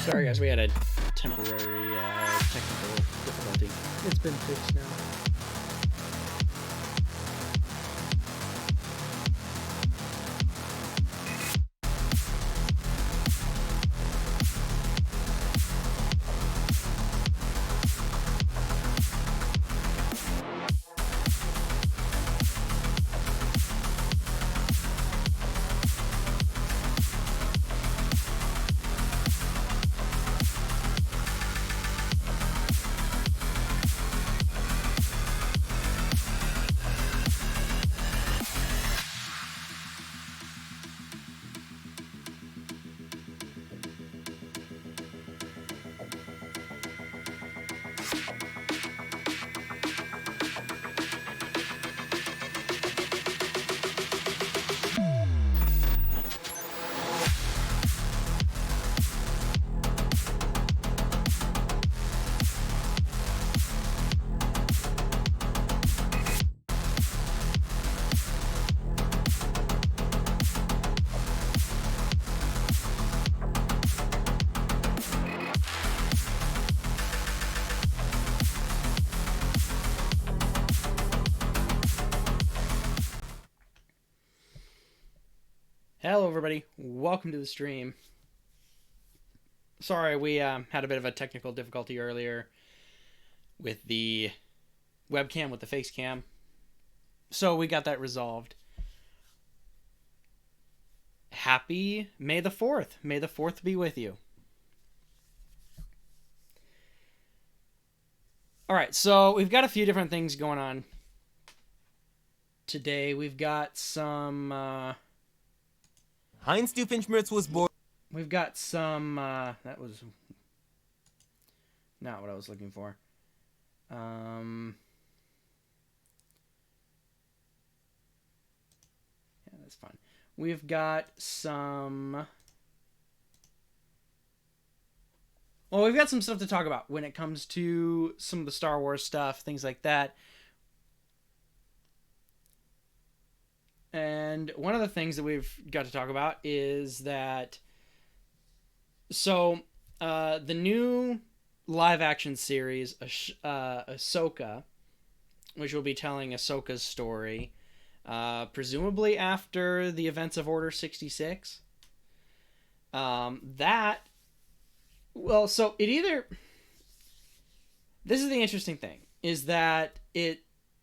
Sorry, guys, we had a temporary technical difficulty. It's been fixed now. Hello, everybody. Welcome to the stream. Sorry, we had a bit of a technical difficulty earlier with the webcam, with the face cam. So we got that resolved. Happy May the 4th. May the 4th be with you. Alright, so we've got a few different things going on today. We've got some... Heinz Doofenshmirtz was born. We've got some... that was not what I was looking for. Yeah, that's fine. We've got some... Well, we've got some stuff to talk about when it comes to some of the Star Wars stuff, things like that. And one of the things that we've got to talk about is that... So, the new live-action series, Ahsoka, which will be telling Ahsoka's story, presumably after the events of Order 66. Well, so it either... This is the interesting thing, is that it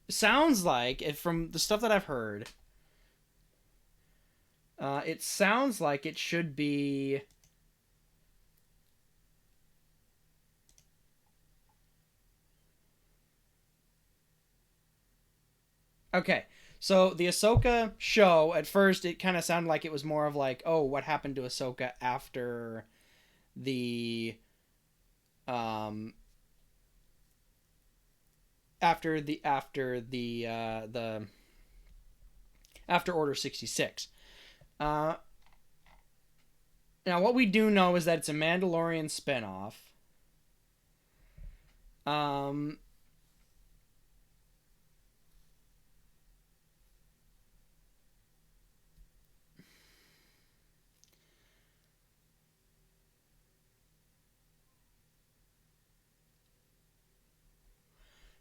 sounds like, from the stuff that I've heard, it sounds like it should be... Okay, so the Ahsoka show, at first, it kind of sounded like it was more of like, oh, what happened to Ahsoka after the... after Order 66. Now, what we do know is that it's a Mandalorian spinoff.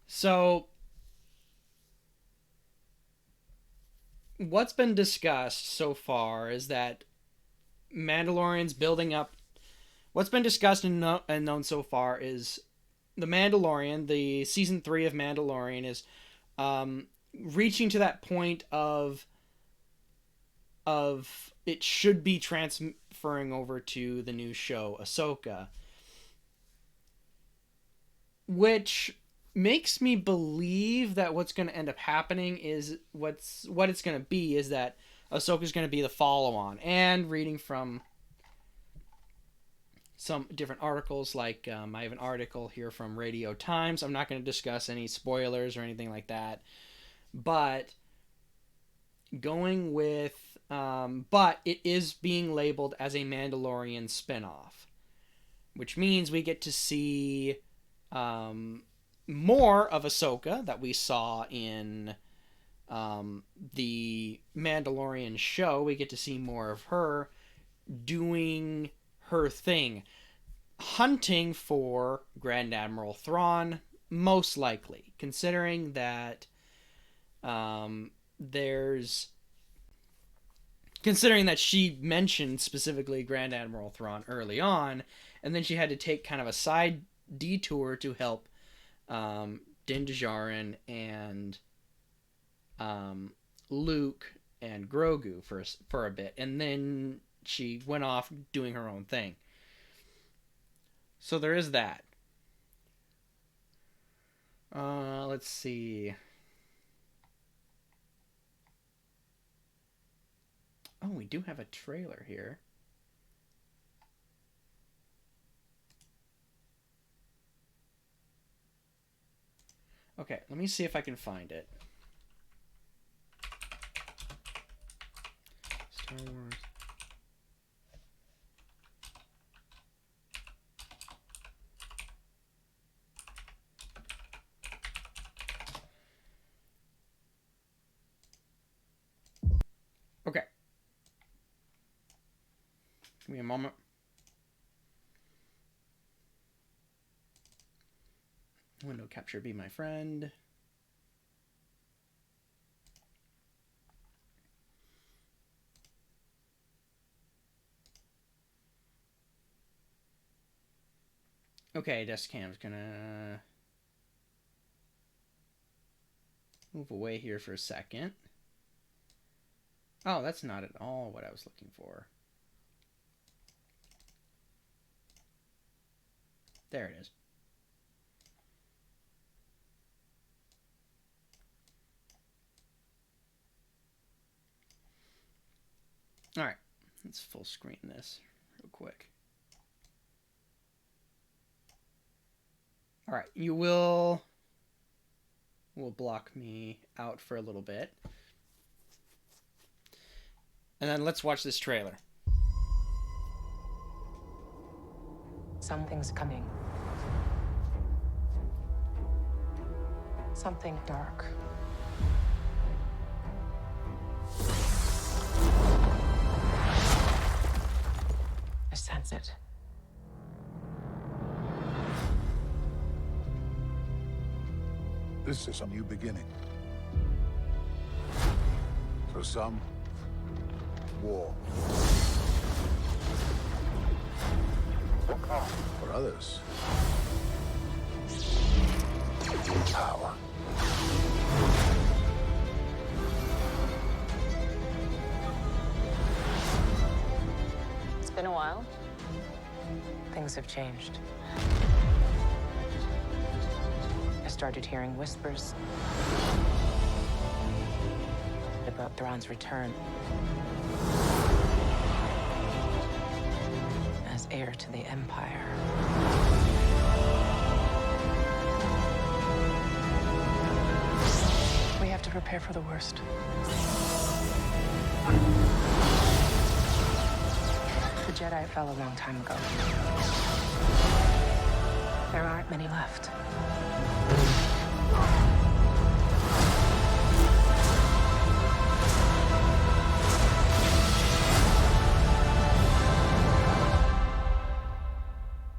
So, what's been discussed so far is that Mandalorian's building up... What's been discussed and known so far is the Mandalorian, the Season 3 of Mandalorian, is reaching to that point of it should be transferring over to the new show, Ahsoka. Which makes me believe that what's going to end up happening is what it's going to be is that Ahsoka's going to be the follow-on. And reading from some different articles, like I have an article here from Radio Times. I'm not going to discuss any spoilers or anything like that, but going with but it is being labeled as a Mandalorian spinoff, which means we get to see more of Ahsoka that we saw in the Mandalorian show. We get to see more of her doing her thing. hunting for Grand Admiral Thrawn, most likely, there's considering that she mentioned specifically Grand Admiral Thrawn early on, and then she had to take kind of a side detour to help Din Djarin and Luke and Grogu for a bit, and then she went off doing her own thing. So there is that. Let's see. Oh, we do have a trailer here. Okay, let me see if I can find it. Star Wars. Okay. Give me a moment. Window capture be my friend. Okay, desk cam's gonna move away here for a second. Oh, that's not at all what I was looking for. There it is. All right, let's full screen this real quick. All right, you will block me out for a little bit. And then let's watch this trailer. Something's coming. Something dark. I sense it. This is a new beginning. For some, war. For others, power. It's been a while. Things have changed. I started hearing whispers about Thrawn's return as heir to the Empire. We have to prepare for the worst. The Jedi fell a long time ago. There aren't many left.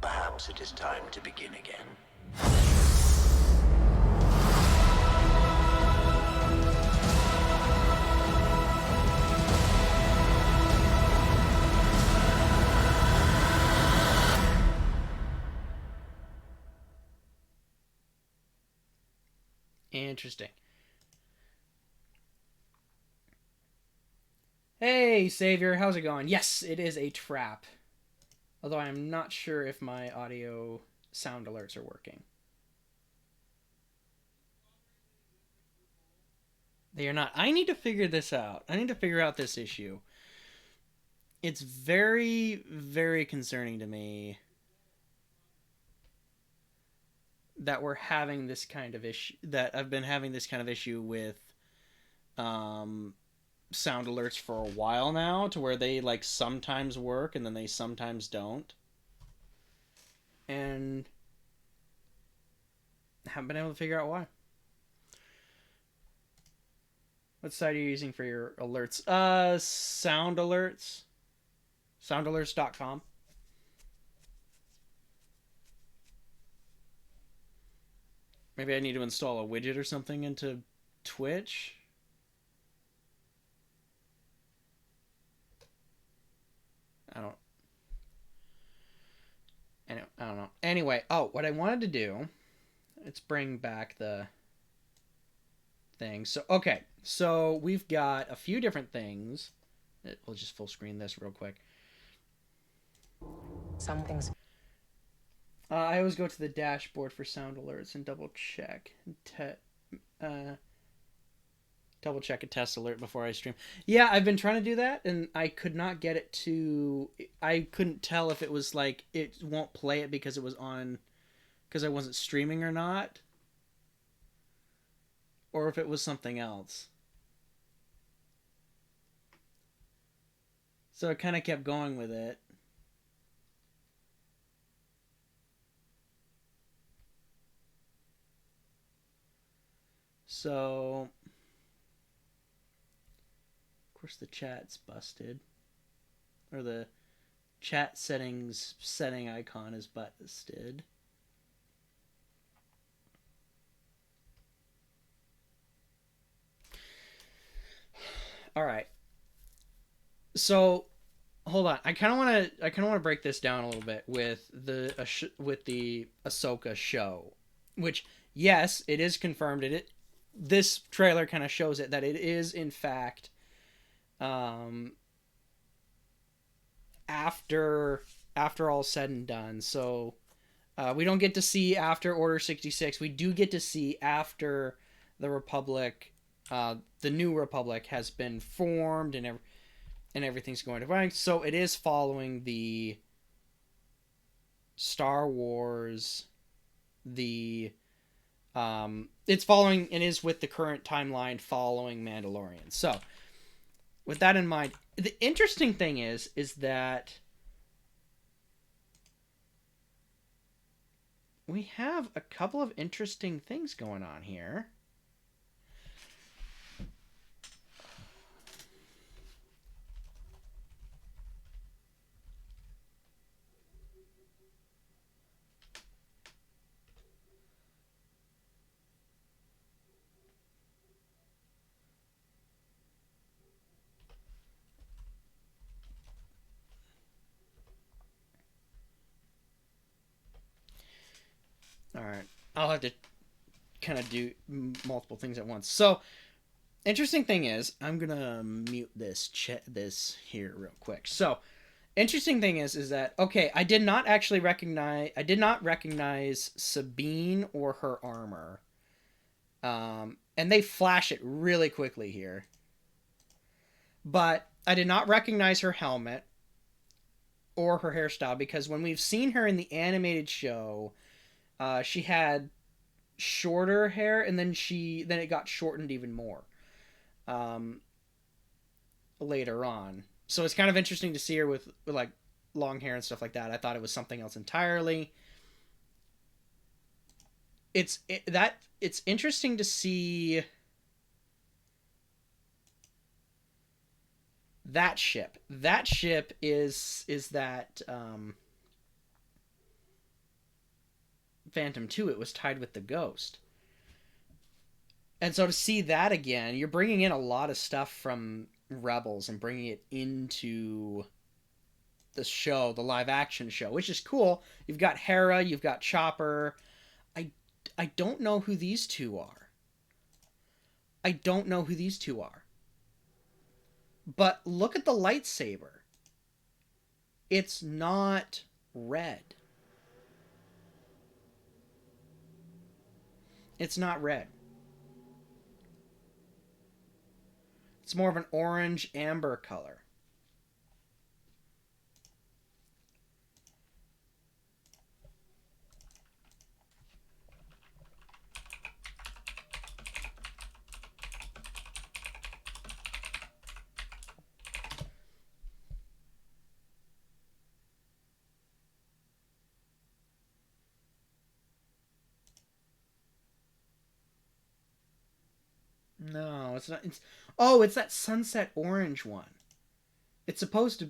Perhaps it is time to begin again. Interesting. Hey, Savior, how's it going? Yes, it is a trap. Although I am not sure if my audio sound alerts are working. They are not. I need to figure this out. I need to figure out this issue. It's very, very concerning to me that we're having this kind of issue, that I've been having this kind of issue with sound alerts for a while now, to where they like sometimes work and then they sometimes don't. And haven't been able to figure out why. What site are you using for your alerts? Sound alerts. Soundalerts.com. Maybe I need to install a widget or something into Twitch. I don't. Anyway, I don't know. Anyway, what I wanted to do. Let's bring back the thing. So okay, so we've got a few different things. We'll just full screen this real quick. Some things. I always go to the dashboard for sound alerts and double check a test alert before I stream. Yeah, I've been trying to do that, and I could not get it to. I couldn't tell if it was like it won't play it because it was on, because I wasn't streaming or not, or if it was something else. So I kind of kept going with it. So, of course, the chat's busted. Or the chat settings setting icon is busted. All right. So, hold on. I kind of want to break this down a little bit with the Ahsoka show, which yes, it is confirmed. This trailer kind of shows it that it is in fact after all said and done. So we don't get to see after Order 66. We do get to see after the Republic, the new Republic has been formed and everything's going to right. So it is following the Star Wars, it's following and is with the current timeline following Mandalorian. So with that in mind, the interesting thing is that we have a couple of interesting things going on here. All right. I'll have to kind of do multiple things at once. So, interesting thing is, I'm going to mute this here real quick. So, interesting thing is that, okay, I did not recognize Sabine or her armor. And they flash it really quickly here. But I did not recognize her helmet or her hairstyle because when we've seen her in the animated show, she had shorter hair, and then it got shortened even more later on. So it's kind of interesting to see her with like long hair and stuff like that. I thought it was something else entirely. It's interesting to see that ship. That ship is that Phantom 2, it was tied with the Ghost. And so to see that again, you're bringing in a lot of stuff from Rebels and bringing it into the show, the live action show, which is cool. You've got Hera, you've got Chopper. I don't know who these two are. But look at the lightsaber. It's not red. It's not red. It's more of an orange amber color. No, it's not. It's that sunset orange one. It's supposed to.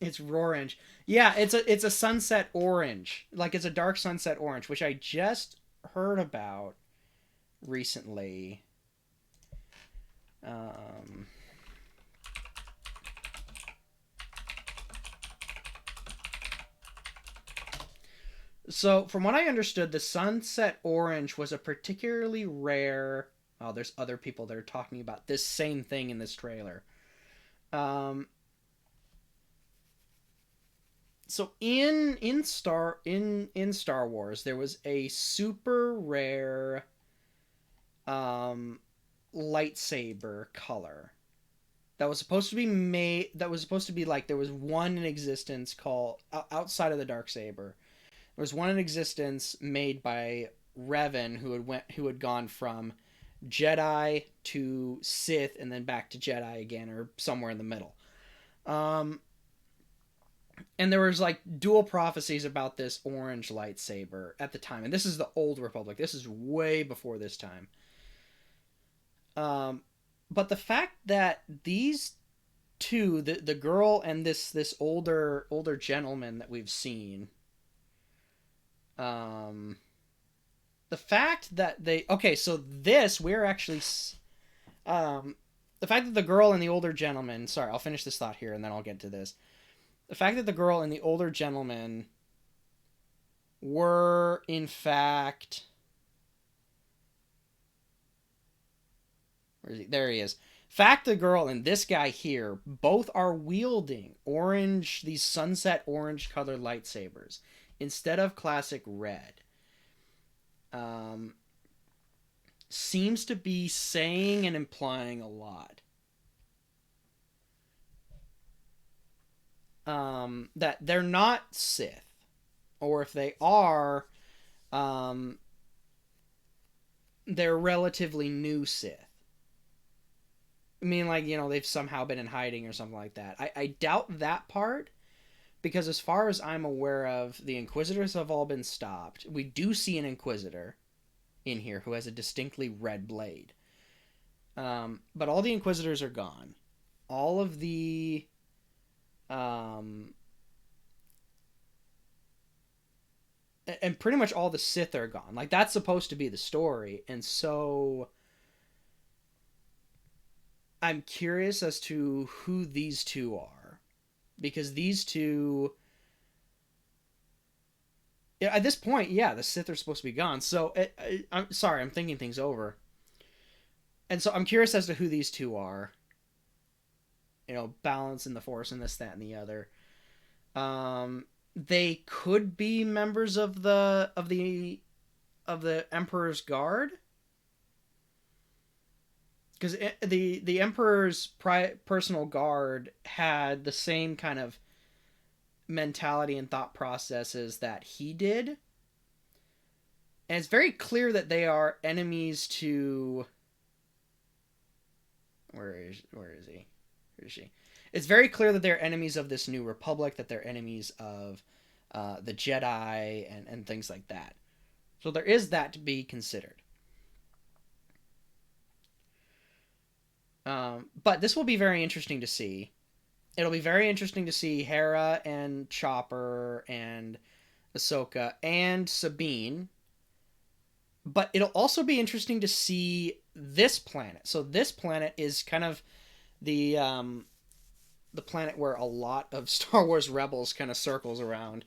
It's orange. Yeah, it's a sunset orange. Like it's a dark sunset orange, which I just heard about recently. So, from what I understood, the sunset orange was a particularly rare. Oh, there's other people that are talking about this same thing in this trailer. Um, so in Star Wars, there was a super rare lightsaber color that was supposed to be made. That was supposed to be like there was one in existence called outside of the dark saber. There was one in existence made by Revan who had gone from Jedi to Sith and then back to Jedi again, or somewhere in the middle. And there was like dual prophecies about this orange lightsaber at the time, and this is the Old Republic. This is way before this time. But the fact that these two, the girl and this older gentleman that we've seen, the fact that so this we're actually, the fact that the girl and the older gentleman. Sorry, I'll finish this thought here and then I'll get to this. The fact that the girl and the older gentleman were, in fact... Where is he? There he is. Fact the girl and this guy here both are wielding these sunset orange colored lightsabers instead of classic red. Seems to be saying and implying a lot. That they're not Sith, or if they are, they're relatively new Sith. I mean, like, they've somehow been in hiding or something like that. I doubt that part, because as far as I'm aware of, the Inquisitors have all been stopped. We do see an Inquisitor in here who has a distinctly red blade. But all the Inquisitors are gone. All of the... and pretty much all the Sith are gone. Like, that's supposed to be the story. And so I'm curious as to who these two are, because these two, at this point, the Sith are supposed to be gone. So I'm sorry, I'm thinking things over. And so I'm curious as to who these two are. Balance in the Force and this, that, and the other. They could be members of the Emperor's Guard, because the Emperor's personal guard had the same kind of mentality and thought processes that he did, and it's very clear that they are enemies to. Where is he? Where is she? It's very clear that they're enemies of this new Republic, that they're enemies of the Jedi and things like that. So there is that to be considered. But this will be very interesting to see. It'll be very interesting to see Hera and Chopper and Ahsoka and Sabine. But it'll also be interesting to see this planet. So this planet is kind of the planet where a lot of Star Wars Rebels kind of circles around.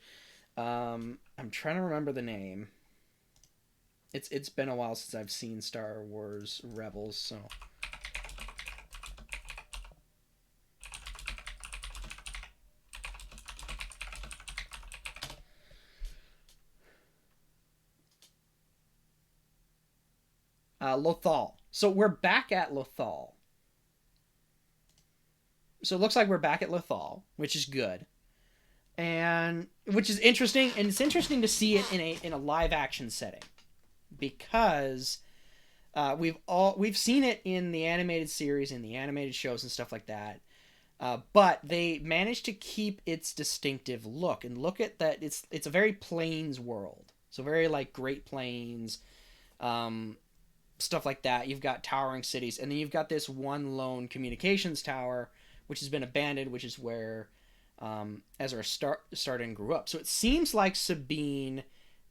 I'm trying to remember the name. It's been a while since I've seen Star Wars Rebels, so. Lothal. So we're back at Lothal. So it looks like we're back at Lothal, which is good, and which is interesting. And it's interesting to see it in a live action setting, because we've seen it in the animated series, in the animated shows and stuff like that. But they managed to keep its distinctive look, and look at that. It's a very plains world, so very like Great Plains, stuff like that. You've got towering cities, and then you've got this one lone communications tower, which has been abandoned, which is where Ezra started and grew up. So it seems like Sabine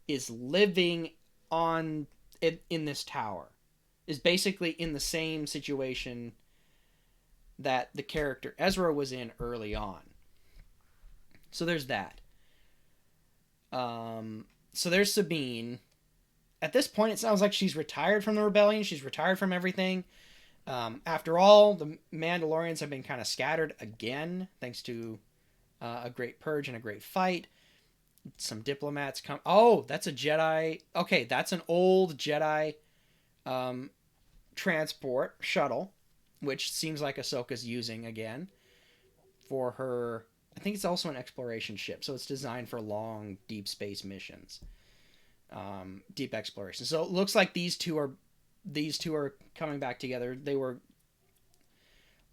is living on in this tower, is basically in the same situation that the character Ezra was in early on. So there's that. So there's Sabine. At this point, it sounds like she's retired from the rebellion. She's retired from everything. After all, the Mandalorians have been kind of scattered again, thanks to a great purge and a great fight. Some diplomats come. Oh, that's a Jedi. Okay, that's an old Jedi transport shuttle, which seems like Ahsoka's using again for her. I think it's also an exploration ship, so it's designed for long, deep space missions. Deep exploration. So it looks like these two are coming back together. They were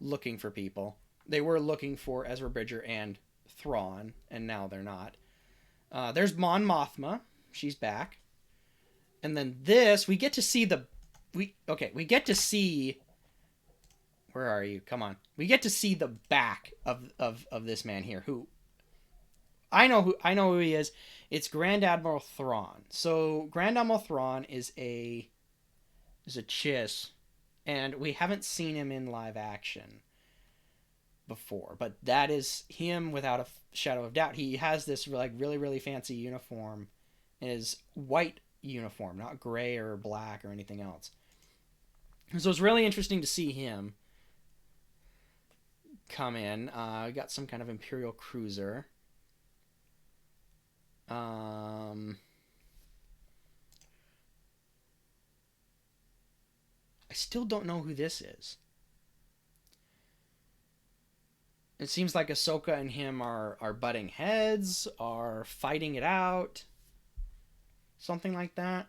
looking for people. They were looking for Ezra Bridger and Thrawn, and now they're not. There's Mon Mothma. She's back. And then this, we get to see we get to see. Where are you? Come on. We get to see the back of this man here, who I know who he is. It's Grand Admiral Thrawn. So Grand Admiral Thrawn is a chiss, and we haven't seen him in live action before, but that is him without a shadow of doubt. He has this like really, really fancy uniform, his white uniform, not gray or black or anything else. So it's really interesting to see him come in. We got some kind of Imperial cruiser. I still don't know who this is. It seems like Ahsoka and him are butting heads, are fighting it out. Something like that.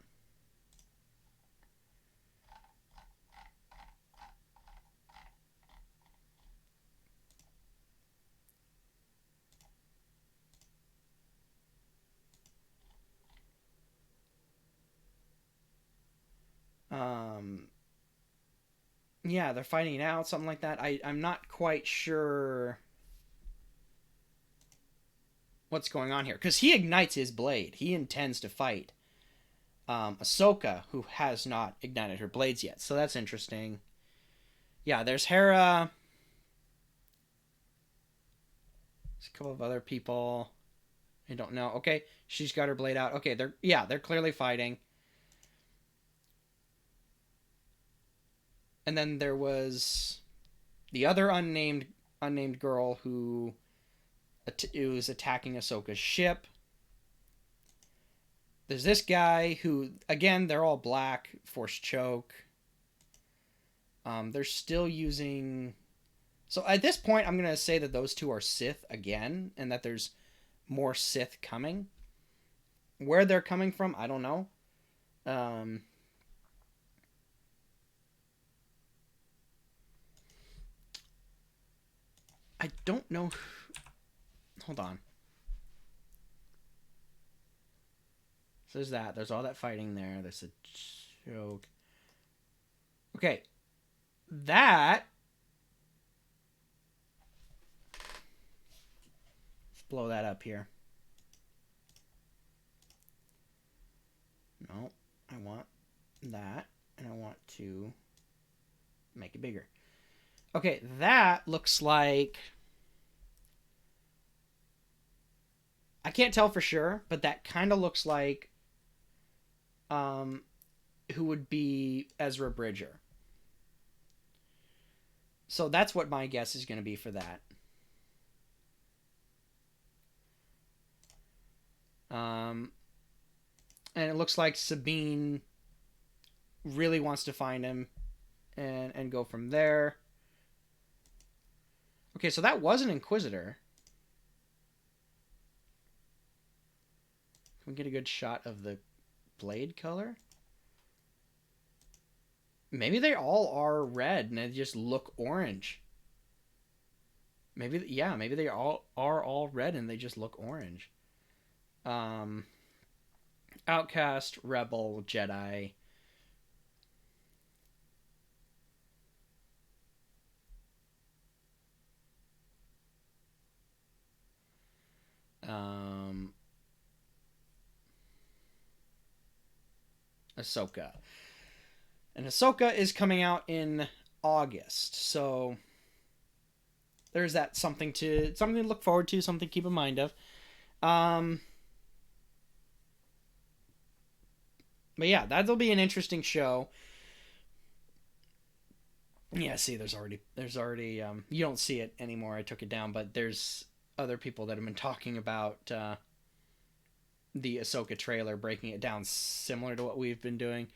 Yeah, they're fighting it out, something like that. I'm not quite sure what's going on here, because he ignites his blade. He intends to fight Ahsoka, who has not ignited her blades yet. So that's interesting. Yeah, there's Hera. There's a couple of other people. I don't know. Okay, she's got her blade out. Okay, they're clearly fighting. And then there was the other unnamed girl who was attacking Ahsoka's ship. There's this guy who, again, they're all black, force choke. They're still using. So at this point, I'm gonna say that those two are Sith again, and that there's more Sith coming. Where they're coming from, I don't know. I don't know. Hold on. So there's that. There's all that fighting there. There's a joke. Okay. That. Let's blow that up here. No. I want that. And I want to make it bigger. Okay, that looks like. I can't tell for sure, but that kind of looks like who would be Ezra Bridger. So that's what my guess is going to be for that. And it looks like Sabine really wants to find him and go from there. Okay, so that was an Inquisitor. Can we get a good shot of the blade color? Maybe they all are red and they just look orange. Maybe they all are all red and they just look orange. Outcast, Rebel, Jedi. Ahsoka. And Ahsoka is coming out in August, so there's that something to look forward to, something to keep in mind of. But yeah, that'll be an interesting show. Yeah, see, there's already you don't see it anymore. I took it down, but there's other people that have been talking about the Ahsoka trailer, breaking it down similar to what we've been doing.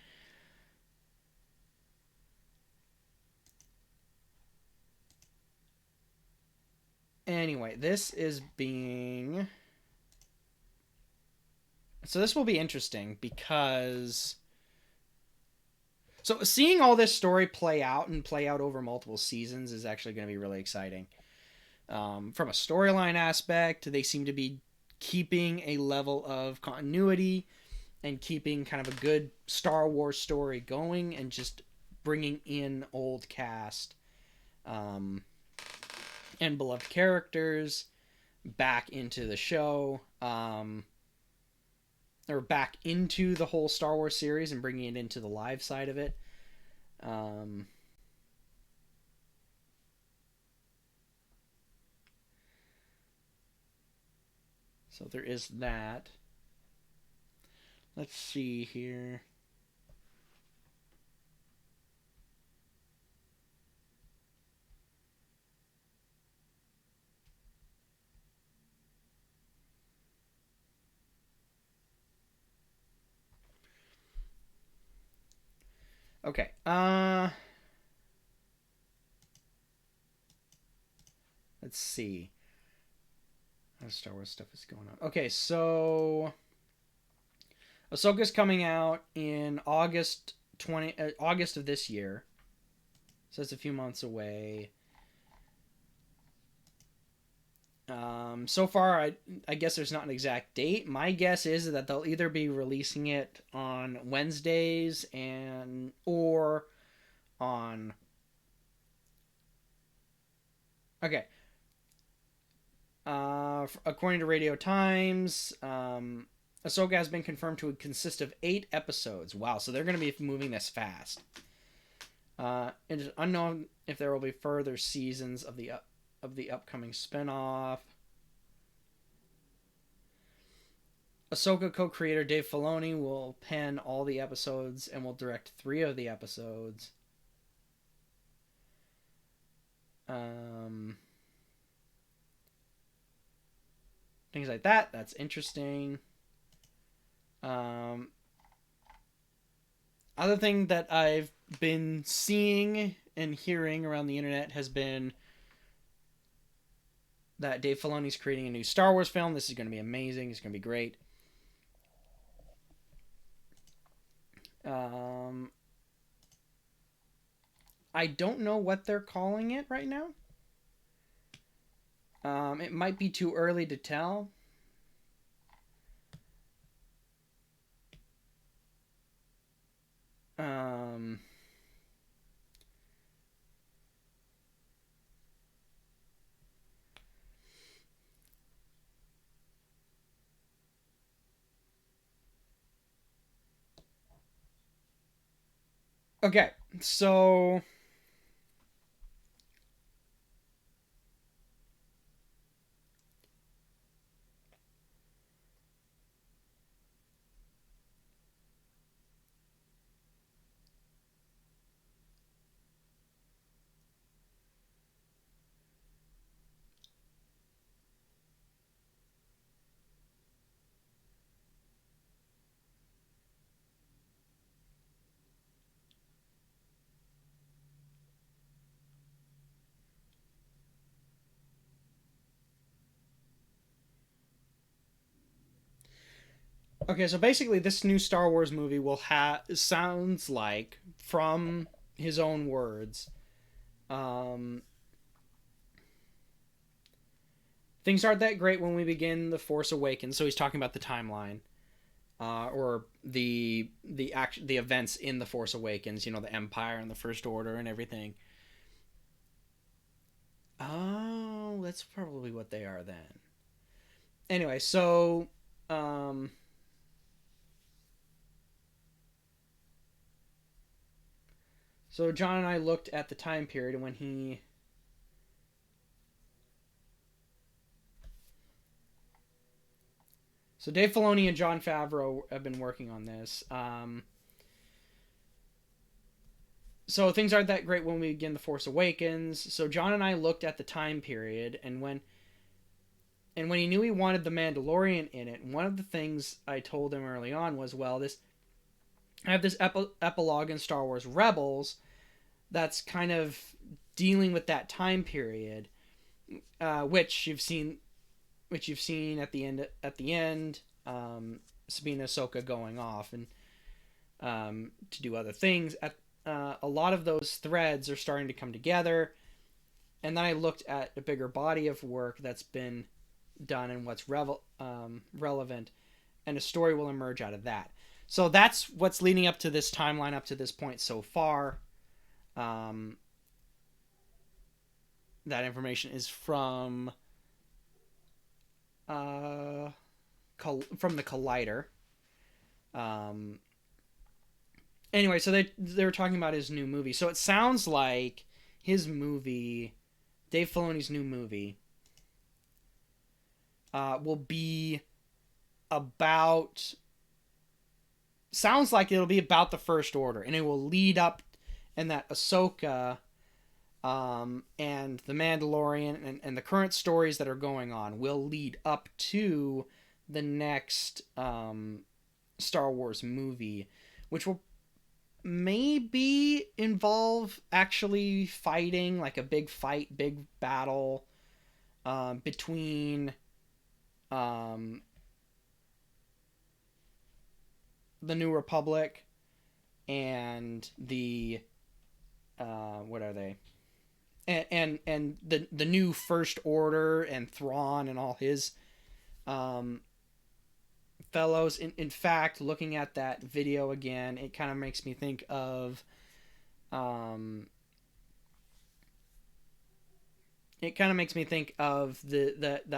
Anyway, this will be interesting because seeing all this story play out over multiple seasons is actually going to be really exciting. From a storyline aspect, they seem to be keeping a level of continuity and keeping kind of a good Star Wars story going, and just bringing in old cast and beloved characters back into the show, or back into the whole Star Wars series and bringing it into the live side of it. So there is that. Let's see here. Okay. Let's see. How Star Wars stuff is going on. Okay, so Ahsoka's coming out in August of this year. So it's a few months away. So far, I guess there's not an exact date. My guess is that they'll either be releasing it on Wednesdays or on. Okay. According to Radio Times, Ahsoka has been confirmed to consist of 8 episodes. Wow, so they're going to be moving this fast. It is unknown if there will be further seasons of the upcoming spinoff. Ahsoka co-creator Dave Filoni will pen all the episodes and will direct 3 of the episodes. Things like that. That's interesting. Other thing that I've been seeing and hearing around the internet has been that Dave Filoni's creating a new Star Wars film. This is going to be amazing. It's going to be great. I don't know what they're calling it right now. It might be too early to tell. Okay, so basically this new Star Wars movie will sounds like, from his own words, things aren't that great when we begin The Force Awakens. So he's talking about the timeline, or the events in The Force Awakens. You know, the Empire and the First Order and everything. Oh, that's probably what they are then. Anyway, so So John and I looked at the time period when he. So Dave Filoni and Jon Favreau have been working on this. So things aren't that great when we begin The Force Awakens. So John and I looked at the time period, and when he knew he wanted the Mandalorian in it, one of the things I told him early on was, well, I have this epilogue in Star Wars Rebels that's kind of dealing with that time period, which you've seen at the end. Sabine Ahsoka going off and to do other things. A lot of those threads are starting to come together, and then I looked at a bigger body of work that's been done and what's relevant, and a story will emerge out of that. So that's what's leading up to this timeline up to this point so far. That information is from the Collider. Anyway, so they were talking about his new movie. So it sounds like his movie, Dave Filoni's new movie, will be about. Sounds like it'll be about the First Order, and it will lead up, and that Ahsoka, and the Mandalorian, and the current stories that are going on will lead up to the next Star Wars movie, which will maybe involve actually fighting, like a big battle between the New Republic and the what are they? And the new First Order and Thrawn and all his fellows. In fact, looking at that video again, it kind of makes me think of that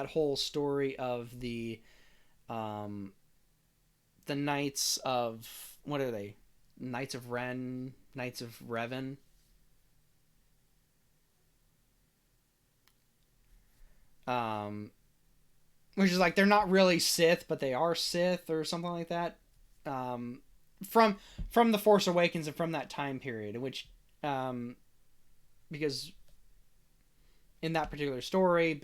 whole story of the Knights of, what are they? Knights of Ren, Knights of Revan. Which is like, they're not really Sith, but they are Sith or something like that. From The Force Awakens and from that time period, in which, because in that particular story,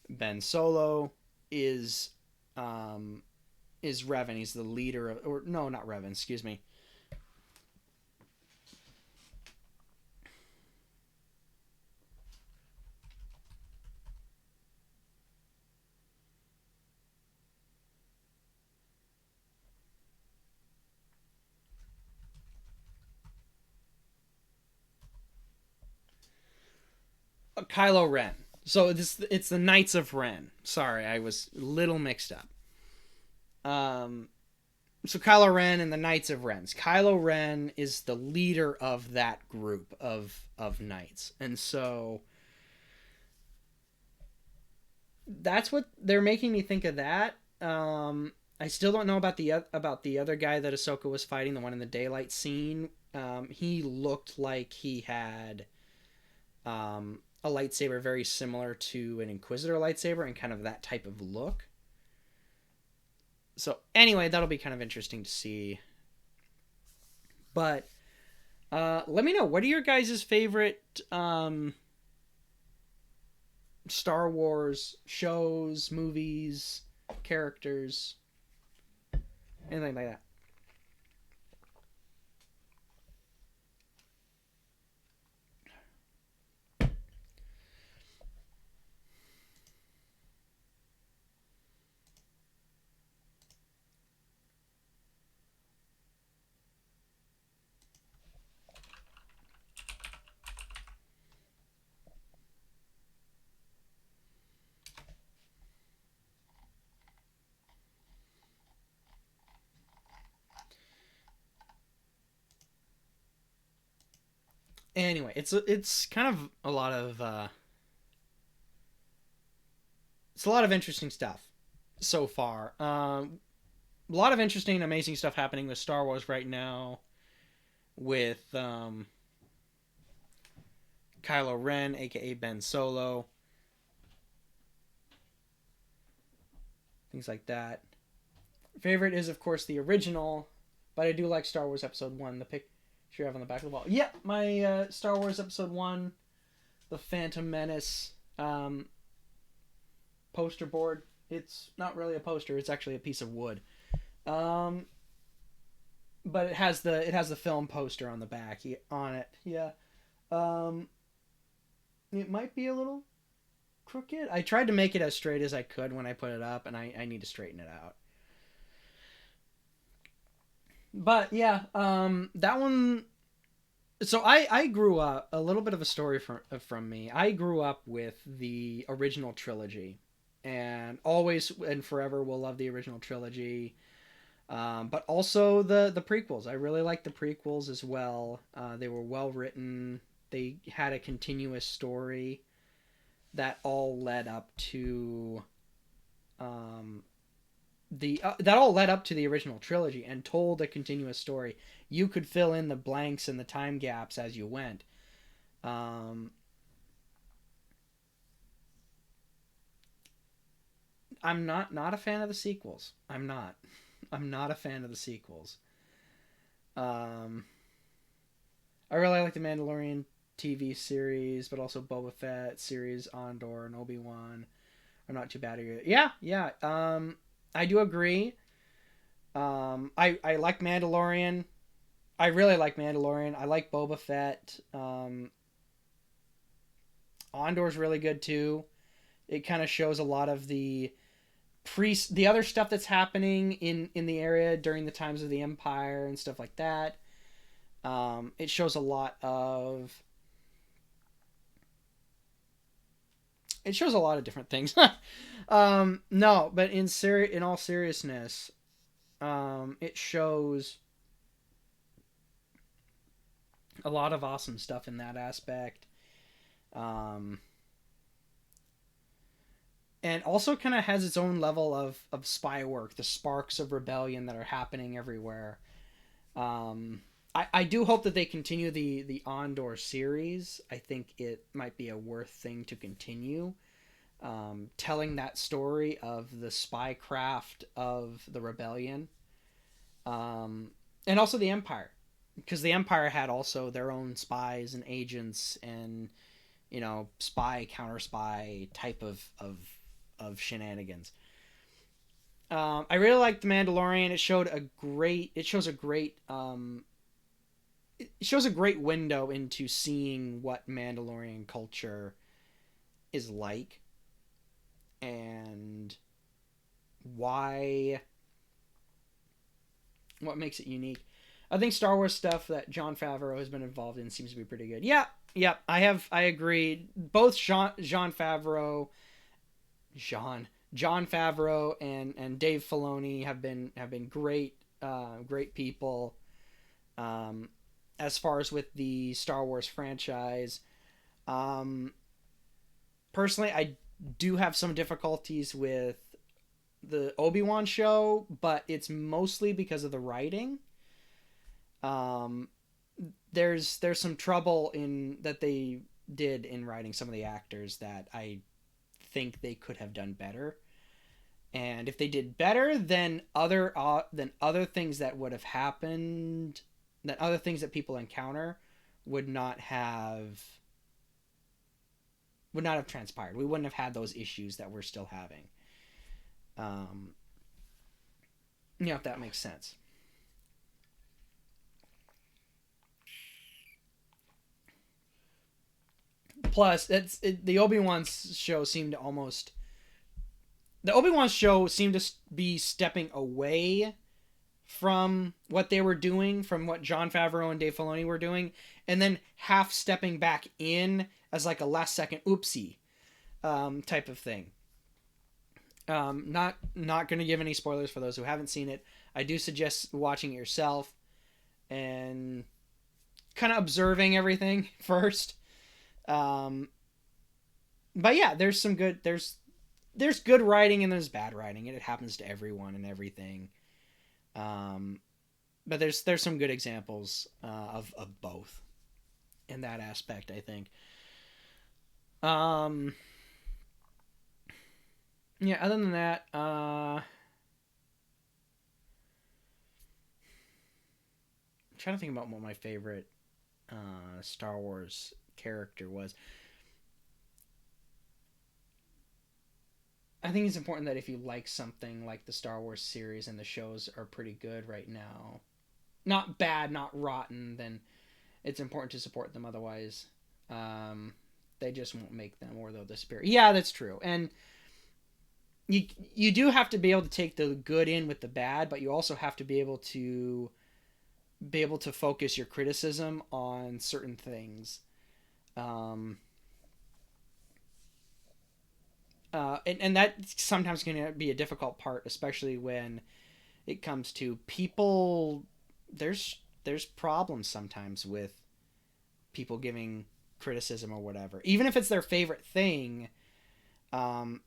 Ben Solo is Revan. He's the leader of, or no, not Revan. Excuse me. Kylo Ren. So it's the Knights of Ren. Sorry, I was a little mixed up. So Kylo Ren and the Knights of Ren. Kylo Ren is the leader of that group of knights, and so that's what they're making me think of. That I still don't know about the other guy that Ahsoka was fighting, the one in the daylight scene. He looked like he had a lightsaber very similar to an Inquisitor lightsaber, and kind of that type of look. So anyway, that'll be kind of interesting to see. But let me know, what are your guys' favorite Star Wars shows, movies, characters, anything like that. Anyway, it's kind of a lot of it's a lot of interesting stuff so far. A lot of interesting, amazing stuff happening with Star Wars right now. With Kylo Ren, aka Ben Solo. Things like that. Favorite is, of course, the original, but I do like Star Wars Episode 1, the picture you have on the back of the wall. Yeah, my Star Wars Episode 1, the Phantom Menace poster board. It's not really a poster, it's actually a piece of wood. But it has the film poster on the back on it. Yeah. It might be a little crooked. I tried to make it as straight as I could when I put it up, and I need to straighten it out. But yeah, that one. So I grew up, a little bit of a story from me. I grew up with the original trilogy, and always and forever will love the original trilogy. But also the prequels. I really like the prequels as well. They were well written. They had a continuous story that all led up to that all led up to the original trilogy and told a continuous story. You could fill in the blanks and the time gaps as you went. I'm not a fan of the sequels. I'm not a fan of the sequels. I really like the Mandalorian TV series, but also Boba Fett series, Andor and Obi-Wan are not too bad either. Yeah. I do agree. I like Mandalorian. I really like Mandalorian. I like Boba Fett. Andor's really good too. It kind of shows a lot of the other stuff that's happening in the area during the times of the Empire and stuff like that. It shows a lot of different things. No, but in all seriousness, it shows a lot of awesome stuff in that aspect. And also kind of has its own level of spy work, the sparks of rebellion that are happening everywhere. I do hope that they continue the Andor series. I think it might be a worth thing to continue. Telling that story of the spycraft of the rebellion. And also the Empire. Because the Empire had also their own spies and agents and, spy, counter-spy type of shenanigans. I really liked The Mandalorian. It shows a great window into seeing what Mandalorian culture is like and what makes it unique. I think Star Wars stuff that Jon Favreau has been involved in seems to be pretty good. Yeah, I agree. Both Jon Favreau and Dave Filoni have been great people. As far as with the Star Wars franchise, personally, I do have some difficulties with the Obi-Wan show, but it's mostly because of the writing. There's some trouble in that they did in writing some of the actors that I think they could have done better. And if they did better, then other things that would have happened, that other things that people encounter would not have transpired. We wouldn't have had those issues that we're still having. If that makes sense. Plus, the Obi-Wan show seemed to be stepping away from what they were doing, from what Jon Favreau and Dave Filoni were doing, and then half stepping back in as like a last second oopsie type of thing. Not going to give any spoilers for those who haven't seen it. I do suggest watching it yourself and kind of observing everything first. But yeah, there's good writing and there's bad writing, and it happens to everyone and everything. But there's some good examples of both in that aspect, I think. Um, yeah. Other than that, I'm trying to think about what my favorite Star Wars character was. I think it's important that if you like something like the Star Wars series and the shows are pretty good right now, not bad, not rotten, then it's important to support them. Otherwise, um, they just won't make them, or they'll disappear. Yeah, that's true. And you do have to be able to take the good in with the bad, but you also have to be able to focus your criticism on certain things. Um, and that's sometimes going to be a difficult part, especially when it comes to people. There's problems sometimes with people giving criticism or whatever, even if it's their favorite thing.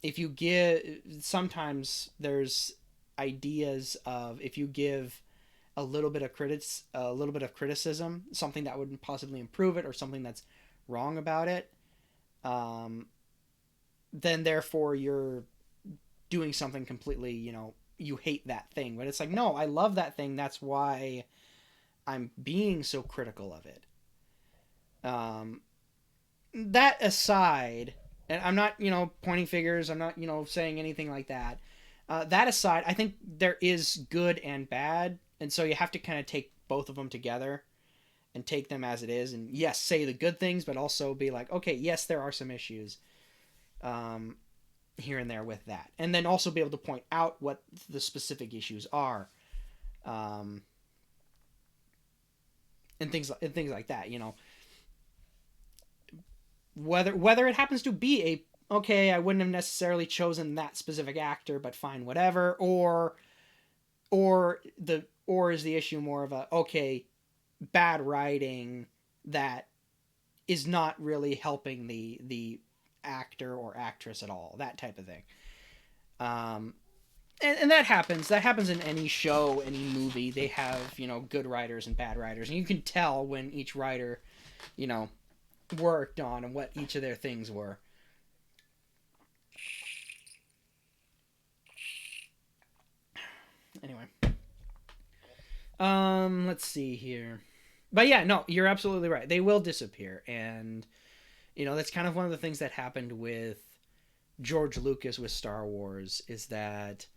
If you give, sometimes there's ideas of, if you give a little bit of criticism, something that would possibly improve it or something that's wrong about it, um, then therefore you're doing something completely, you hate that thing. But it's like, no, I love that thing. That's why I'm being so critical of it. Um, that aside, and I'm not, pointing fingers. I'm not, saying anything like that. That aside, I think there is good and bad, and so you have to kind of take both of them together and take them as it is. And yes, say the good things, but also be like, okay, yes, there are some issues here and there with that, and then also be able to point out what the specific issues are, and things like that. Whether it happens to be okay, I wouldn't have necessarily chosen that specific actor, but fine, whatever, or is the issue more of a, okay, bad writing that is not really helping the actor or actress at all, that type of thing. And that happens in any show, any movie. They have, good writers and bad writers, and you can tell when each writer, worked on and what each of their things were. Anyway, let's see here. But yeah, no, you're absolutely right. They will disappear, and that's kind of one of the things that happened with George Lucas with Star Wars, is that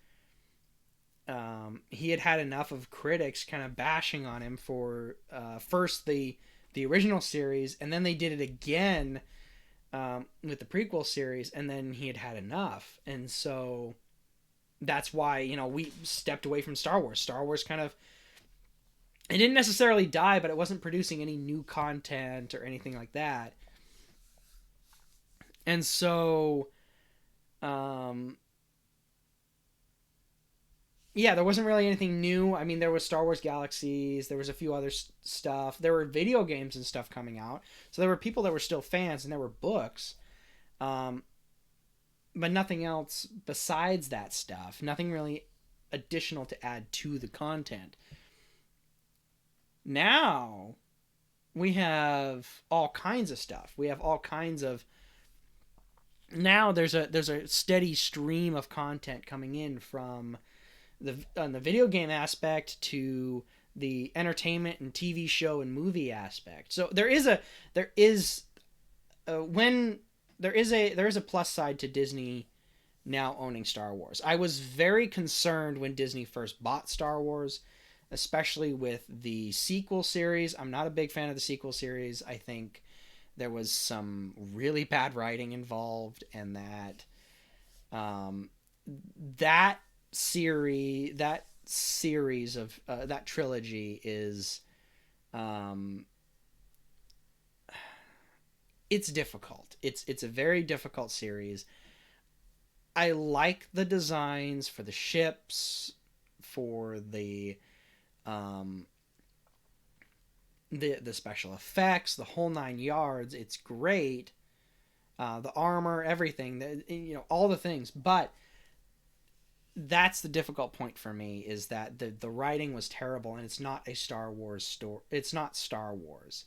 he had enough of critics kind of bashing on him for first the original series, and then they did it again with the prequel series, and then he had enough, and so that's why we stepped away from Star Wars. Star Wars kind of, it didn't necessarily die, but it wasn't producing any new content or anything like that. And so, yeah, there wasn't really anything new. I mean, there was Star Wars Galaxies, there was a few other stuff. There were video games and stuff coming out. So there were people that were still fans, and there were books. But nothing else besides that stuff. Nothing really additional to add to the content. Now we have all kinds of stuff. We have all kinds of, now there's a steady stream of content coming in from on the video game aspect to the entertainment and TV show and movie aspect. So there is a plus side to Disney now owning Star Wars. I was very concerned when Disney first bought Star Wars, especially with the sequel series. I'm not a big fan of the sequel series. I think there was some really bad writing involved, and that that series of that trilogy is it's difficult. It's a very difficult series. I like the designs for the ships, for the special effects, the whole 9 yards. It's great. The armor, everything, all the things. But that's the difficult point for me, is that the writing was terrible, and it's not a Star Wars story. It's not Star Wars.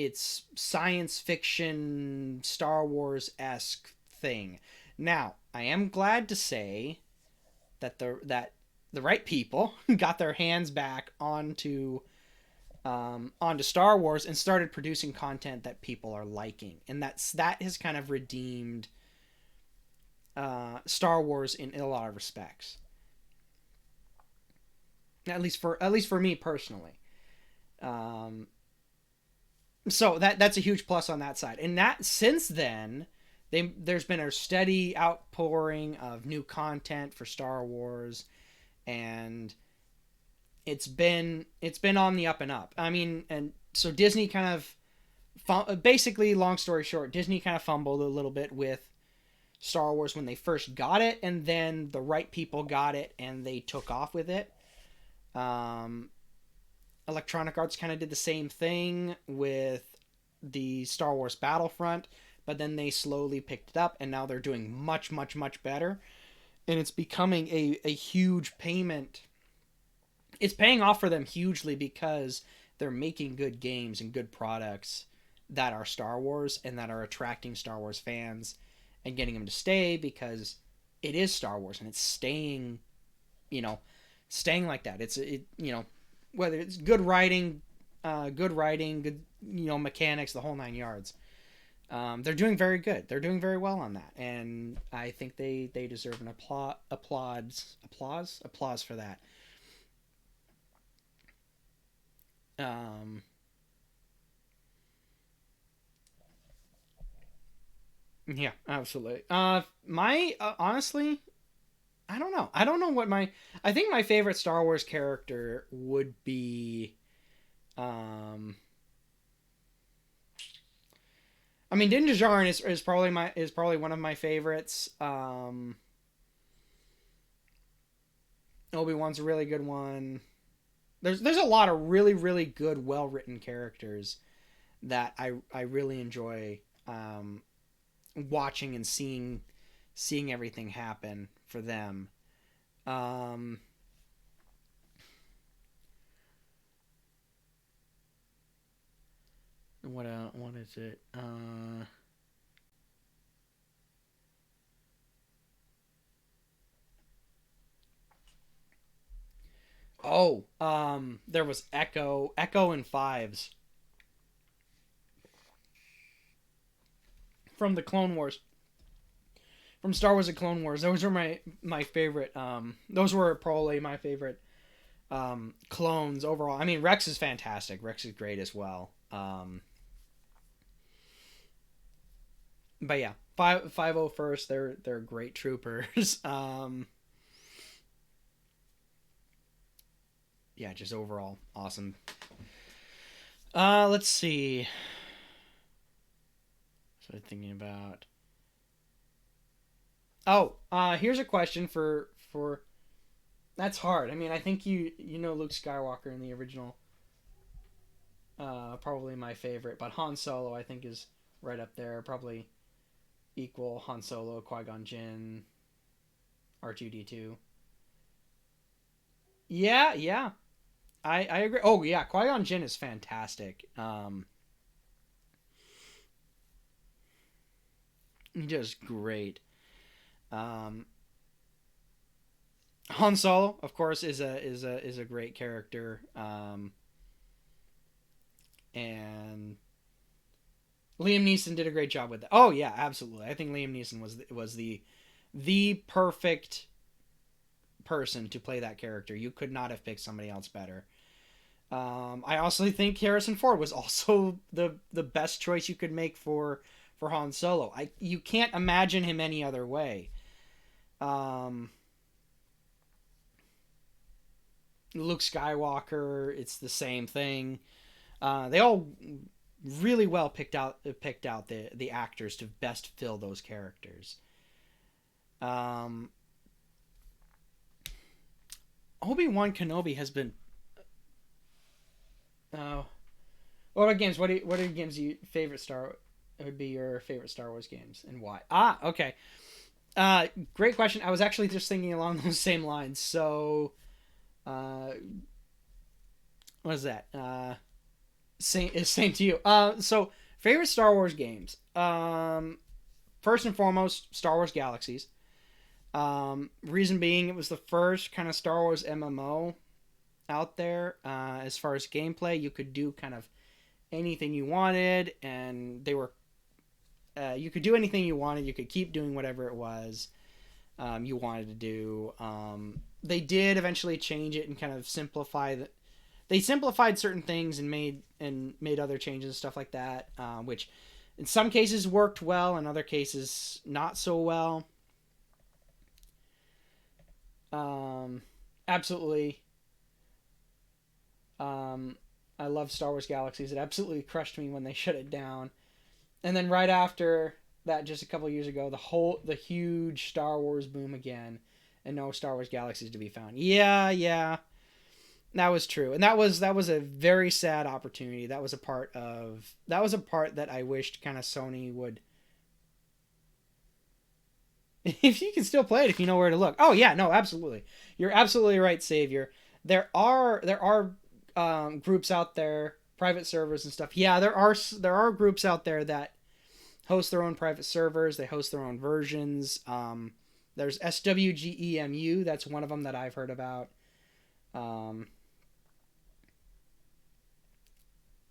it's science fiction Star Wars-esque thing. Now, I am glad to say that the right people got their hands back onto Star Wars and started producing content that people are liking, and that has kind of redeemed Star Wars in a lot of respects. At least for me personally. So that's a huge plus on that side. And that since then, there's been a steady outpouring of new content for Star Wars, and it's been on the up and up. I mean, and so Disney kind of basically, long story short, Disney kind of fumbled a little bit with Star Wars when they first got it, and then the right people got it and they took off with it. Electronic Arts kind of did the same thing with the Star Wars Battlefront, but then they slowly picked it up, and now they're doing much, much, much better. And it's becoming a huge payment. It's paying off for them hugely because they're making good games and good products that are Star Wars and that are attracting Star Wars fans and getting them to stay because it is Star Wars and it's staying like that. It's whether it's good writing, good mechanics, the whole 9 yards. They're doing very good. They're doing very well on that, and I think they deserve an applause for that. Yeah, absolutely. Honestly, I don't know. I don't know what I think my favorite Star Wars character would be. I mean, Din Djarin is probably one of my favorites. Obi-Wan's a really good one. There's a lot of really, really good, well written characters that I really enjoy watching and seeing everything happen for them. What is it? There was Echo and Fives from the Clone Wars. From Star Wars and Clone Wars. Those were my favorite. Those were probably my favorite clones overall. I mean, Rex is fantastic. Rex is great as well. But yeah, 501st, they're great troopers. Yeah, just overall awesome. Let's see. So I'm thinking about. Here's a question for. That's hard. I mean, I think you know Luke Skywalker in the original. Probably my favorite, but Han Solo I think is right up there. Probably equal Han Solo, Qui-Gon Jinn, R2-D2. Yeah. I agree. Oh yeah, Qui-Gon Jinn is fantastic. Just great. Han Solo, of course, is a great character. And Liam Neeson did a great job with that. Oh yeah, absolutely. I think Liam Neeson was the perfect person to play that character. You could not have picked somebody else better. I also think Harrison Ford was also the best choice you could make for Han Solo. You can't imagine him any other way. Luke Skywalker, it's the same thing. They all really well picked out the actors to best fill those characters. Obi-Wan Kenobi has been. What are games? What are games you favorite Star? Would be your favorite Star Wars games and why? Okay. Great question. I was actually just thinking along those same lines. So, what is that? Same to you. So favorite Star Wars games. First and foremost, Star Wars Galaxies. Reason being, it was the first kind of Star Wars MMO out there. As far as gameplay, you could do kind of anything you wanted, and they were. You could do anything you wanted. You could keep doing whatever it was you wanted to do. They did eventually change it and kind of simplify the. They simplified certain things and made other changes and stuff like that, which in some cases worked well, in other cases not so well. Absolutely. I love Star Wars Galaxies. It absolutely crushed me when they shut it down. And then right after that, just a couple of years ago, the huge Star Wars boom again, and no Star Wars Galaxies to be found. Yeah, that was true, and that was a very sad opportunity. That was a part that I wished kind of Sony would. If you can still play it, if you know where to look. Oh yeah, no, absolutely. You're absolutely right, Savior. There are groups out there, private servers and stuff. Yeah, there are groups out there that host their own private servers. They host their own versions. There's SWGEMU. That's one of them that I've heard about.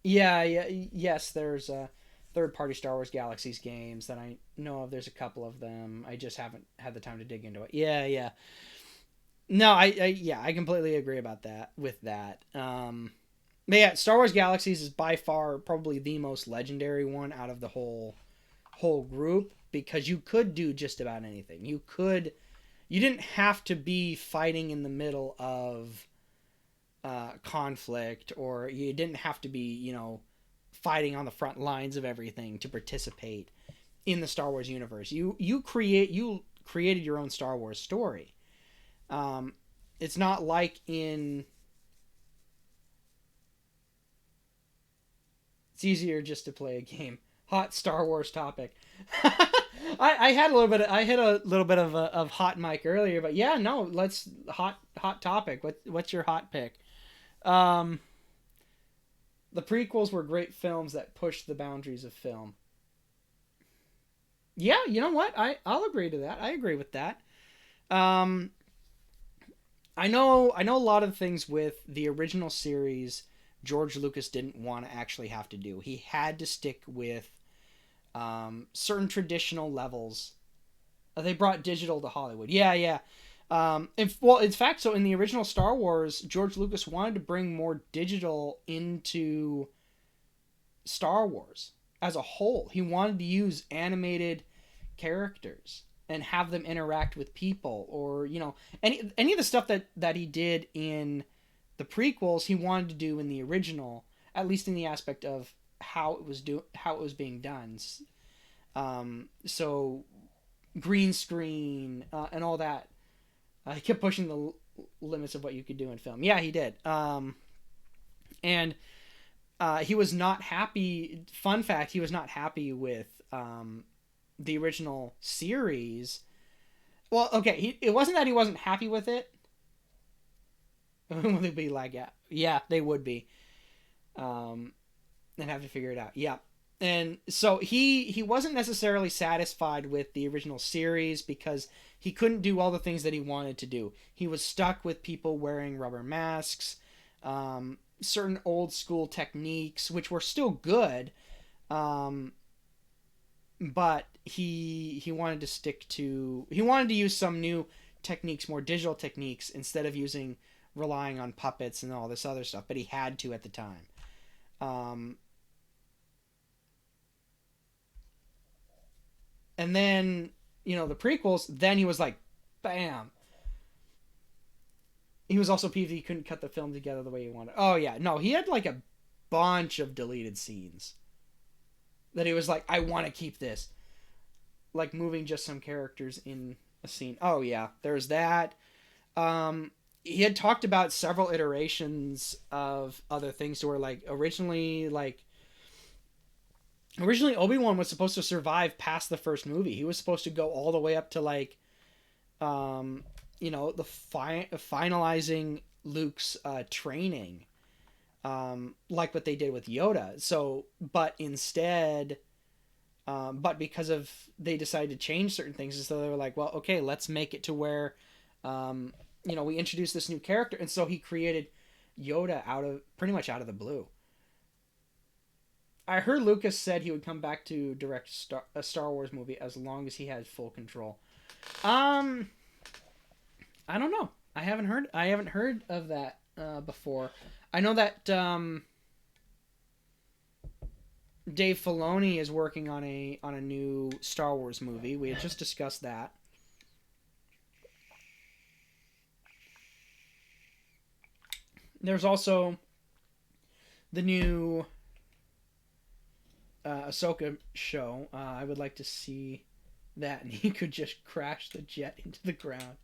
Yes. There's third-party Star Wars Galaxies games that I know of. There's a couple of them. I just haven't had the time to dig into it. Yeah. No, I completely agree about that. With that, but yeah, Star Wars Galaxies is by far probably the most legendary one out of the whole group, because you could do just about anything. You didn't have to be fighting in the middle of conflict, or you didn't have to be, fighting on the front lines of everything to participate in the Star Wars universe. You created your own Star Wars story. It's not like it's easier just to play a game. Hot Star Wars topic. I had a little bit of hot mic earlier, but yeah, no, let's hot topic. What's your hot pick? The prequels were great films that pushed the boundaries of film. Yeah, you know what? I'll agree to that. I agree with that. I know a lot of things with the original series George Lucas didn't want to actually have to do. He had to stick with certain traditional levels. They brought digital to Hollywood. Yeah. In fact, so in the original Star Wars, George Lucas wanted to bring more digital into Star Wars as a whole. He wanted to use animated characters and have them interact with people, or any of the stuff that he did in the prequels he wanted to do in the original, at least in the aspect of how it was being done. So green screen and all that. He kept pushing the limits of what you could do in film. Yeah, he did. And he was not happy. Fun fact: he was not happy with the original series. Well, okay, it wasn't that he wasn't happy with it. Would they be like, yeah, they would be. And have to figure it out. Yeah. And so he wasn't necessarily satisfied with the original series because he couldn't do all the things that he wanted to do. He was stuck with people wearing rubber masks, certain old school techniques, which were still good, but he wanted to use some new techniques, more digital techniques, instead of relying on puppets and all this other stuff, but he had to at the time. And then, the prequels, then he was like, bam. He was also peeved he couldn't cut the film together the way he wanted. Oh, yeah. No, he had like a bunch of deleted scenes that he was like, I want to keep this. Like moving just some characters in a scene. Oh, yeah. There's that. He had talked about several iterations of other things to where, like, originally Obi-Wan was supposed to survive past the first movie. He was supposed to go all the way up to finalizing Luke's training. like what they did with Yoda. So, but instead, but because of they decided to change certain things, so they were like, well, okay, let's make it to where, we introduce this new character, and so he created Yoda pretty much out of the blue. I heard Lucas said he would come back to direct a Star Wars movie as long as he had full control. I don't know. I haven't heard of that before. I know that Dave Filoni is working on a new Star Wars movie. We had just discussed that. There's also the new Ahsoka show. I would like to see that, and he could just crash the jet into the ground.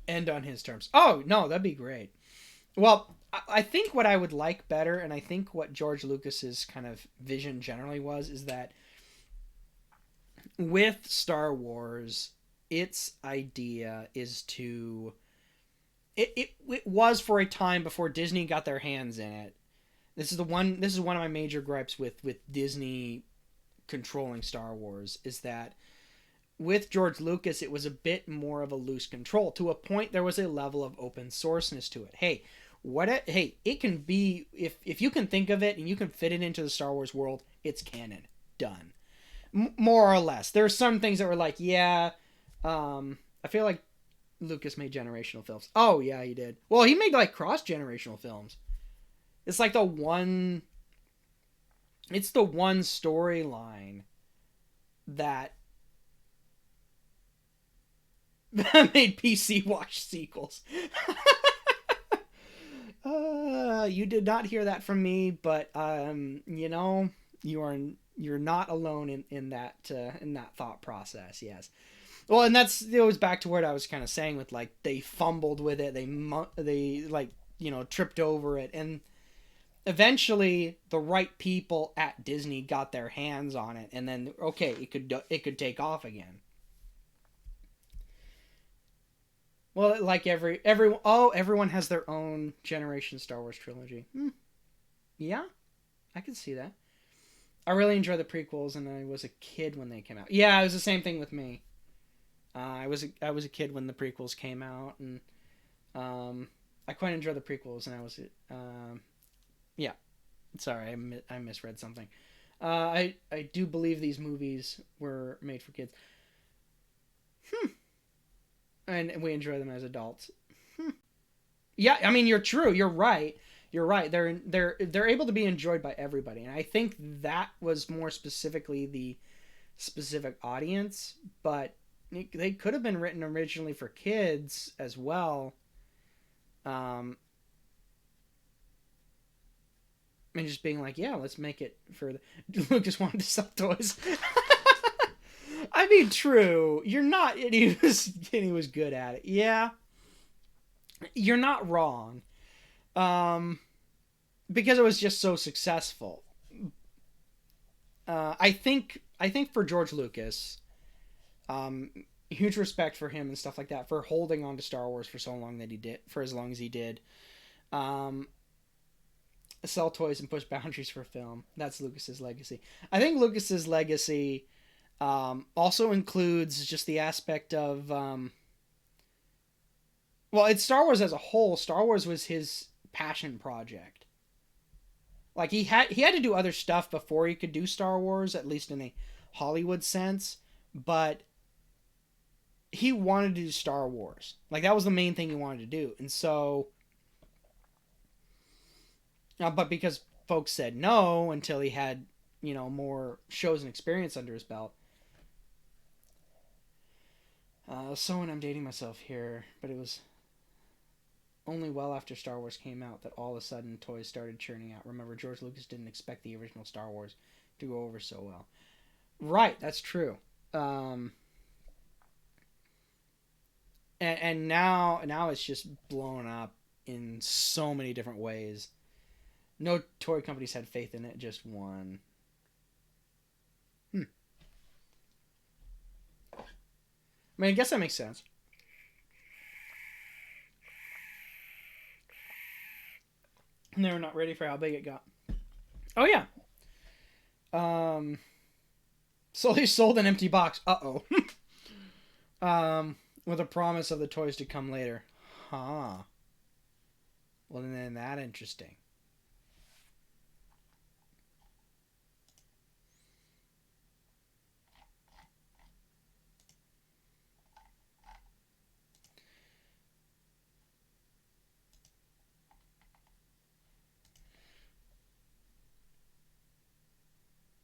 End on his terms. Oh, no, that'd be great. Well, I think what I would like better, and I think what George Lucas's kind of vision generally was, is that with Star Wars, its idea is to... It was for a time before Disney got their hands in it. This is one of my major gripes with Disney controlling Star Wars, is that with George Lucas, it was a bit more of a loose control. To a point, there was a level of open sourceness to it. Hey, it can be, if you can think of it and you can fit it into the Star Wars world, it's canon. Done. More or less. There are some things that were like, yeah, I feel like Lucas made generational films. Oh, yeah, he did. Well, he made, like, cross-generational films. It's like the one storyline that made PC watch sequels. You did not hear that from me, but you're not alone in that thought process. Yes. Well, and it goes back to what I was kind of saying with, like, they fumbled with it, they like, tripped over it, and eventually the right people at Disney got their hands on it, and then okay, it could take off again. Well, like everyone has their own generation Star Wars trilogy. Yeah, I can see that. I really enjoy the prequels, and I was a kid when they came out. Yeah, it was the same thing with me. I was a kid when the prequels came out, and I quite enjoy the prequels, and I was yeah. Sorry, I misread something. I do believe these movies were made for kids. And we enjoy them as adults. Yeah, I mean, you're true. You're right. You're right. They're able to be enjoyed by everybody, and I think that was more specifically the specific audience, but they could have been written originally for kids as well. And just being like, yeah, let's make it for Lucas wanted to sell toys. I mean, true. You're not, and he was good at it. Yeah, you're not wrong. Because it was just so successful. I think for George Lucas, huge respect for him and stuff like that for holding on to Star Wars for so long that he did, for as long as he did. Sell toys and push boundaries for film. That's Lucas's legacy. I think Lucas's legacy also includes just the aspect of it's Star Wars as a whole. Star Wars was his passion project. Like he had to do other stuff before he could do Star Wars, at least in a Hollywood sense, but he wanted to do Star Wars. Like that was the main thing he wanted to do. And so but because folks said no until he had, more shows and experience under his belt. And I'm dating myself here, but it was only well after Star Wars came out that all of a sudden toys started churning out. Remember, George Lucas didn't expect the original Star Wars to go over so well. Right, that's true. And now it's just blown up in so many different ways. No toy companies had faith in it, just one. I mean, I guess that makes sense. And they were not ready for how big it got. Oh yeah. So they sold an empty box. Uh-oh. With a promise of the toys to come later. Huh. Well, then that interesting.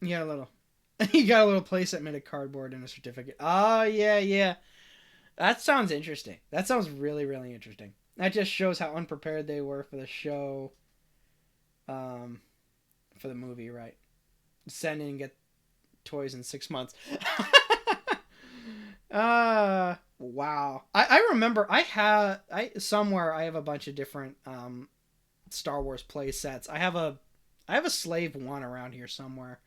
Yeah, a little. You got a little playset made of cardboard and a certificate. Oh, yeah, yeah. That sounds interesting. That sounds really, really interesting. That just shows how unprepared they were for the show. For the movie, right? Send in and get toys in 6 months. Wow. I remember I have a bunch of different Star Wars play sets. I have a Slave One around here somewhere.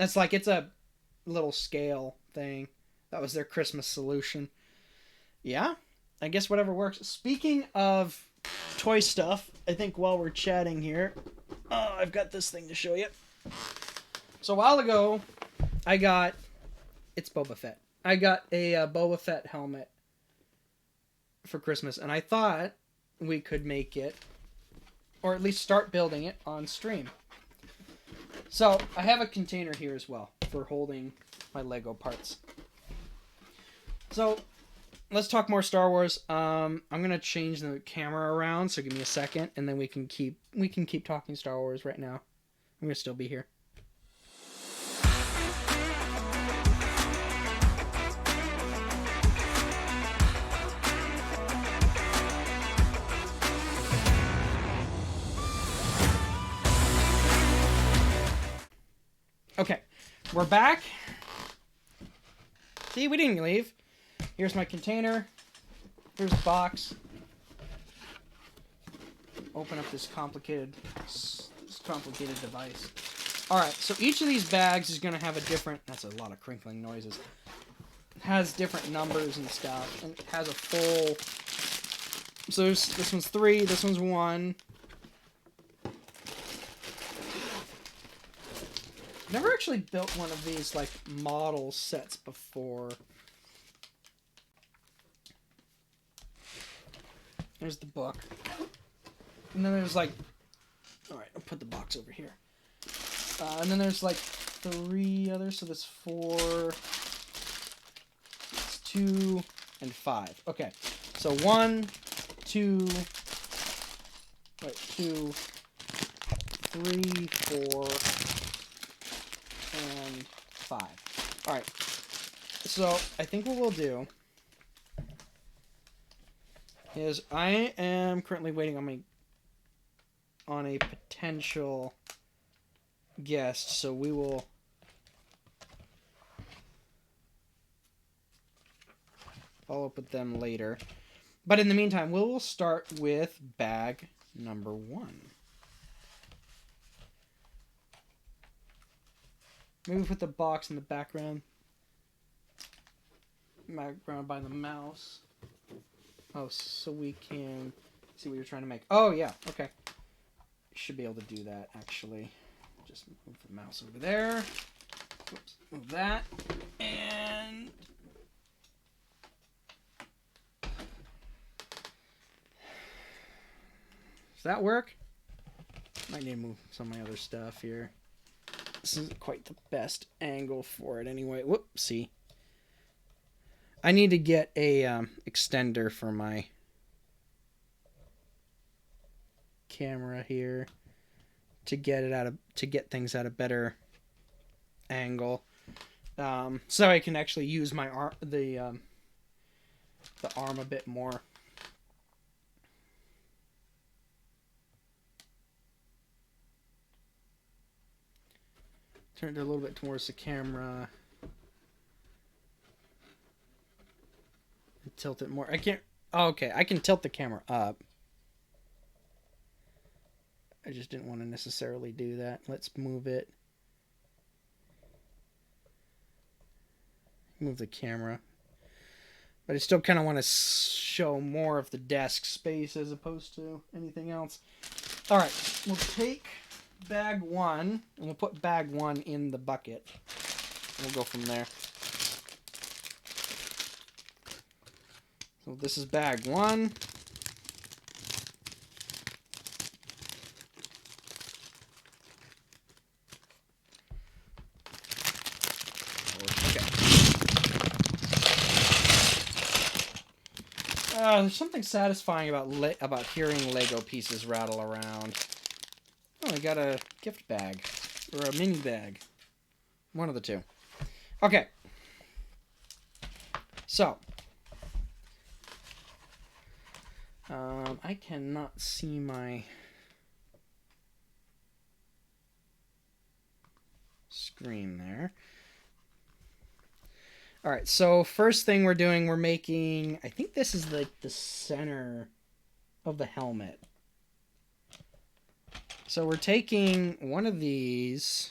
It's a little scale thing. That was their Christmas solution. Yeah, I guess whatever works. Speaking of toy stuff, I think while we're chatting here, I've got this thing to show you. So a while ago, it's Boba Fett. I got a Boba Fett helmet for Christmas, and I thought we could make it, or at least start building it on stream. So I have a container here as well for holding my Lego parts. So let's talk more Star Wars. I'm gonna change the camera around, so give me a second, and then we can keep talking Star Wars right now. I'm gonna still be here. Okay, we're back. See, we didn't leave. Here's my container. Here's the box. Open up this complicated device. All right, so each of these bags is going to have a different... That's a lot of crinkling noises. It has different numbers and stuff, and it has a full... So this one's 3, this one's 1. Never actually built one of these, like, model sets before. There's the book. And then there's, like... Alright, I'll put the box over here. And then there's, like, 3 others, so there's 4... It's 2 and 5. Okay, so 1, 2... Wait, 2... 3, 4... and 5. Alright. So, I think what we'll do is I am currently waiting on a potential guest, so we will follow up with them later. But in the meantime, we will start with bag number 1. Maybe put the box in the background by the mouse. Oh, so we can see what you're trying to make. Oh, yeah, okay. Should be able to do that, actually. Just move the mouse over there. Oops, move that. And... Does that work? Might need to move some of my other stuff here. This isn't quite the best angle for it anyway. Whoopsie. I need to get a extender for my camera here to get things at a better angle, so I can actually use my the arm a bit more. Turn it a little bit towards the camera. Tilt it more. I can't... Oh, okay, I can tilt the camera up. I just didn't want to necessarily do that. Let's move it. Move the camera. But I still kind of want to show more of the desk space as opposed to anything else. All right, we'll take bag 1, and we'll put bag 1 in the bucket. We'll go from there. So this is bag 1. There's something satisfying about hearing Lego pieces rattle around. Oh, I got a gift bag. Or a mini bag. One of the two. Okay. So. I cannot see my screen there. All right, so first thing we're doing, we're making, I think this is like the center of the helmet. So we're taking one of these.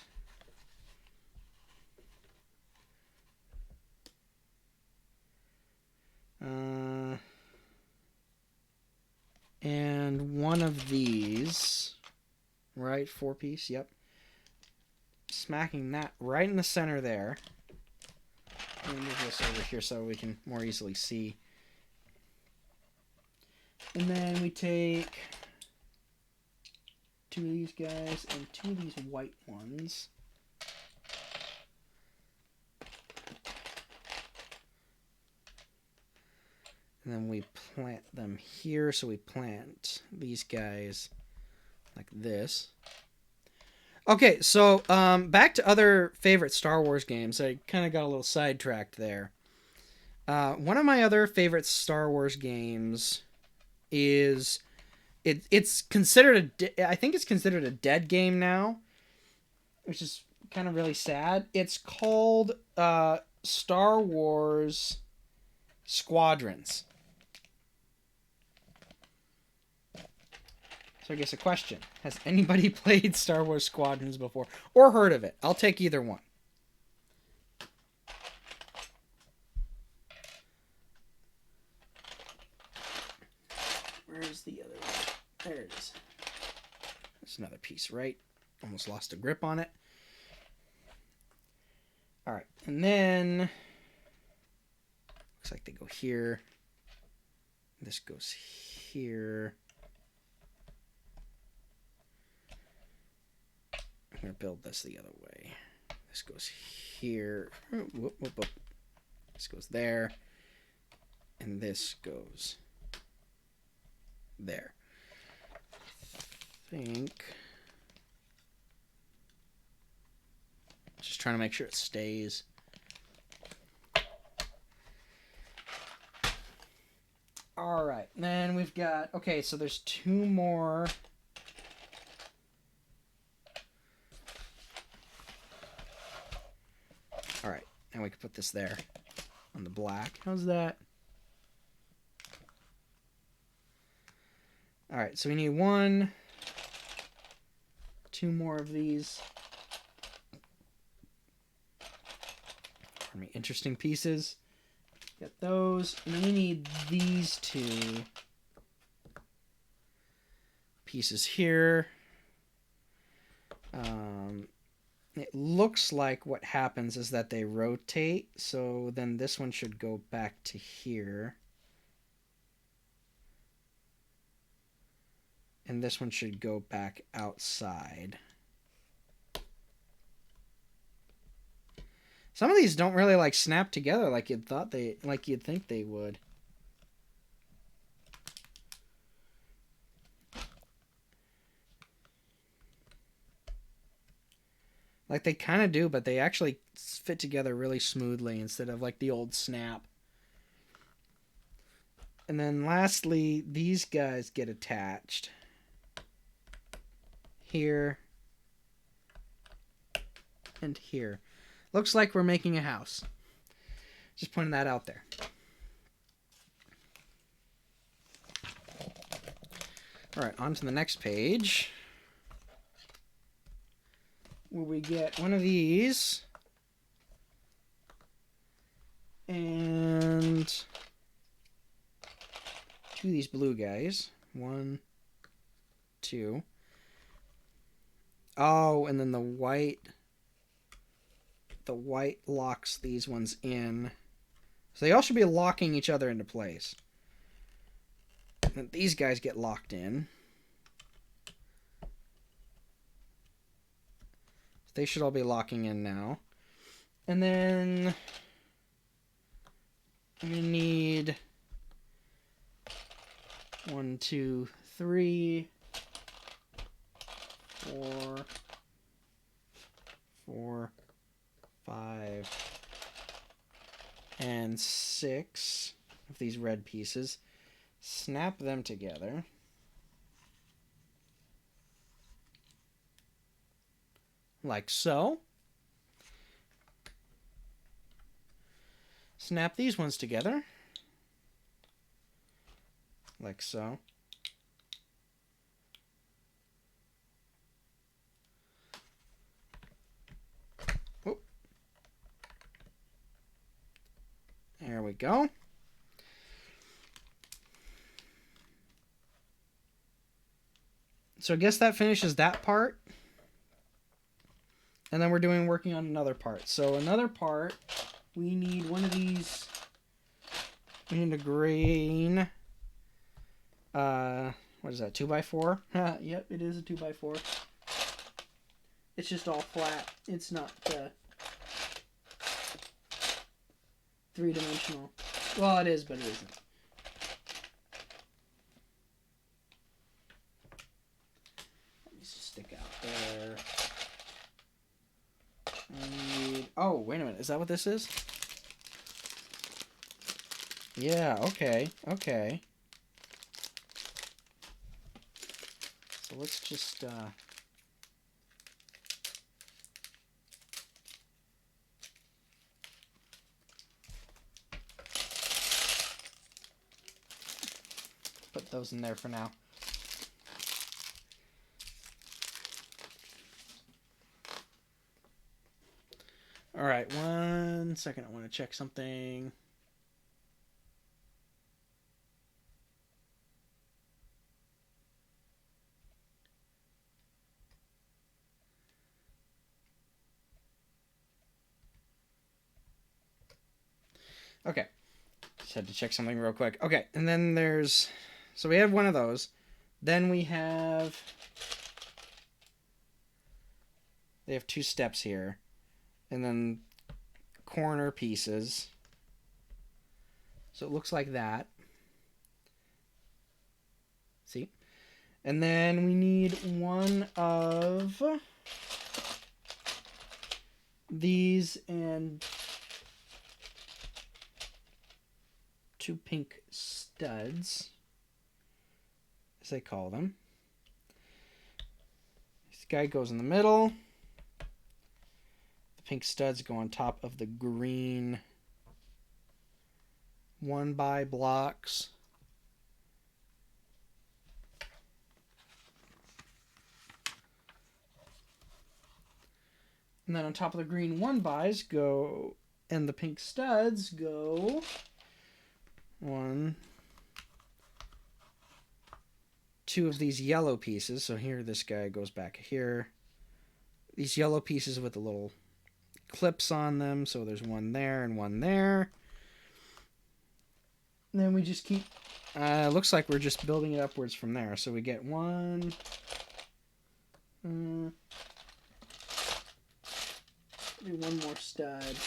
And one of these, right, 4-piece, yep. Smacking that right in the center there. Let me move this over here so we can more easily see. And then we take 2 of these guys and 2 of these white ones. And then we plant them here. So we plant these guys like this. Okay, so back to other favorite Star Wars games. I kind of got a little sidetracked there. One of my other favorite Star Wars games is it's considered I think it's considered a dead game now, which is kind of really sad. It's called Star Wars Squadrons. So I guess a question. Has anybody played Star Wars Squadrons before? Or heard of it? I'll take either one. Where's the other one? There it is. There's another piece, right? Almost lost a grip on it. Alright, and then looks like they go here. This goes here. I'm going to build this the other way. This goes here. Whoop, whoop, whoop. This goes there. And this goes there. I think. Just trying to make sure it stays. All right. Then we've got, okay, so there's 2 more. All right. And we can put this there on the black. How's that? All right. So we need 1, 2 more of these. Interesting pieces. Get those. And then we need these 2 pieces here. It looks like what happens is that they rotate. So then this one should go back to here. And this one should go back outside. Some of these don't really like snap together like you'd think they would. Like they kind of do, but they actually fit together really smoothly instead of like the old snap. And then lastly, these guys get attached here and here. Looks like we're making a house. Just pointing that out there. All right, on to the next page. Where we get one of these. And to these blue guys. 1, 2. Oh, and then the white locks these ones in. So they all should be locking each other into place. And then these guys get locked in. So they should all be locking in now. And then I'm going to need 1, 2, 3, 4, 5, and 6 of these red pieces. Snap them together. Like so. Snap these ones together. Like so. Whoop. There we go. So I guess that finishes that part. And then we're working on another part. So another part, we need one of these. We need a green. What is that? 2x4? Yep, it is a 2x4. It's just all flat. It's not three-dimensional. Well, it is, but it isn't. Let me just stick out there. I need... Oh, wait a minute. Is that what this is? Yeah, okay. Okay. So let's just... put those in there for now. All right, 1 second. I want to check something. Okay. Just had to check something real quick. Okay, and then there's... So we have one of those. Then we have... They have 2 steps here. And then corner pieces. So it looks like that. See? And then we need one of these and 2 pink studs, as they call them. This guy goes in the middle. Pink studs go on top of the green 1x blocks. And then on top of the green 1x's go, and the pink studs go 2 of these yellow pieces. So here this guy goes back here. These yellow pieces with the little clips on them, so there's one there and one there. And then we just keep looks like we're just building it upwards from there. So we get 1 maybe 1 more stud.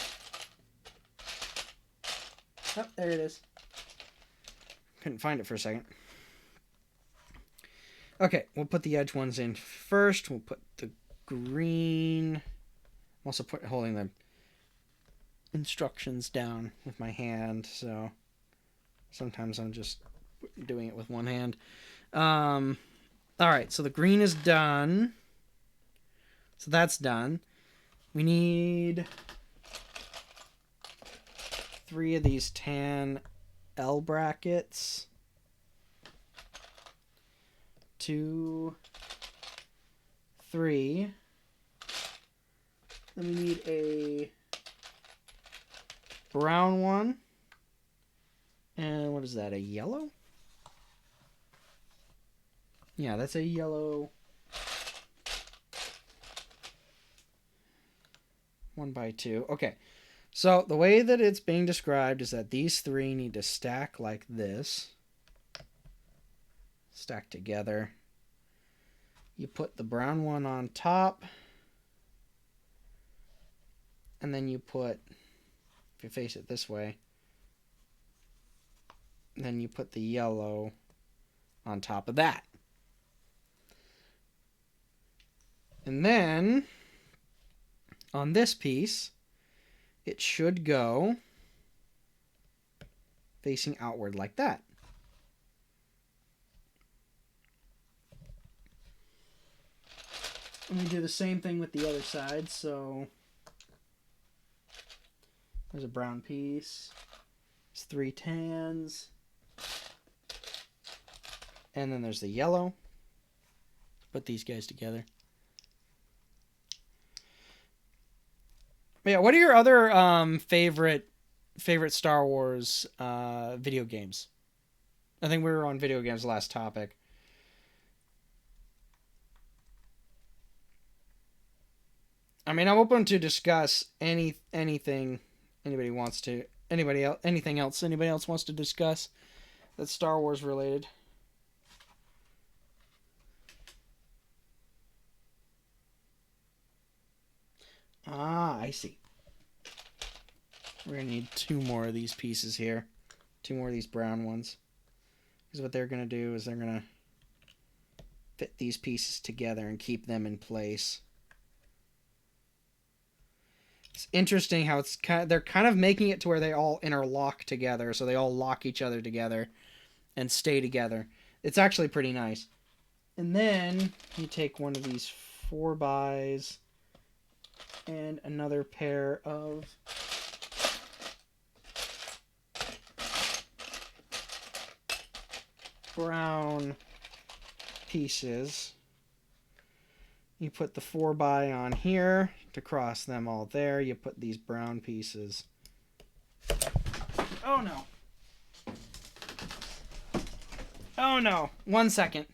Oh, there it is. Couldn't find it for a second. Okay, we'll put the edge ones in first. We'll put the green. I'm also holding the instructions down with my hand, so sometimes I'm just doing it with one hand. All right, so the green is done. So that's done. We need 3 of these tan L brackets. 2, 3. Then we need a brown one. And what is that, a yellow? Yeah, that's a yellow 1x2. Okay. So the way that it's being described is that these three need to stack like this. Stack together. You put the brown one on top. And then you put, if you face it this way, then you put the yellow on top of that. And then on this piece, it should go facing outward like that. And we do the same thing with the other side. So there's a brown piece. There's 3 tans. And then there's the yellow. Put these guys together. Yeah, what are your other favorite Star Wars video games? I think we were on video games last topic. I mean, I'm open to discuss anything anybody wants to. Anything else anybody else wants to discuss that's Star Wars related. Ah, I see. We're going to need 2 more of these pieces here. 2 more of these brown ones. Because what they're going to do is they're going to fit these pieces together and keep them in place. It's interesting how they're kind of making it to where they all interlock together. So they all lock each other together and stay together. It's actually pretty nice. And then you take one of these 4x and another pair of brown pieces. You put the 4x on here to cross them all there. You put these brown pieces. Oh no. Oh no. 1 second.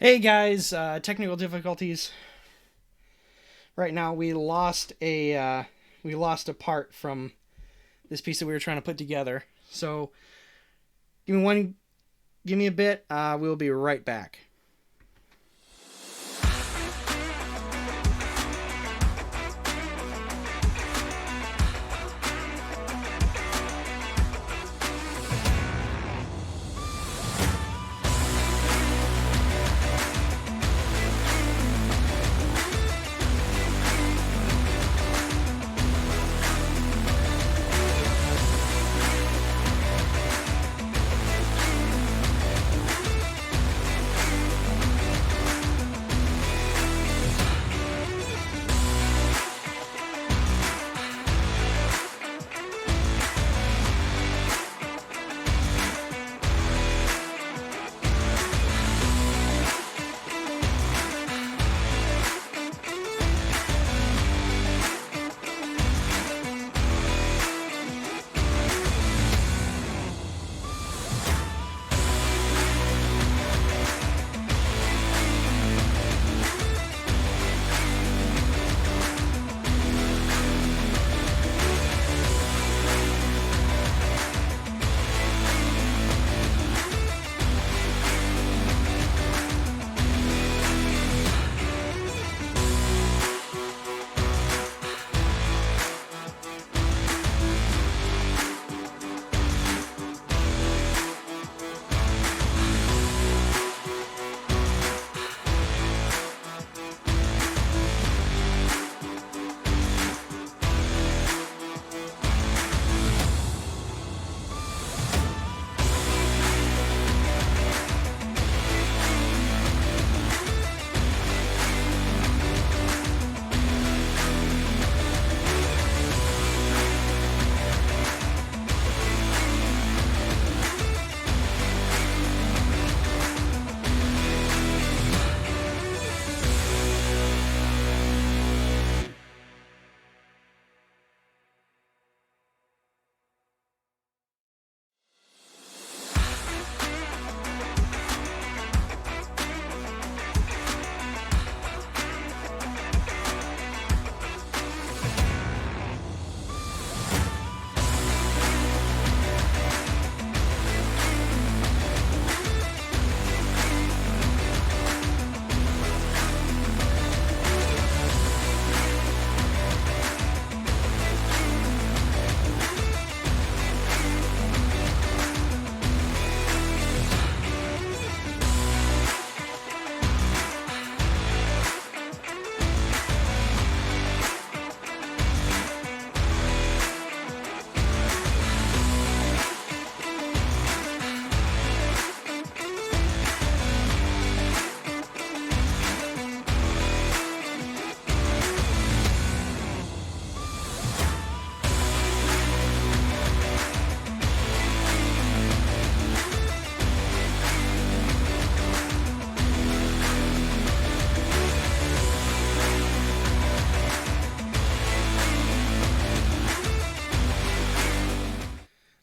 Hey guys, technical difficulties. Right now we lost a part from this piece that we were trying to put together. So give me a bit. We'll be right back.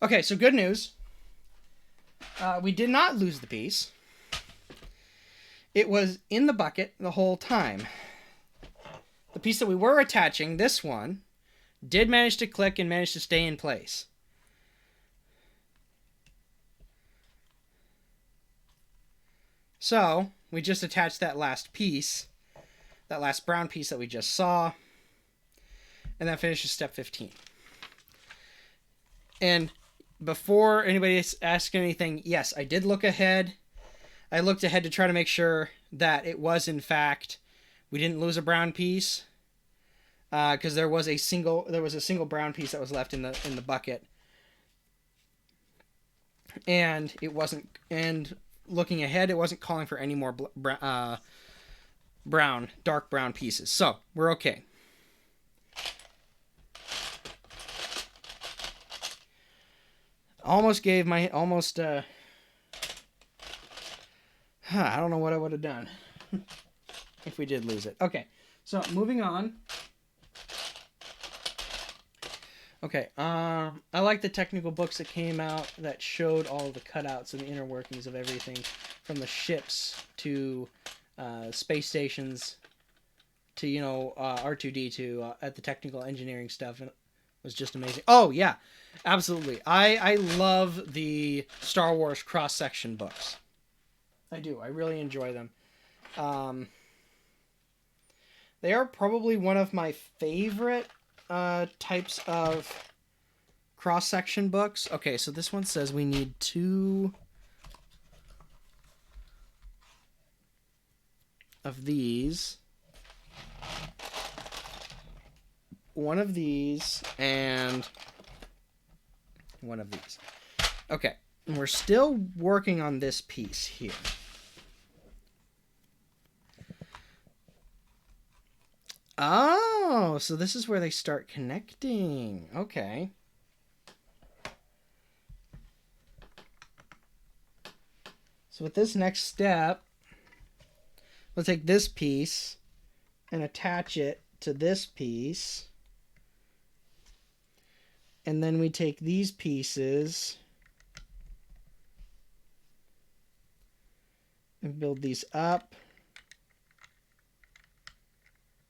Okay, so good news. We did not lose the piece. It was in the bucket the whole time. The piece that we were attaching, this one, did manage to click and manage to stay in place. So, we just attached that last piece, that last brown piece that we just saw, and that finishes step 15. And before anybody asks anything, yes, I did look ahead. I looked ahead to try to make sure that it was, in fact, we didn't lose a brown piece, because there was a single brown piece that was left in the bucket, and it wasn't. And looking ahead, it wasn't calling for any more dark brown pieces. So we're okay. I don't know what I would have done if we did lose it. Okay, so moving on. Okay, I like the technical books that came out that showed all the cutouts and the inner workings of everything, from the ships to space stations to, R2D2 at the technical engineering stuff, and it was just amazing. Oh yeah, absolutely. I love the Star Wars cross-section books. I do. I really enjoy them. They are probably one of my favorite types of cross-section books. Okay, so this one says we need 2 of these. 1 of these and 1 of these. Okay, and we're still working on this piece here. Oh, so this is where they start connecting. Okay. So with this next step, we'll take this piece and attach it to this piece. And then we take these pieces and build these up.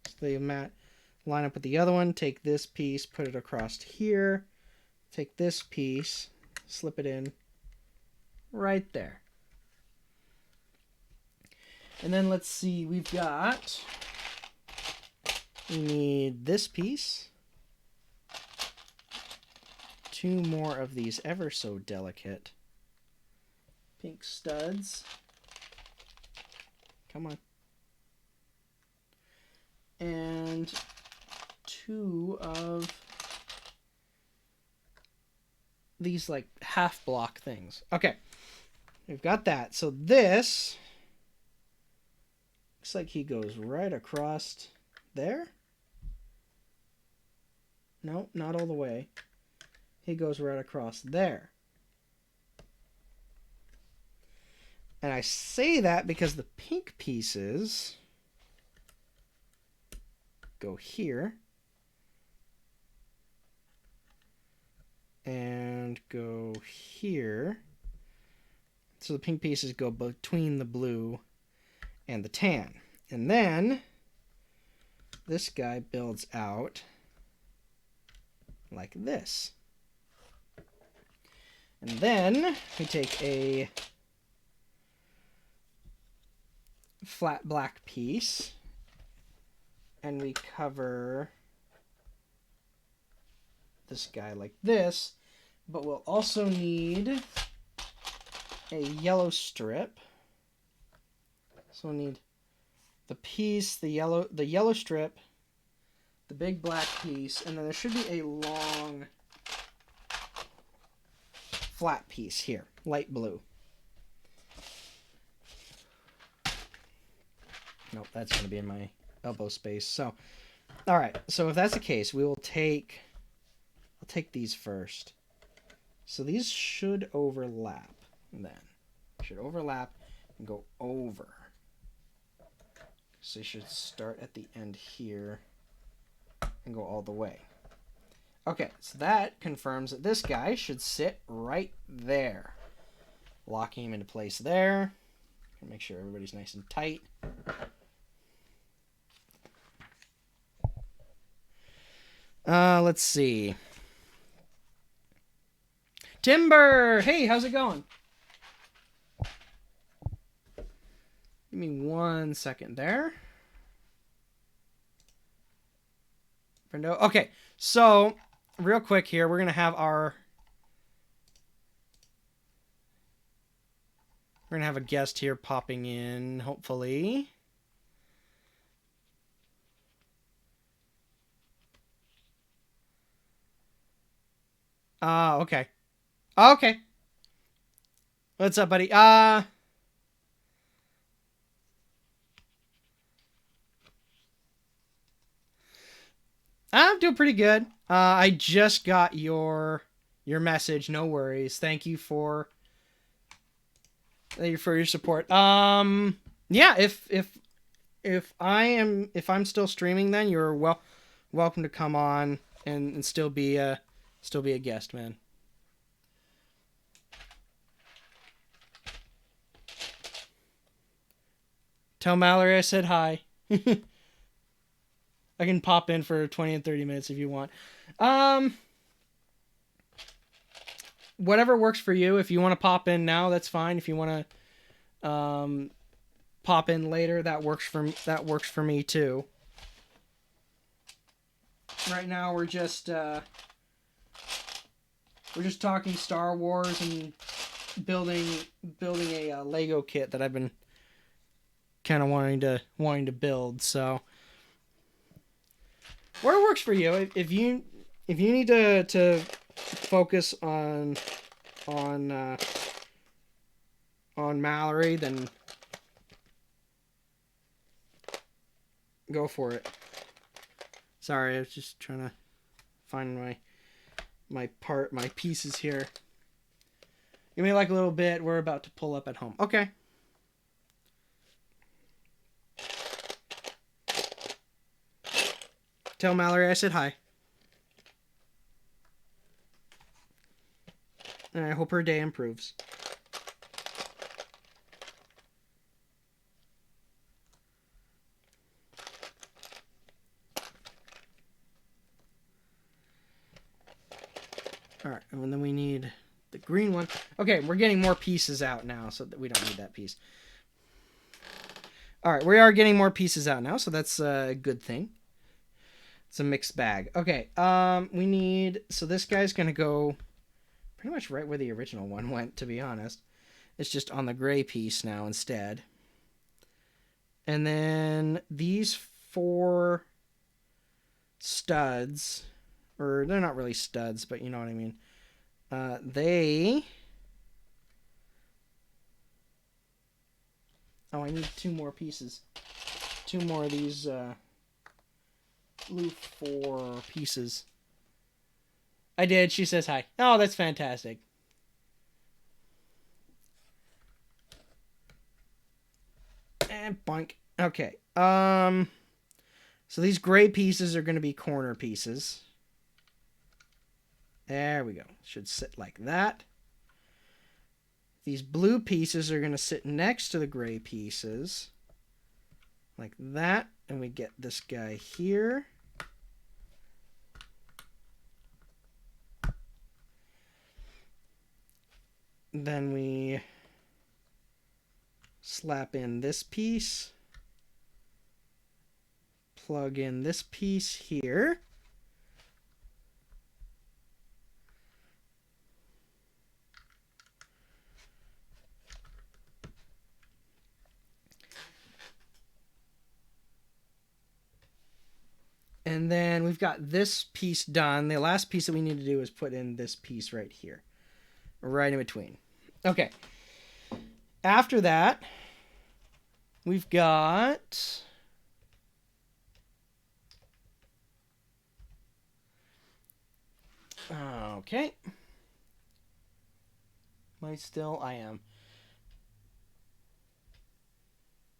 So they line up with the other one. Take this piece, put it across here. Take this piece, slip it in right there. And then let's see, we need this piece. 2 more of these ever so delicate pink studs. Come on. And 2 of these like half block things. Okay. We've got that. So this looks like he goes right across there. No, not all the way. He goes right across there. And I say that because the pink pieces go here and go here. So the pink pieces go between the blue and the tan. And then this guy builds out like this. And then we take a flat black piece and we cover this guy like this, but we'll also need a yellow strip. So we'll need the piece, the yellow strip, the big black piece, and then there should be a long flat piece here, light blue. Nope, that's going to be in my elbow space. So, all right. So if that's the case, we will take. I'll take these first. So these should overlap. Then should overlap and go over. So you should start at the end here and go all the way. Okay, so that confirms that this guy should sit right there. Locking him into place there. Make sure everybody's nice and tight. Let's see. Timber! Hey, how's it going? Give me 1 second there. Brendo. Okay, so real quick here, we're going to have a guest here popping in, hopefully. Okay. Okay. What's up, buddy? I'm doing pretty good. I just got your message. No worries. Thank you for your support. Yeah, if I'm still streaming, then you're welcome to come on and still be a guest, man. Tell Mallory I said hi. I can pop in for 20 and 30 minutes if you want. Whatever works for you. If you want to pop in now, that's fine. If you want to pop in later, that works for me too. Right now we're just talking Star Wars and building a Lego kit that I've been kind of wanting to build. So where works for you. If you need to focus on Mallory, then go for it. Sorry, I was just trying to find my pieces here. Give me like a little bit. We're about to pull up at home. Okay. Tell Mallory I said hi. And I hope her day improves. Alright, and then we need the green one. Okay, we're getting more pieces out now, so that we don't need that piece. Alright, we are getting more pieces out now, so that's a good thing. It's a mixed bag. Okay, we need... So this guy's going to go pretty much right where the original one went, to be honest. It's just on the gray piece now instead. And then these 4 studs, or they're not really studs, but you know what I mean. Oh, I need 2 more pieces. 2 more of these blue 4 pieces. I did. She says hi. Oh, that's fantastic. And boink. Okay. So these gray pieces are going to be corner pieces. There we go. Should sit like that. These blue pieces are going to sit next to the gray pieces. Like that. And we get this guy here. Then we slap in this piece. Plug in this piece here. And then we've got this piece done. The last piece that we need to do is put in this piece right here. Right in between. Okay. After that, we've got... Okay. Am I still? I am.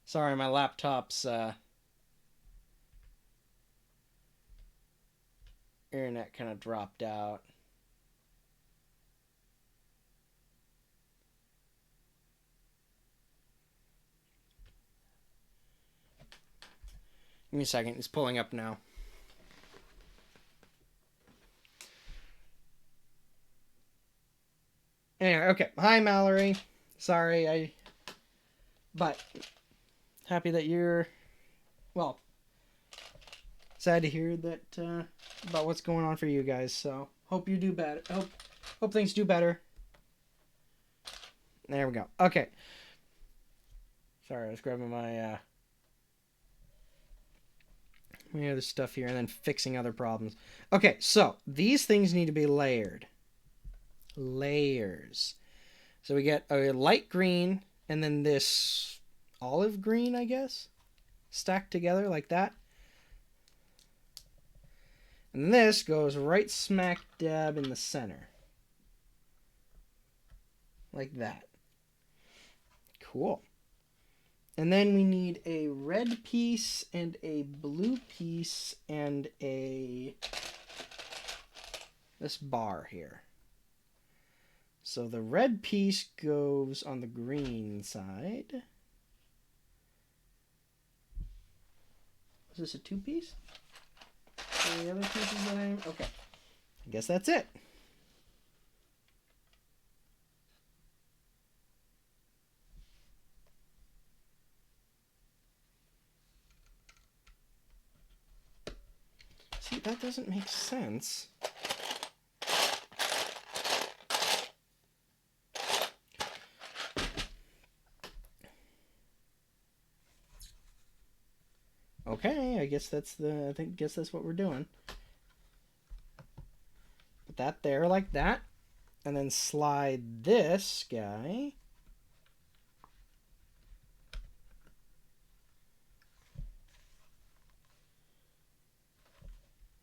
Sorry, my laptop's internet kind of dropped out. Give me a second. It's pulling up now. Anyway, okay. Hi, Mallory. Sorry, but happy that you're, well, sad to hear that, about what's going on for you guys. So, hope you do better. Hope things do better. There we go. Okay. Sorry, I was grabbing my other stuff here and then fixing other problems. Okay, so these things need to be layered. Layers. So we get a light green and then this olive green, I guess, stacked together like that. And this goes right smack dab in the center. Like that. Cool. And then we need a red piece and a blue piece and this bar here. So the red piece goes on the green side. this a 2-piece? Any other pieces that I'm... Okay. I guess that's it. See, that doesn't make sense. Okay, I guess that's what we're doing. Put that there like that, and then slide this guy.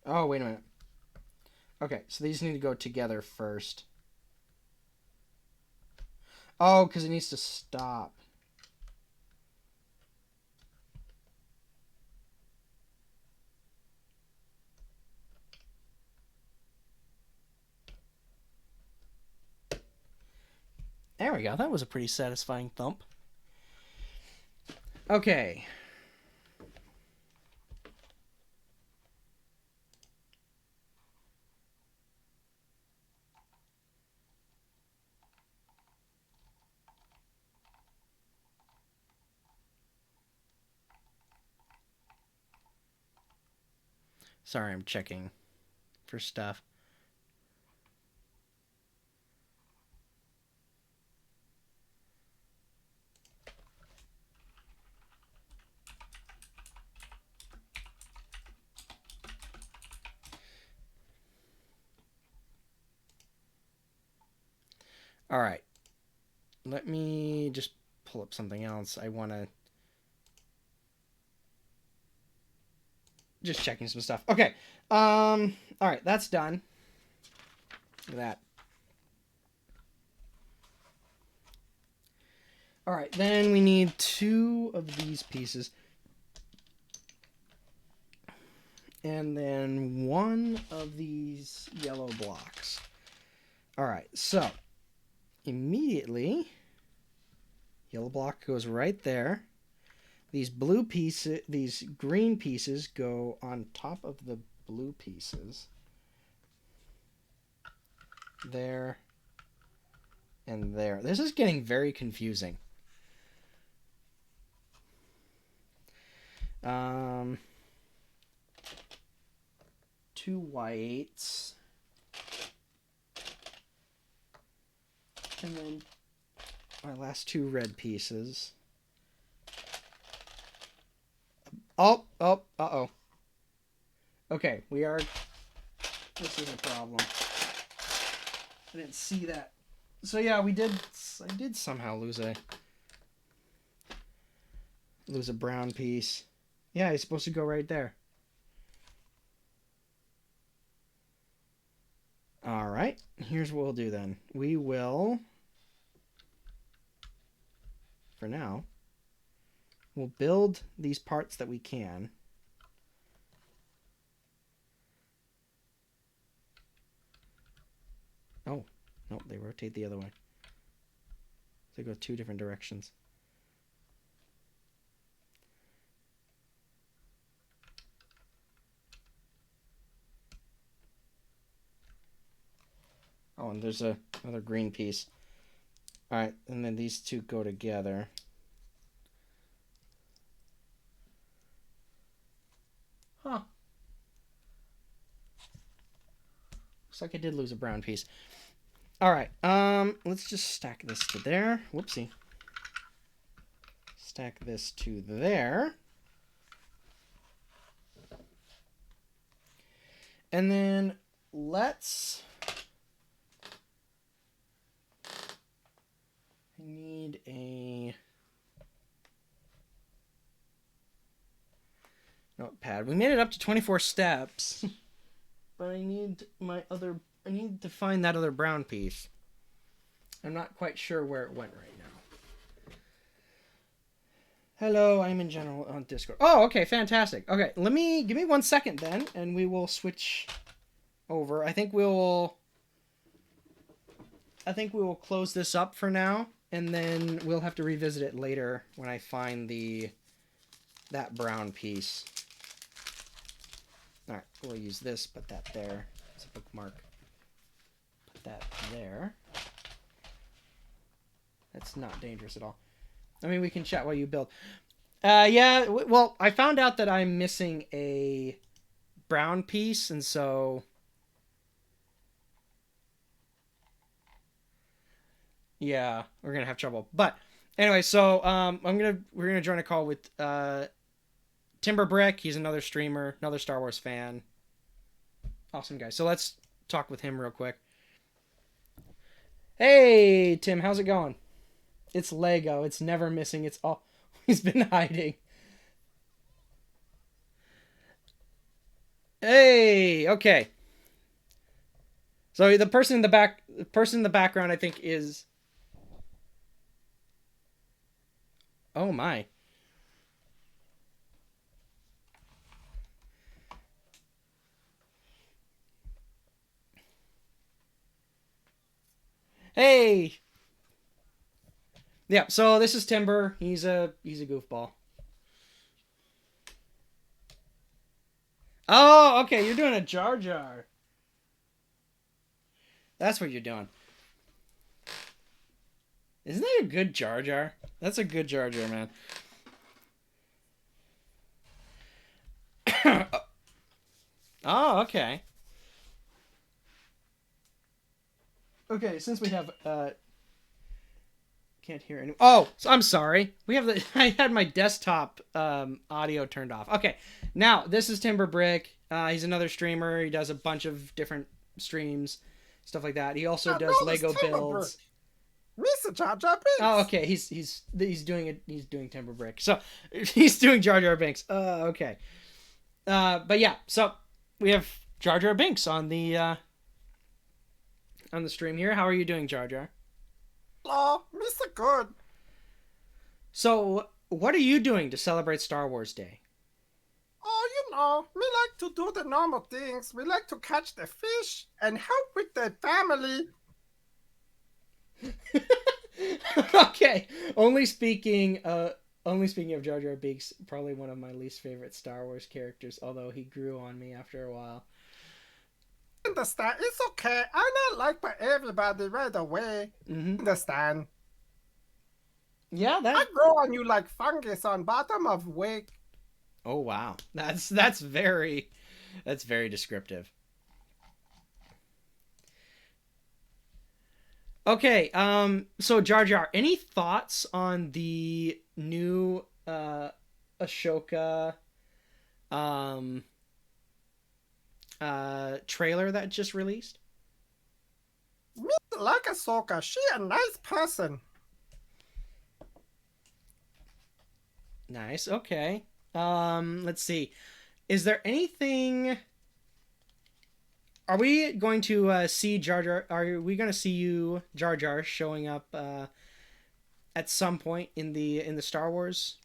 Oh, wait a minute. Okay, so these need to go together first. Oh, because it needs to stop. There we go. That was a pretty satisfying thump. Okay. Sorry, I'm checking for stuff. All right. Let me just pull up something else. I want to... Just checking some stuff. Okay. All right, that's done. Look at that. All right, then we need 2 of these pieces. And then 1 of these yellow blocks. All right, so immediately, yellow block goes right there. These blue pieces, these green pieces go on top of the blue pieces. There and there. This is getting very confusing. 2 whites. And then our last 2 red pieces. Oh, uh-oh. Okay, we are... This is a problem. I didn't see that. So yeah, I did somehow lose a brown piece. Yeah, it's supposed to go right there. Alright, here's what we'll do then. We will, for now, we'll build these parts that we can. Oh, no, they rotate the other way. They go 2 different directions. Oh, and there's another green piece. All right, and then these 2 go together. Huh. Looks like I did lose a brown piece. All right, let's just stack this to there. Whoopsie. Stack this to there. And then let's... I need a notepad. We made it up to 24 steps, but I need to find that other brown piece. I'm not quite sure where it went right now. Hello, I'm in general on Discord. Oh, okay, fantastic. Okay, give me 1 second then, and we will switch over. I think we will close this up for now. And then we'll have to revisit it later when I find that brown piece. All right, we'll use this. Put that there. It's a bookmark. Put that there. That's not dangerous at all. I mean, we can chat while you build. Yeah, well, I found out that I'm missing a brown piece, and so... yeah, we're gonna have trouble. But anyway, so we're gonna join a call with Timber Brick. He's another streamer, another Star Wars fan. Awesome guy. So let's talk with him real quick. Hey Tim, how's it going? It's Lego. It's never missing. It's all he's been hiding. Hey, okay. So the person in the background, I think, is... oh my. Hey. Yeah, so this is Timber. He's a goofball. Oh, okay, you're doing a Jar Jar. That's what you're doing. Isn't that a good Jar Jar? That's a good Jar Jar, man. Oh, okay. Okay, since we have can't hear any. Oh, I'm sorry. We have the. I had my desktop audio turned off. Okay, now this is Timber Brick. He's another streamer. He does a bunch of different streams, stuff like that. He also does Lego builds. Mr. Jar Jar Binks. Oh, okay. He's doing it. He's doing Timber Brick. So he's doing Jar Jar Binks. Okay. But yeah. So we have Jar Jar Binks on the stream here. How are you doing, Jar Jar? Hello, Mr. Good. So, what are you doing to celebrate Star Wars Day? Oh, you know, we like to do the normal things. We like to catch the fish and help with the family. Okay. Only speaking of Jar Jar Binks, probably one of my least favorite Star Wars characters, although he grew on me after a while. Understand? It's okay. I'm not liked by everybody right away. Mm-hmm. Understand? Yeah, I grow on you like fungus on bottom of wake. Oh wow, that's very descriptive. Okay, so Jar Jar, any thoughts on the new Ahsoka trailer that just released? Me like Ahsoka. She a nice person. Nice. Okay. Let's see. Is there anything? Are we going to see Jar Jar? Are we going to see you, Jar Jar, showing up at some point in the Star Wars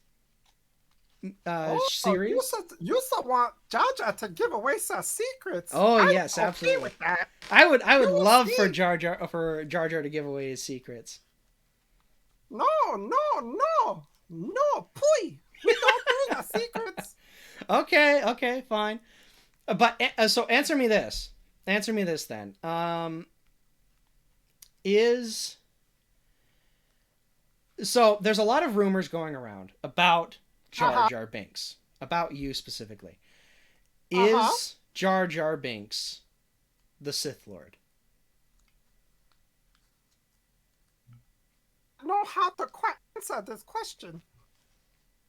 series? You want Jar Jar to give away some secrets. Oh yes, I'm absolutely. okay with that. I would love see. for Jar Jar to give away his secrets. No, pooey. We don't do the secrets. Okay, fine. But so answer me this then. So there's a lot of rumors going around about Jar Jar Binks, about you specifically. Is Jar Jar Binks the Sith Lord? I know how to answer this question.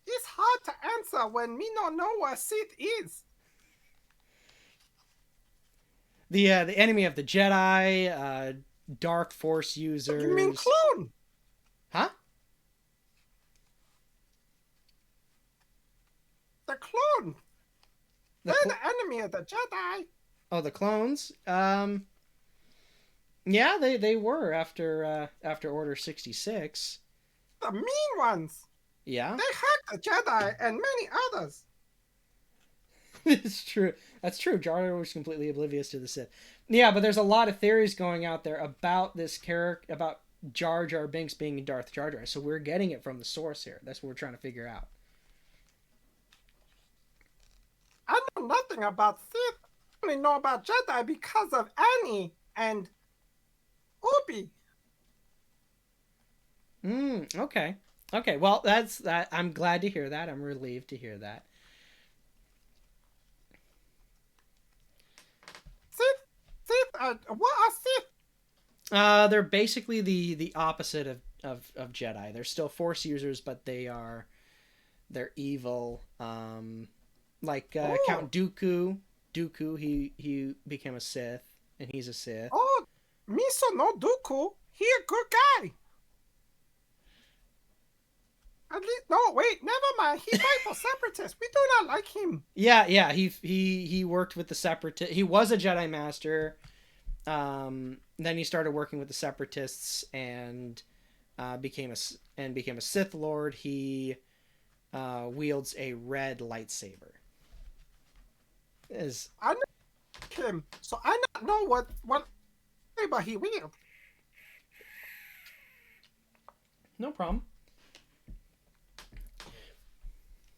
It's hard to answer when we don't know what Sith is. The enemy of the Jedi, dark Force users. You mean clone? Huh? The clone. They're the enemy of the Jedi. Oh, the clones. Yeah, they were after Order 66. The mean ones. Yeah. They hacked the Jedi and many others. It's true. That's true. Jar Jar was completely oblivious to the Sith. Yeah, but there's a lot of theories going out there about this character, about Jar Jar Binks being Darth Jar Jar. So we're getting it from the source here. That's what we're trying to figure out. I know nothing about Sith. only know about Jedi because of Annie and Obi. Okay. Okay. Well, that's that. I'm glad to hear that. I'm relieved to hear that. What are Sith? They're basically the opposite of Jedi. They're still Force users, but they're evil. Like Count Dooku. Dooku, he became a Sith, and he's a Sith. Oh, Miso no Dooku. He a good guy. At least, no, wait, never mind. He fight for separatists. We do not like him. Yeah. He worked with the Separatists. He was a Jedi Master. Then he started working with the Separatists and became a Sith Lord. He wields a red lightsaber. I know him, so I not know what but he wield. No problem.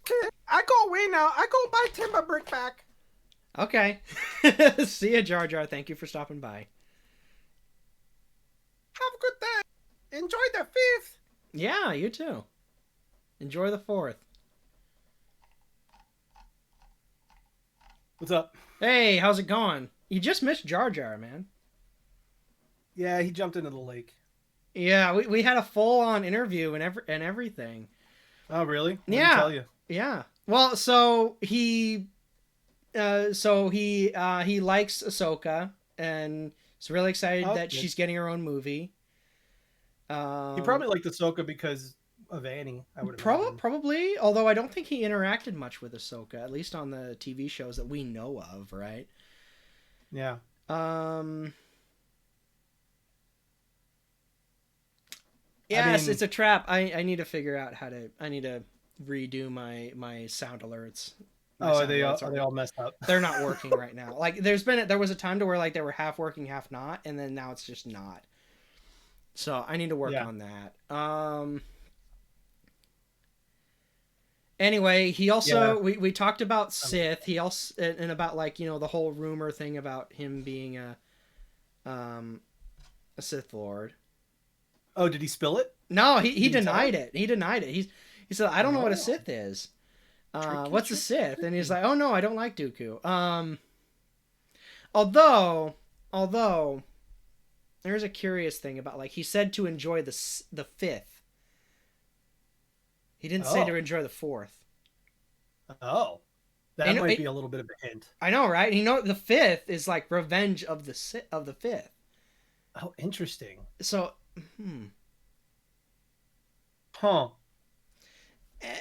Okay, I go away now. I go buy timber brick back. Okay. See ya, Jar Jar. Thank you for stopping by. Have a good day. Enjoy the 5th. Yeah, you too. Enjoy the 4th. What's up? Hey, how's it going? You just missed Jar Jar, man. Yeah, he jumped into the lake. Yeah, we had a full-on interview and everything. Oh, really? What did he Yeah. tell you? Yeah. Well, so he likes Ahsoka and is really excited that she's getting her own movie. He probably liked Ahsoka because of Annie, I would imagine. Probably, although I don't think he interacted much with Ahsoka, at least on the TV shows that we know of, right? Yeah. Yes, mean- it's a trap. I need to figure out how to. I need to redo my sound alerts. Are they all messed up? They're not working right now. Like there was a time to where like they were half working, half not, and then now it's just not. So I need to work on that. Anyway, he also we talked about Sith. He also and about like the whole rumor thing about him being a Sith Lord. Oh, did he spill it? No, he denied it. He denied it. He said, I don't know what a Sith is. What's a Sith? And he's like, oh no, I don't like Dooku. Although there's a curious thing about like he said to enjoy the 5th. He didn't say to enjoy the 4th. Oh, that might be a little bit of a hint. I know, right? The 5th is like revenge of the 5th. Oh, interesting. So, Huh.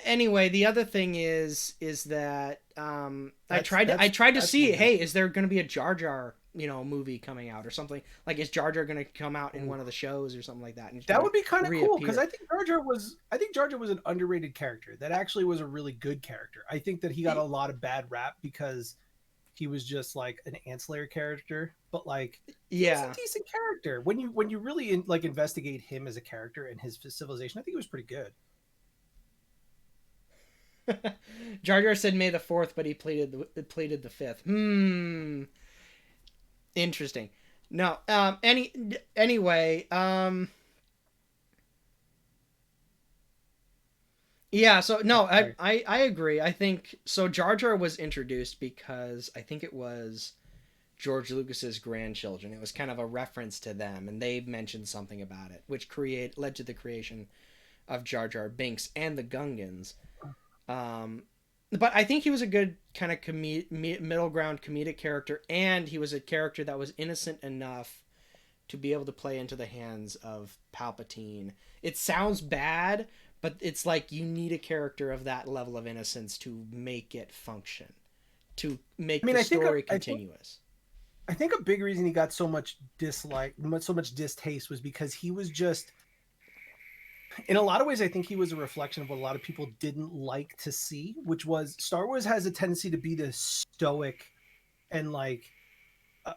Anyway, the other thing is that I tried to see, weird. hey, is there going to be a Jar Jar movie coming out or something? Like, is Jar Jar going to come out in one of the shows or something like that? And That would be kind of cool because I think Jar Jar was an underrated character. That actually was a really good character. I think that he got a lot of bad rap because he was just like an ancillary character, but like he was a decent character. When you really investigate him as a character and his civilization, I think he was pretty good. Jar Jar said May the 4th, but he pleaded the 5th. Interesting. No. Anyway. Yeah. So no, I agree. I think so. Jar Jar was introduced because I think it was George Lucas's grandchildren. It was kind of a reference to them, and they mentioned something about it, which led to the creation of Jar Jar Binks and the Gungans. But I think he was a good kind of middle ground comedic character, and he was a character that was innocent enough to be able to play into the hands of Palpatine. It sounds bad, but it's like you need a character of that level of innocence to make it function, to make the story continuous. I think a big reason he got so much distaste was because he was just, in a lot of ways, I think he was a reflection of what a lot of people didn't like to see, which was Star Wars has a tendency to be this stoic and like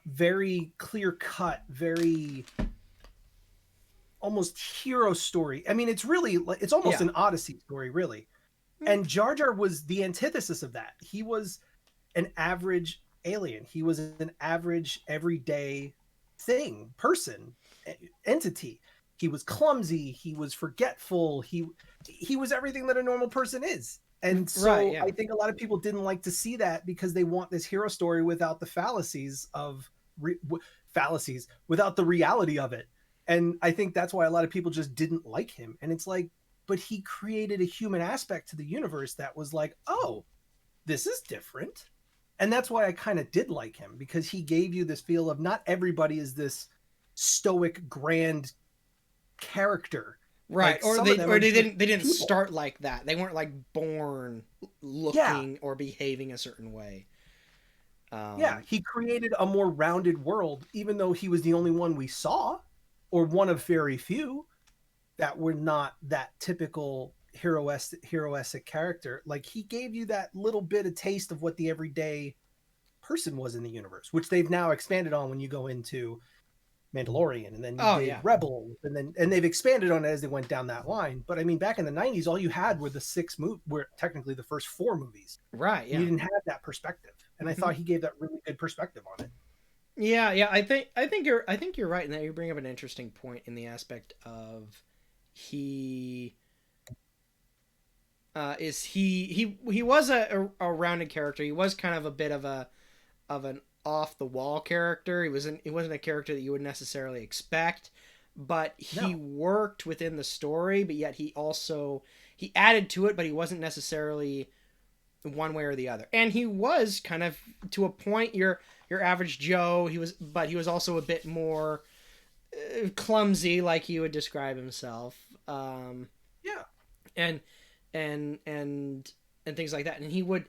very clear cut, very almost hero story. I mean, it's almost an Odyssey story, really. And Jar Jar was the antithesis of that. He was an average alien. He was an average, everyday person, entity. He was clumsy. He was forgetful. He was everything that a normal person is. And so Right, yeah. I think a lot of people didn't like to see that because they want this hero story without the fallacies, without the reality of it. And I think that's why a lot of people just didn't like him. And it's like, but he created a human aspect to the universe that was like, oh, this is different. And that's why I kind of did like him, because he gave you this feel of not everybody is this stoic, grand character. Right. Like, Or some they of them or are they just didn't people. start like that. They weren't like born looking or behaving a certain way. Yeah, he created a more rounded world, even though he was the only one we saw, or one of very few that were not that typical heroesque character. Like, he gave you that little bit of taste of what the everyday person was in the universe, which they've now expanded on when you go into Mandalorian, and then you did Rebels, and they've expanded on it as they went down that line. But I mean, back in the 90s, all you had were were technically the first 4 movies. Right. Yeah. You didn't have that perspective. And I thought he gave that really good perspective on it. Yeah, yeah. I think you're right in that you bring up an interesting point in the aspect of he was a rounded character. He was kind of a bit of an off the wall character. He wasn't a character that you would necessarily expect, but he worked within the story, but yet he added to it, but he wasn't necessarily one way or the other. And he was kind of, to a point, your average Joe. But he was also a bit more clumsy, like he would describe himself. And things like that. And he would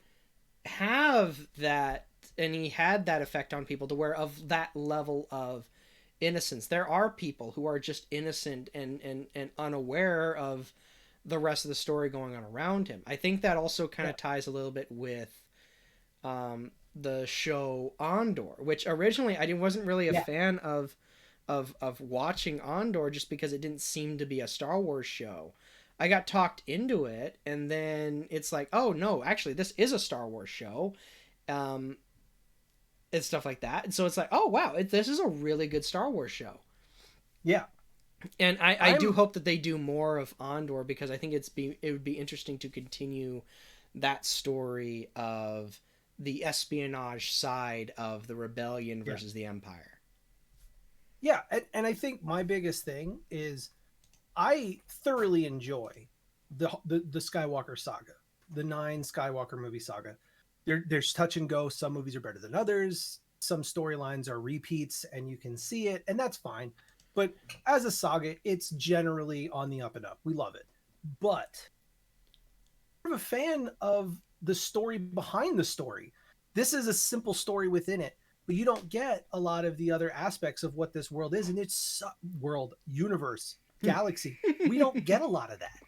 have that, and he had that effect on people to where, of that level of innocence. There are people who are just innocent and unaware of the rest of the story going on around him. I think that also kind of ties a little bit with the show Andor, which originally I wasn't really a fan of watching Andor, just because it didn't seem to be a Star Wars show. I got talked into it, and then it's like, oh no, actually this is a Star Wars show, and stuff like that. And so it's like, oh wow, this is a really good Star Wars show. Yeah. And I do hope that they do more of Andor, because I think it would be interesting to continue that story of the espionage side of the rebellion versus the Empire. Yeah, and I think my biggest thing is I thoroughly enjoy the Skywalker saga, the 9 Skywalker movie saga. There's touch and go. Some movies are better than others. Some storylines are repeats, and you can see it, and that's fine. But as a saga, it's generally on the up and up. We love it. But I'm a fan of the story behind the story. This is a simple story within it, but you don't get a lot of the other aspects of what this world is. And it's world, universe, galaxy. We don't get a lot of that.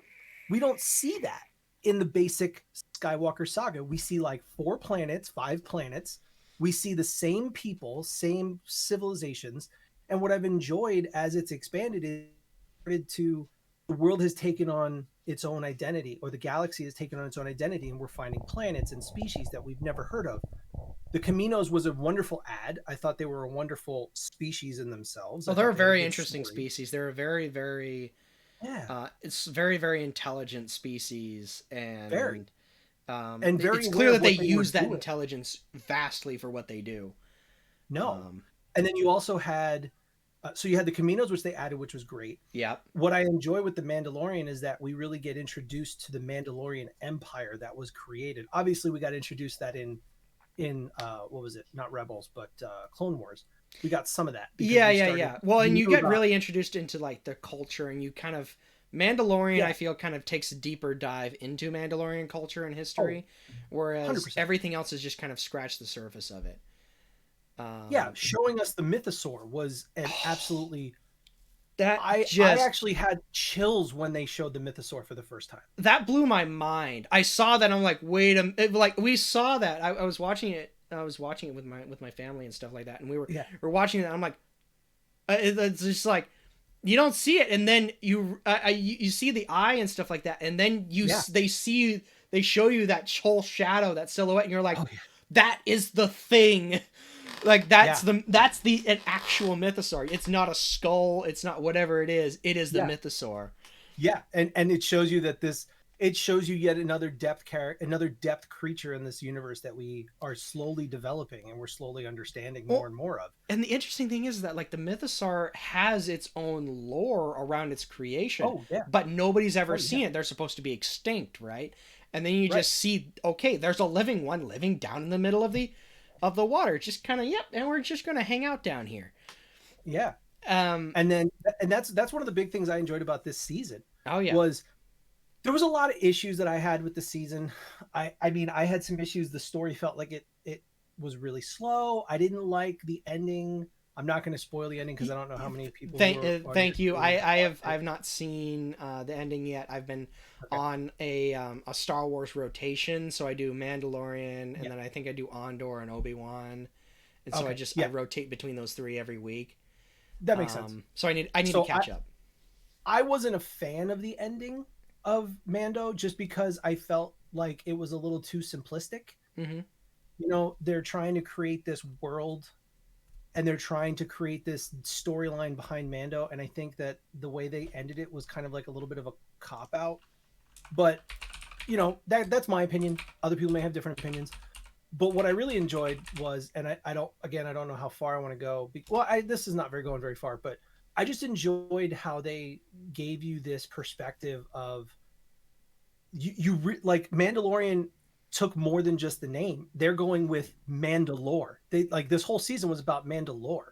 We don't see that in the basic Skywalker saga. We see like 4 planets, 5 planets. We see the same people, same civilizations. And what I've enjoyed as it's expanded is the world has taken on its own identity, or the galaxy has taken on its own identity, and we're finding planets and species that we've never heard of. The Caminos was a wonderful ad. I thought they were a wonderful species in themselves. Well, they're a very interesting species. They're a very, very, it's very, very intelligent species, and it's clear that they use that intelligence vastly for what they do. And then you also had, so you had the Caminos, which they added, which was great. Yeah. What I enjoy with the Mandalorian is that we really get introduced to the Mandalorian Empire that was created. Obviously, we got introduced that in what was it? Not Rebels, but Clone Wars. We got some of that. Yeah. Well, and you get really introduced into like the culture, and you kind of Mandalorian, I feel, kind of takes a deeper dive into Mandalorian culture and history, whereas 100%. Everything else is just kind of scratched the surface of it. Showing us the mythosaur was an absolutely. I actually had chills when they showed the mythosaur for the first time. That blew my mind. I saw that. I'm like, wait a minute. Like, we saw that. I was watching it. I was watching it with my family and stuff like that, and we're watching it. And I'm like, it's just like, you don't see it, and then you see the eye and stuff like that, and then they show you that whole shadow, that silhouette, and you're like, that is the thing. Like that's an actual mythosaur. It's not a skull. It's not whatever it is. It is the mythosaur. Yeah, and it shows you that it shows you yet another depth creature in this universe that we are slowly developing and we're slowly understanding more and more of. And the interesting thing is that like the mythosaur has its own lore around its creation, but nobody's ever seen it. They're supposed to be extinct, right? And then you just see, okay, there's a living one living down in the middle of the water, just kind of and we're just gonna hang out down here. Yeah. And that's one of the big things I enjoyed about this season. Oh yeah. Was there was a lot of issues that I had with the season. I mean, I had some issues. The story felt like it was really slow. I didn't like the ending. I'm not going to spoil the ending because I don't know how many people. Thank you. I've not seen the ending yet. I've been on a Star Wars rotation, so I do Mandalorian, and then I think I do Andor and Obi-Wan, and so I rotate between those three every week. That makes sense. So I need to catch up. I wasn't a fan of the ending of Mando just because I felt like it was a little too simplistic. Mm-hmm. You know, they're trying to create this world and they're trying to create this storyline behind Mando, and I think that the way they ended it was kind of like a little bit of a cop out. But you know, that's my opinion. Other people may have different opinions. But what I really enjoyed was, and I don't know how far I want to go. This is not going very far, but I just enjoyed how they gave you this perspective of like Mandalorian took more than just the name. They're going with Mandalore. They like this whole season was about Mandalore,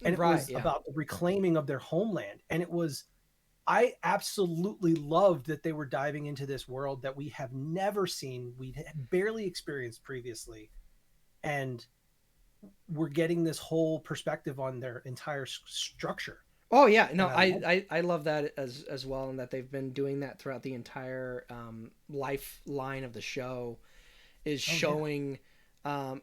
and it was about the reclaiming of their homeland. And I absolutely loved that they were diving into this world that we have never seen. We had barely experienced previously. And we're getting this whole perspective on their entire structure. Oh yeah. No, I love that as well. And that they've been doing that throughout the entire lifeline of the show is showing Mandalore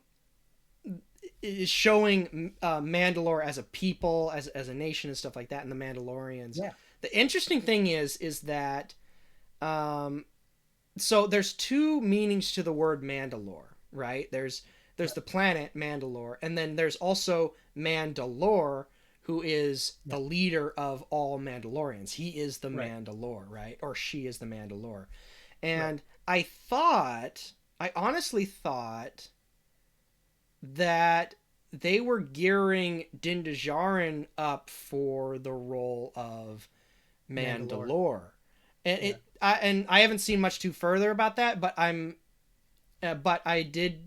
as a people, as a nation and stuff like that. And the Mandalorians. Yeah. The interesting thing is that, so there's two meanings to the word Mandalore, right? There's the planet Mandalore, and then there's also Mandalore, who is the leader of all Mandalorians. He is the Mandalore, right? Or she is the Mandalore. And I honestly thought that they were gearing Din Djarin up for the role of Mandalore. And I haven't seen much too further about that, but I did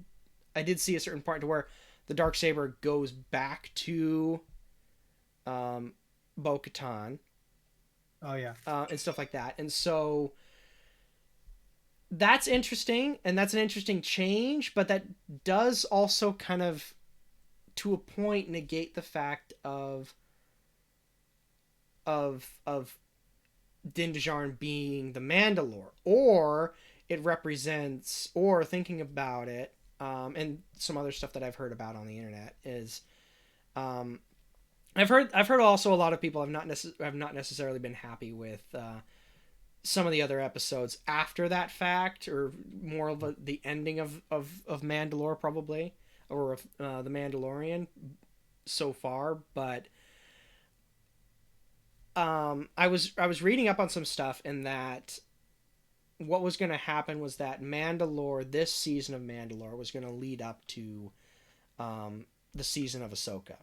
see a certain part to where the Darksaber goes back to Bo-Katan. Oh yeah. And stuff like that. And so that's interesting, and that's an interesting change, but that does also kind of, to a point, negate the fact of Din Djarin being the Mandalore, or it represents, or thinking about it, and some other stuff that I've heard about on the internet is, I've heard also a lot of people have not necessarily been happy with some of the other episodes after that fact, or more of the ending of Mandalore probably, or of the Mandalorian so far, but. I was reading up on some stuff, and that what was going to happen was that this season of Mandalore was going to lead up to the season of Ahsoka,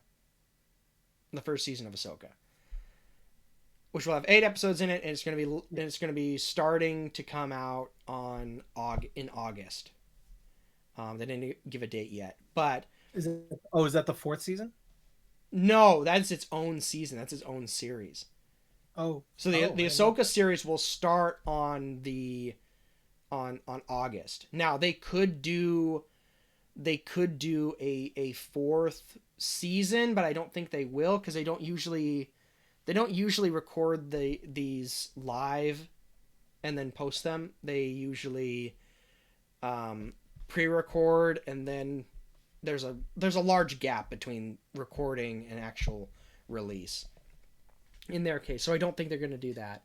the first season of Ahsoka, which will have 8 episodes in it, and it's going to be starting to come out in August. They didn't give a date yet, but is that the 4th season? No, that's its own season. That's its own series. Oh, so the Ahsoka series will start on August. Now they could do a 4th season, but I don't think they will, because they don't usually record these live and then post them. They usually pre-record, and then there's a large gap between recording and actual release in their case. So I don't think they're going to do that.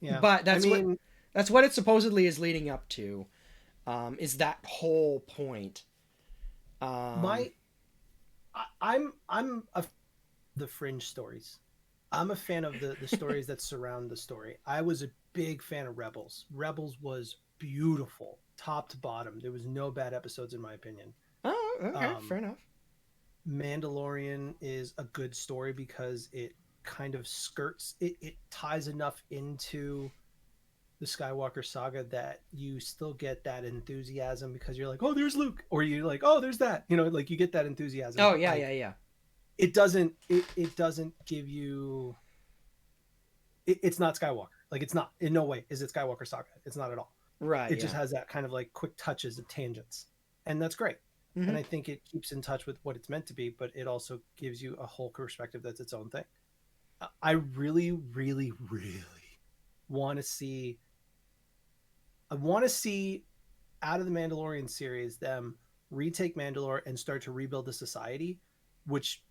Yeah. But That's what it supposedly is leading up to. Is that whole point? The fringe stories. I'm a fan of the stories that surround the story. I was a big fan of Rebels. Rebels was beautiful, top to bottom. There was no bad episodes in my opinion. Oh, okay, fair enough. Mandalorian is a good story because it kind of skirts it ties enough into the Skywalker saga that you still get that enthusiasm because you're like, oh, there's Luke, or you're like, oh, there's that, like you get that enthusiasm. Oh yeah, like, yeah. It doesn't give you it's not Skywalker. Like it's not, in no way is it Skywalker saga. It's not at all. Right. It just has that kind of like quick touches of tangents, and that's great. Mm-hmm. And I think it keeps in touch with what it's meant to be, but it also gives you a whole perspective that's its own thing. I really, really, really want to see. I want to see out of the Mandalorian series them retake Mandalore and start to rebuild the society, which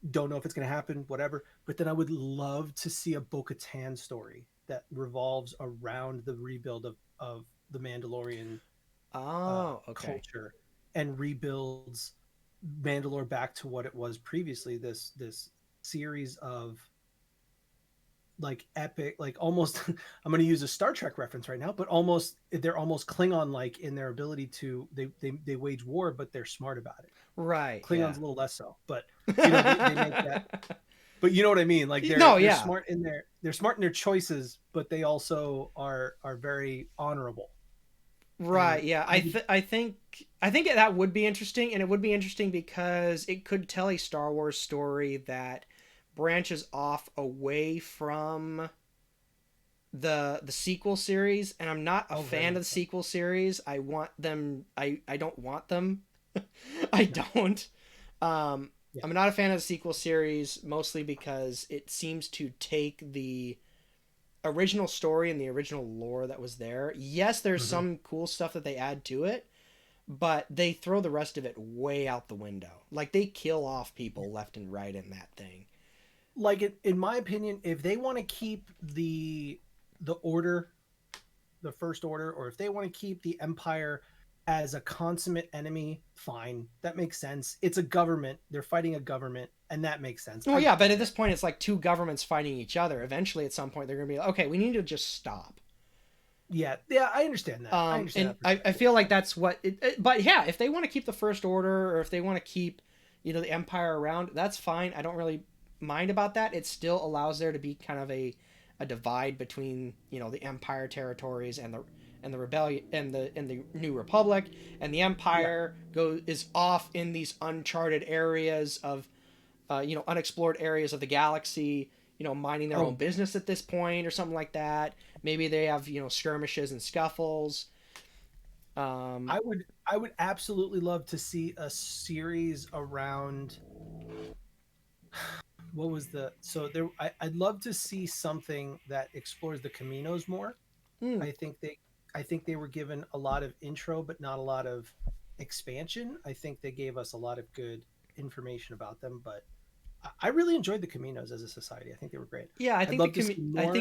don't know if it's going to happen, whatever. But then I would love to see a Bo-Katan story that revolves around the rebuild of the Mandalorian culture and rebuilds Mandalore back to what it was previously. This series of like epic, like almost I'm going to use a Star Trek reference right now, but they're almost Klingon like in their ability to they wage war, but they're smart about it. Right. Klingons a little less so, but they make that. But you know what I mean? Like they're smart in their choices, but they also are very honorable. Right. And yeah. I think that would be interesting, and it would be interesting because it could tell a Star Wars story that branches off away from the sequel series, and I'm not a fan of the sequel series. I want them. I don't want them. I don't. I'm not a fan of the sequel series, mostly because it seems to take the original story and the original lore that was there. Yes, there's some cool stuff that they add to it, but they throw the rest of it way out the window. Like they kill off people left and right in that thing. Like in my opinion, if they want to keep the order, the First Order, or if they want to keep the Empire as a consummate enemy, fine, that makes sense. It's a government, they're fighting a government, and that makes sense. Oh yeah, but at this point it's like two governments fighting each other. Eventually at some point they're gonna be like, okay, we need to just stop. Yeah, I understand that. I feel like that's what but yeah, if they want to keep the First Order, or if they want to keep the Empire around, that's fine. I don't really mind about that. It still allows there to be kind of a divide between the Empire territories and the rebellion and the New Republic, and the Empire is off in these uncharted areas of unexplored areas of the galaxy, minding their own business at this point or something like that. Maybe they have skirmishes and scuffles. I would absolutely love to see a series around I'd love to see something that explores the Caminos more. I think they were given a lot of intro, but not a lot of expansion. I think they gave us a lot of good information about them, but I really enjoyed the Caminos as a society. I think they were great. Yeah, I think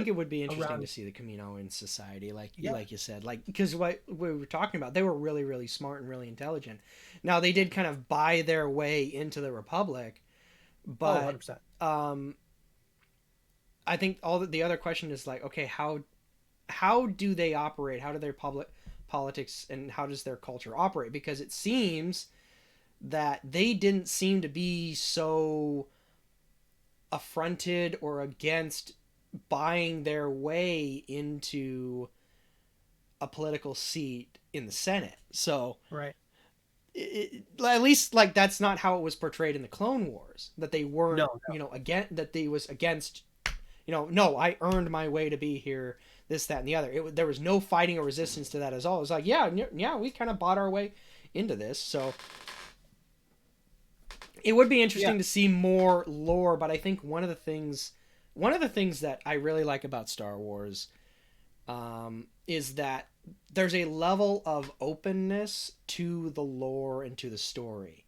it would be interesting to see the Camino in society, like you said, because what we were talking about, they were really, really smart and really intelligent. Now they did kind of buy their way into the Republic, but 100%. I think the other question is like, okay, how do they operate? How do their politics and how does their culture operate? Because it seems that they didn't seem to be so affronted or against buying their way into a political seat in the Senate. So right. At least like that's not how it was portrayed in the Clone Wars, that they weren't that they was against no, I earned my way to be here, this, that, and the other. There was no fighting or resistance to that at all. It was like, yeah, we kind of bought our way into this. So it would be interesting to see more lore, but I think one of the things that I really like about Star Wars is that there's a level of openness to the lore and to the story.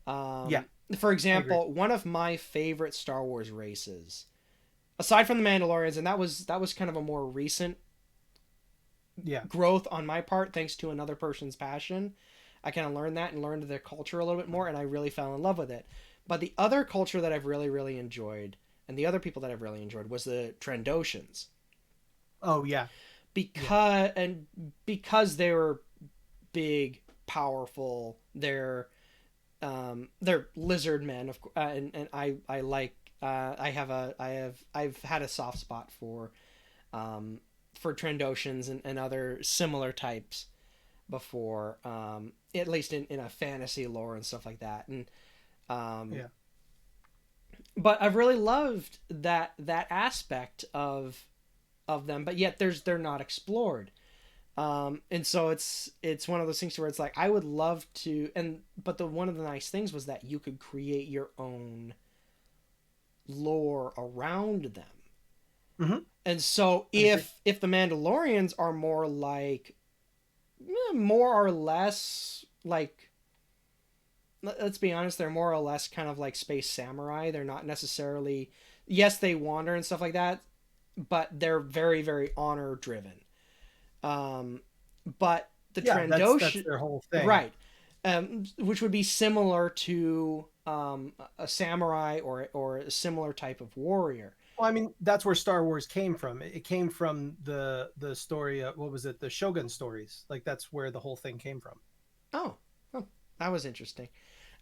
For example, one of my favorite Star Wars races, aside from the Mandalorians, and that was kind of a more recent Yeah. growth on my part thanks to another person's passion. I kind of learned that and learned their culture a little bit more, and I really fell in love with it. But the other culture that I've really, really enjoyed, and the other people that I've really enjoyed, was the Trandoshans. Oh yeah. Because they were big, powerful. They're lizard men, and I like I've had a soft spot for Trandoshans and other similar types before, at least in a fantasy lore and stuff like that. And Yeah. but I've really loved that aspect of them, but yet they're not explored. And so it's one of those things where it's like I would love to, but one of the nice things was that you could create your own lore around them. Mm-hmm. And so if the Mandalorians are more or less like, let's be honest, they're more or less kind of like space samurai. They're not necessarily, yes, they wander and stuff like that, but they're very, very honor driven. But the Trandoshan, that's their whole thing, right? Which would be similar to a samurai or a similar type of warrior. Well, I mean, that's where Star Wars came from. It came from the story of, what was it? The Shogun stories. Like, that's where the whole thing came from. Oh, that was interesting.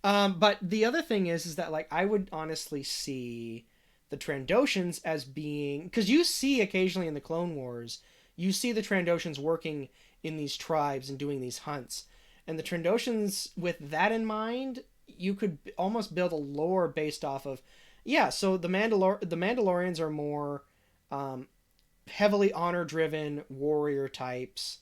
But the other thing is that, like, I would honestly see the Trandoshans as being, because you see occasionally in the Clone Wars, you see the Trandoshans working in these tribes and doing these hunts. And the Trandoshans, with that in mind, you could almost build a lore based off of, yeah, so the Mandalorians are more heavily honor-driven warrior types,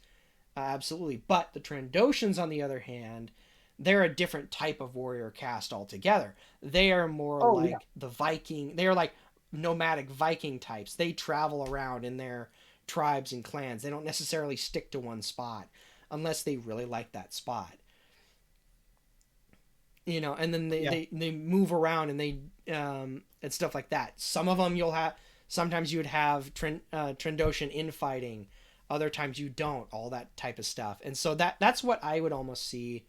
absolutely. But the Trandoshans, on the other hand, they're a different type of warrior caste altogether. They are more the Viking. They are like nomadic Viking types. They travel around in their tribes and clans. They don't necessarily stick to one spot unless they really like that spot. You know, and then they move around and they and stuff like that. Some of them sometimes you would have Trandoshan infighting, other times you don't, all that type of stuff. And so that's what I would almost see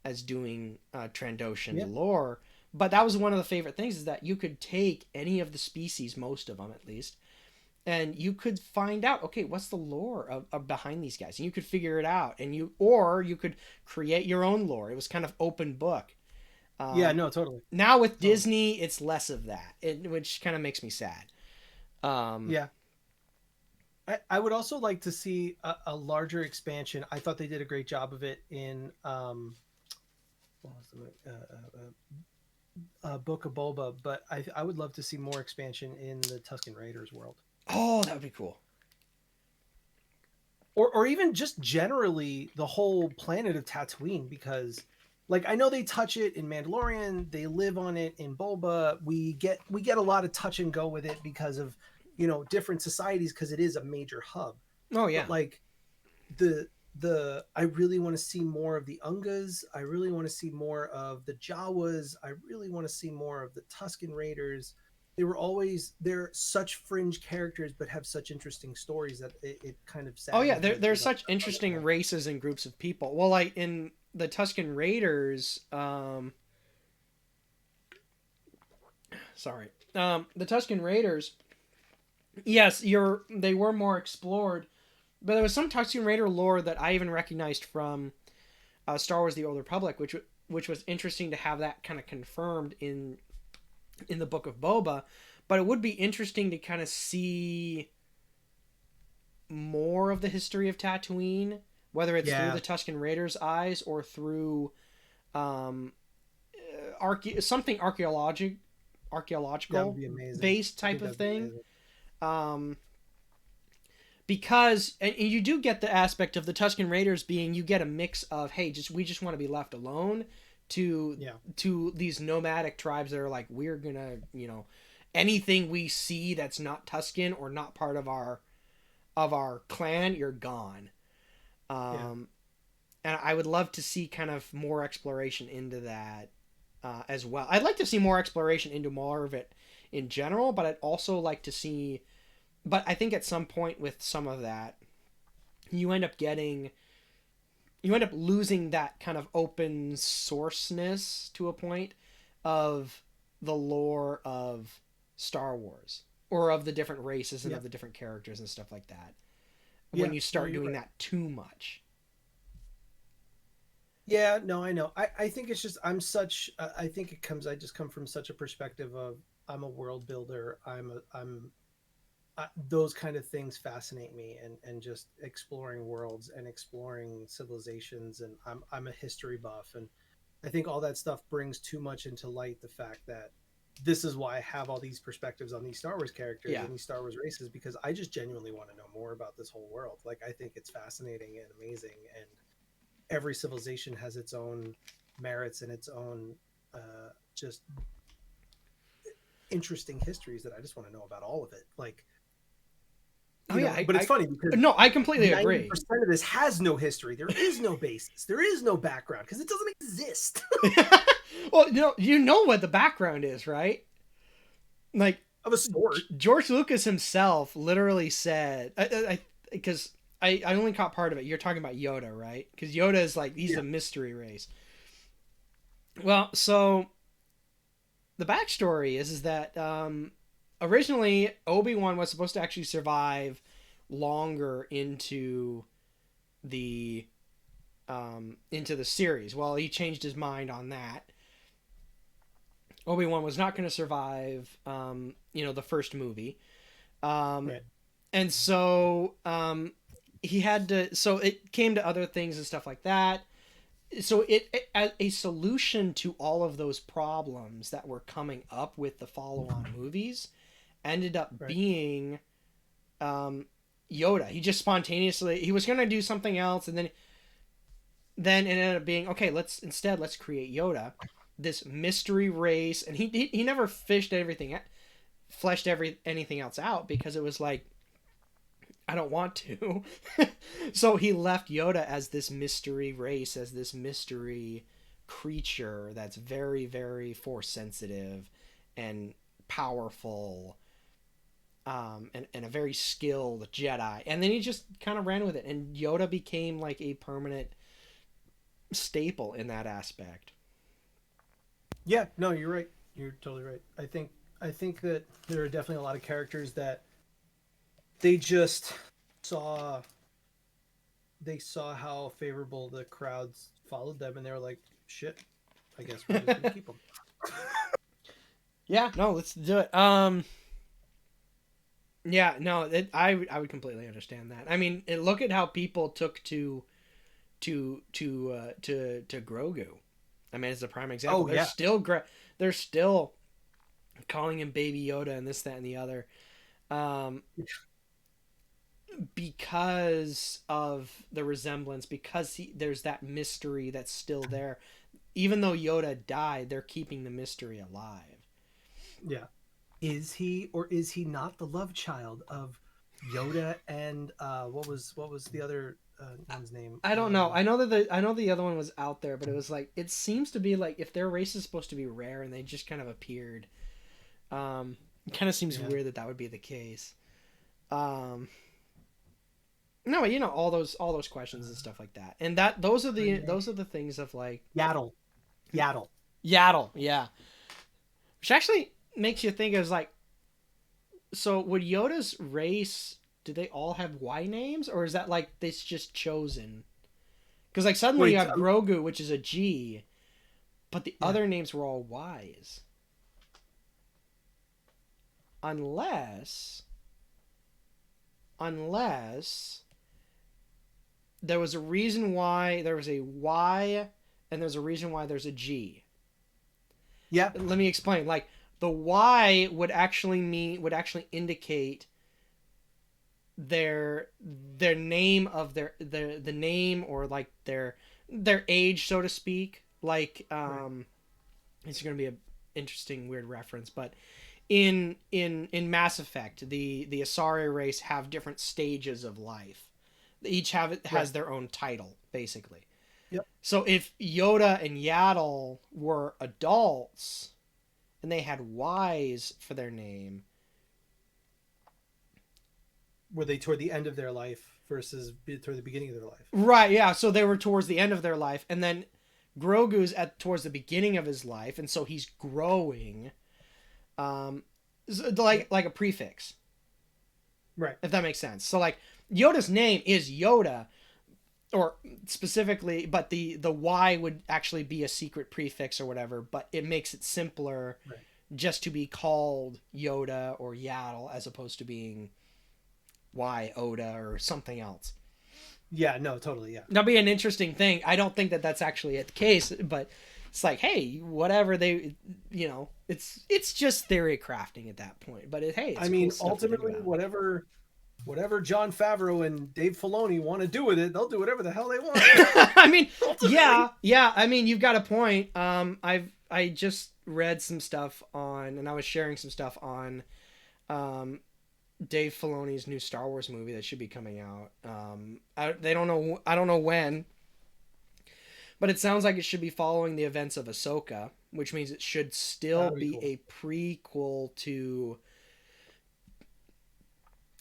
as doing Trandoshan lore. But that was one of the favorite things, is that you could take any of the species, most of them at least, and you could find out, okay, what's the lore of behind these guys, and you could figure it out, and you could create your own lore. It was kind of open book. No, totally. Now with Disney, it's less of that, which kind of makes me sad. I would also like to see a larger expansion. I thought they did a great job of it in Book of Boba, but I would love to see more expansion in the Tusken Raiders world. Oh, that would be cool. Or even just generally the whole planet of Tatooine, because, like, I know they touch it in Mandalorian, they live on it in Boba. We get a lot of touch and go with it because of, you know, different societies, because it is a major hub. Oh yeah. But, like, I really want to see more of the Ungas. I really want to see more of the Jawas. I really want to see more of the Tusken Raiders. They're such fringe characters, but have such interesting stories that it kind of saddens. Oh yeah, they're such interesting races and groups of people. Well, like in the Tusken Raiders, the Tusken Raiders, yes, they were more explored, but there was some Tusken Raider lore that I even recognized from Star Wars: The Old Republic, which was interesting to have that kind of confirmed in the Book of Boba. But it would be interesting to kind of see more of the history of Tatooine, whether it's through the Tusken Raiders' eyes or through something archaeological based type of thing. Because and you do get the aspect of the Tusken Raiders being, you get a mix of, hey, we just want to be left alone, to these nomadic tribes that are like, we're gonna, you know, anything we see that's not Tusken or not part of our clan, you're gone. And I would love to see kind of more exploration into that as well. I'd like to see more exploration into more of it in general, but I'd also like to see, but I think at some point with some of that, you end up losing that kind of open sourceness to a point of the lore of Star Wars or of the different races and of the different characters and stuff like that. When you start doing that too much. Yeah, no, I know. I think it's just I just come from such a perspective of I'm a world builder. Those kind of things fascinate me, and just exploring worlds and exploring civilizations, and I'm a history buff, and I think all that stuff brings too much into light the fact that this is why I have all these perspectives on these Star Wars characters and these Star Wars races, because I just genuinely want to know more about this whole world. Like, I think it's fascinating and amazing, and every civilization has its own merits and its own just interesting histories that I just want to know about all of it. Like, but it's funny because no, I completely agree. 90% of this has no history. There is no basis. There is no background because it doesn't exist. Well, you know what the background is, right? Like, of a sort. George Lucas himself literally said, because I only caught part of it. You're talking about Yoda, right? Because Yoda is like, he's a mystery race. Well, so the backstory is that originally Obi-Wan was supposed to actually survive longer into the series. Well, he changed his mind on that. Obi-Wan was not going to survive, the first movie. And so he had to, so it came to other things and stuff like that. So it as a solution to all of those problems that were coming up with the follow-on movies ended up being Yoda. He just spontaneously, he was going to do something else, and then it ended up being, okay, let's create Yoda, this mystery race. And he never fleshed anything else out, because it was like, I don't want to. So he left Yoda as this mystery race, as this mystery creature that's very, very force sensitive and powerful, and a very skilled Jedi. And then he just kind of ran with it, and Yoda became like a permanent staple in that aspect. Yeah, no, you're right. You're totally right. I think that there are definitely a lot of characters that they just saw how favorable the crowds followed them, and they were like, shit, I guess we're just gonna keep them. Yeah, no, let's do it. Yeah, no, I would completely understand that. I mean, look at how people took to Grogu. I mean, it's a prime example. They're still calling him Baby Yoda and this, that, and the other, because of the resemblance. Because there's that mystery that's still there. Even though Yoda died, they're keeping the mystery alive. Yeah. Is he or is he not the love child of Yoda and what was the other one's name? I don't know. I know the other one was out there, but it was like, it seems to be like, if their race is supposed to be rare and they just kind of appeared, it kind of seems weird that would be the case. No, all those questions and stuff like that, and those are the things of like Yaddle, yeah, which actually makes you think, is like, so would Yoda's race, do they all have Y names, or is that like this just chosen? Because like suddenly you have Grogu, which is a G, but the other names were all Ys. Unless there was a reason why there was a Y and there's a reason why there's a G. Yeah. Let me explain. Like, the Y would actually indicate their name of the name, or like their age, so to speak. Like, it's going to be an interesting weird reference, but in Mass Effect, the Asari race have different stages of life. Each has their own title, basically. Yep. So if Yoda and Yaddle were adults and they had Ys for their name, were they toward the end of their life versus toward the beginning of their life. Right, yeah. So they were towards the end of their life, and then Grogu's towards the beginning of his life, and so he's growing, like a prefix, Right. if that makes sense. So like Yoda's name is Yoda, or specifically, but the Y would actually be a secret prefix or whatever, but it makes it simpler just to be called Yoda or Yaddle as opposed to being Y Oda or something else. Yeah, no, totally, yeah. That'd be an interesting thing. I don't think that that's actually the case, but it's like, hey, whatever they, it's just theory crafting at that point. But hey, it's cool stuff to think ultimately, about. whatever Jon Favreau and Dave Filoni want to do with it, they'll do whatever the hell they want. I mean, yeah. I mean, you've got a point. I just read some stuff on, and I was sharing some stuff on, Dave Filoni's new Star Wars movie that should be coming out. I don't know when, but it sounds like it should be following the events of Ahsoka, which means it should still be cool. a prequel to.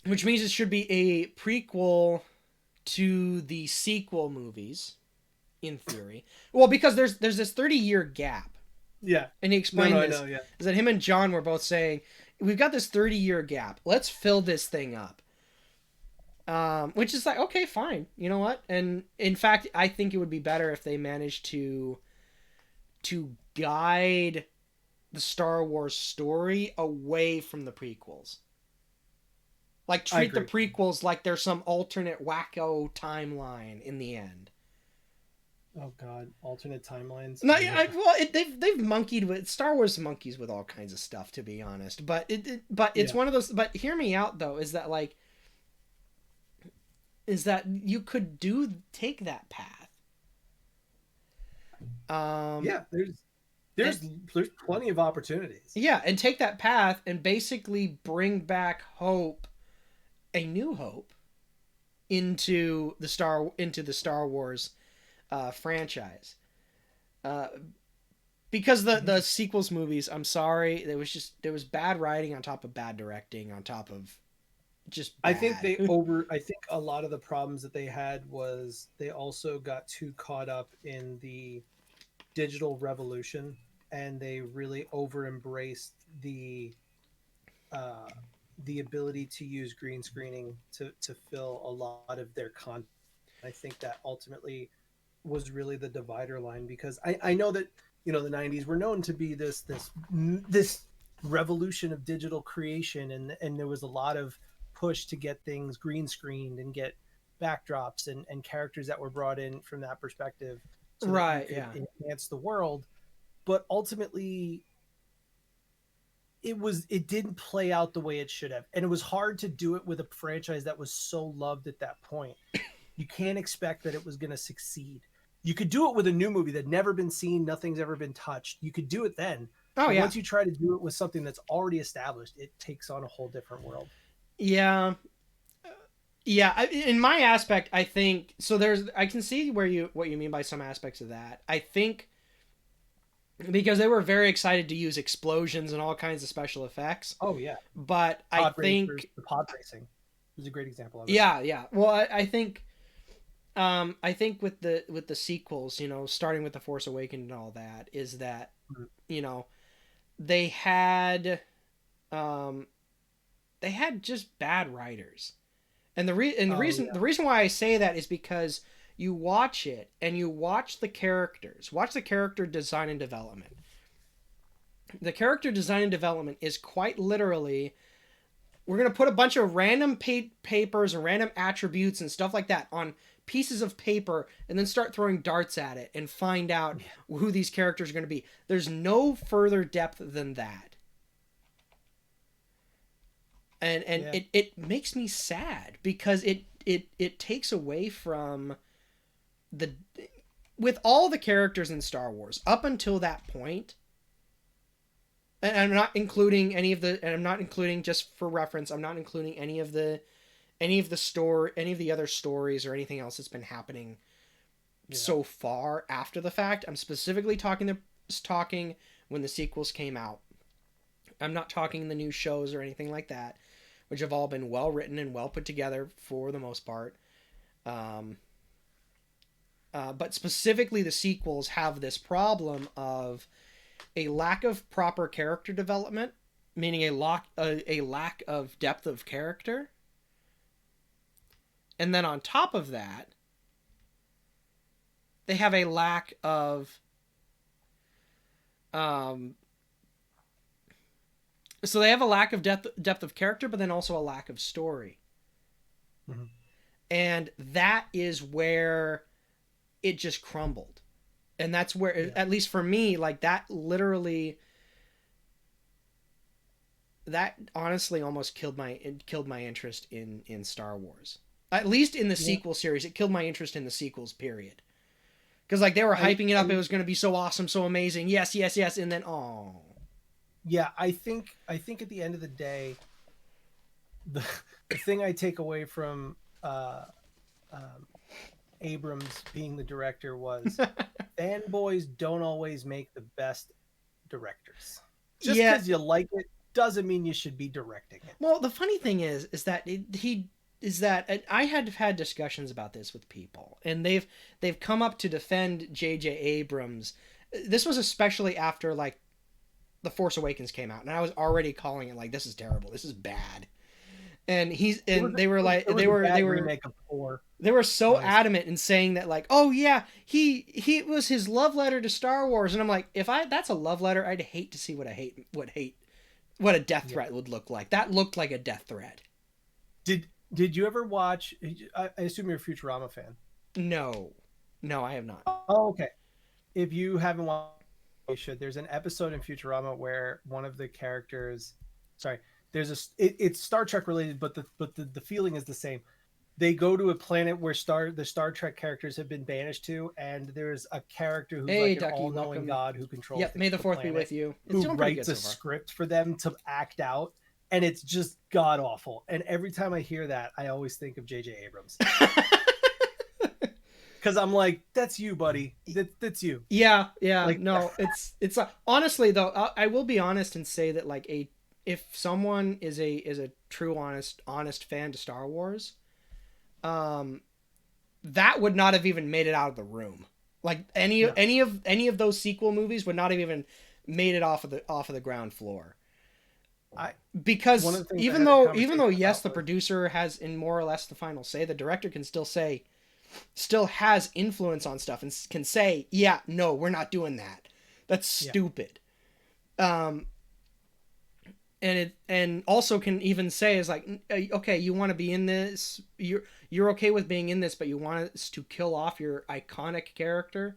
Which means it should be a prequel to the sequel movies, in theory. Well, because there's this 30-year gap. Yeah. And he explained this. I know, yeah. Is that him and John were both saying, we've got this 30-year gap. Let's fill this thing up. Which is like, okay, fine. You know what? And in fact, I think it would be better if they managed to guide the Star Wars story away from the prequels. Like, treat the prequels like there's some alternate wacko timeline in the end. Oh God, alternate timelines. No, they've monkeyed with Star Wars monkeys with all kinds of stuff, to be honest. But it's one of those. But hear me out though. Is that you could take that path? Yeah, there's plenty of opportunities. Yeah, and take that path and basically bring back Hope, a new Hope, into the Star Wars franchise. Because the sequels movies, I'm sorry, there was bad writing on top of bad directing on top of just bad. I think a lot of the problems that they had was they also got too caught up in the digital revolution, and they really over embraced the ability to use green screening to fill a lot of their content. I think that ultimately was really the divider line, because I know that the 90s were known to be this revolution of digital creation, and there was a lot of push to get things green screened and get backdrops and characters that were brought in from that perspective, so that you could enhance the world. But ultimately it didn't play out the way it should have, and it was hard to do it with a franchise that was so loved at that point. You can't expect that it was going to succeed. You could do it with a new movie that never been seen, nothing's ever been touched. You could do it then. But once you try to do it with something that's already established, it takes on a whole different world. Yeah. In my aspect, I think so. I can see what you mean by some aspects of that. I think because they were very excited to use explosions and all kinds of special effects. Oh yeah. But I think the pod racing was a great example of it. Yeah. Well, I think with the sequels, starting with The Force Awakens and all that, is that they had just bad writers, and the reason why I say that is because you watch it and you watch the character design and development. The character design and development is quite literally, we're going to put a bunch of random papers and random attributes and stuff like that on pieces of paper and then start throwing darts at it and find out who these characters are going to be. There's no further depth than that. And it makes me sad because it takes away from with all the characters in Star Wars up until that point. And I'm not including just for reference, I'm not including any of the other stories or anything else that's been happening so far after the fact. I'm specifically talking when the sequels came out. I'm not talking the new shows or anything like that, which have all been well written and well put together for the most part. Um, but specifically, the sequels have this problem of a lack of proper character development, meaning a lack of depth of character. And then on top of that, they have a lack of so they have a lack of depth of character, but then also a lack of story. Mm-hmm. And that is where it just crumbled. And that's where, at least for me, like that literally, that honestly almost killed my interest in Star Wars. At least in the sequel series, it killed my interest in the sequels, period. Because like they were hyping it up, it was going to be so awesome, so amazing, yes, yes, yes, and then yeah, I think at the end of the day, the thing I take away from Abrams being the director was fanboys don't always make the best directors. Just because you like it doesn't mean you should be directing it. Well, the funny thing is that I had discussions about this with people, and they've come up to defend J.J. Abrams. This was especially after like The Force Awakens came out, and I was already calling it like, this is terrible, this is bad. And they were so adamant in saying that like, oh yeah, he was his love letter to Star Wars, and I'm like, if that's a love letter, I'd hate to see what a death threat would look like. That looked like a death threat. Did you ever watch? I assume you're a Futurama fan. No, I have not. Oh, okay. If you haven't watched, you should. There's an episode in Futurama where one of the characters, it's Star Trek related, but the feeling is the same. They go to a planet where the Star Trek characters have been banished to, and there's a character who's like an all-knowing god who controls. Yep, may the fourth be with you. Who writes a script for them to act out, and it's just god awful. And every time I hear that, I always think of J.J. Abrams. Because I'm like, that's you, buddy. That's you. Yeah. Like, no, it's honestly though, I will be honest and say that like if someone is a true honest fan to Star Wars, that would not have even made it out of the room. Like any of those sequel movies would not have even made it off of the ground floor. Because even though yes, the producer has in more or less the final say, the director can still has influence on stuff and can say, yeah, no, we're not doing that. That's stupid. And also can even say is like, okay, you want to be in this, you're okay with being in this, but you want us to kill off your iconic character.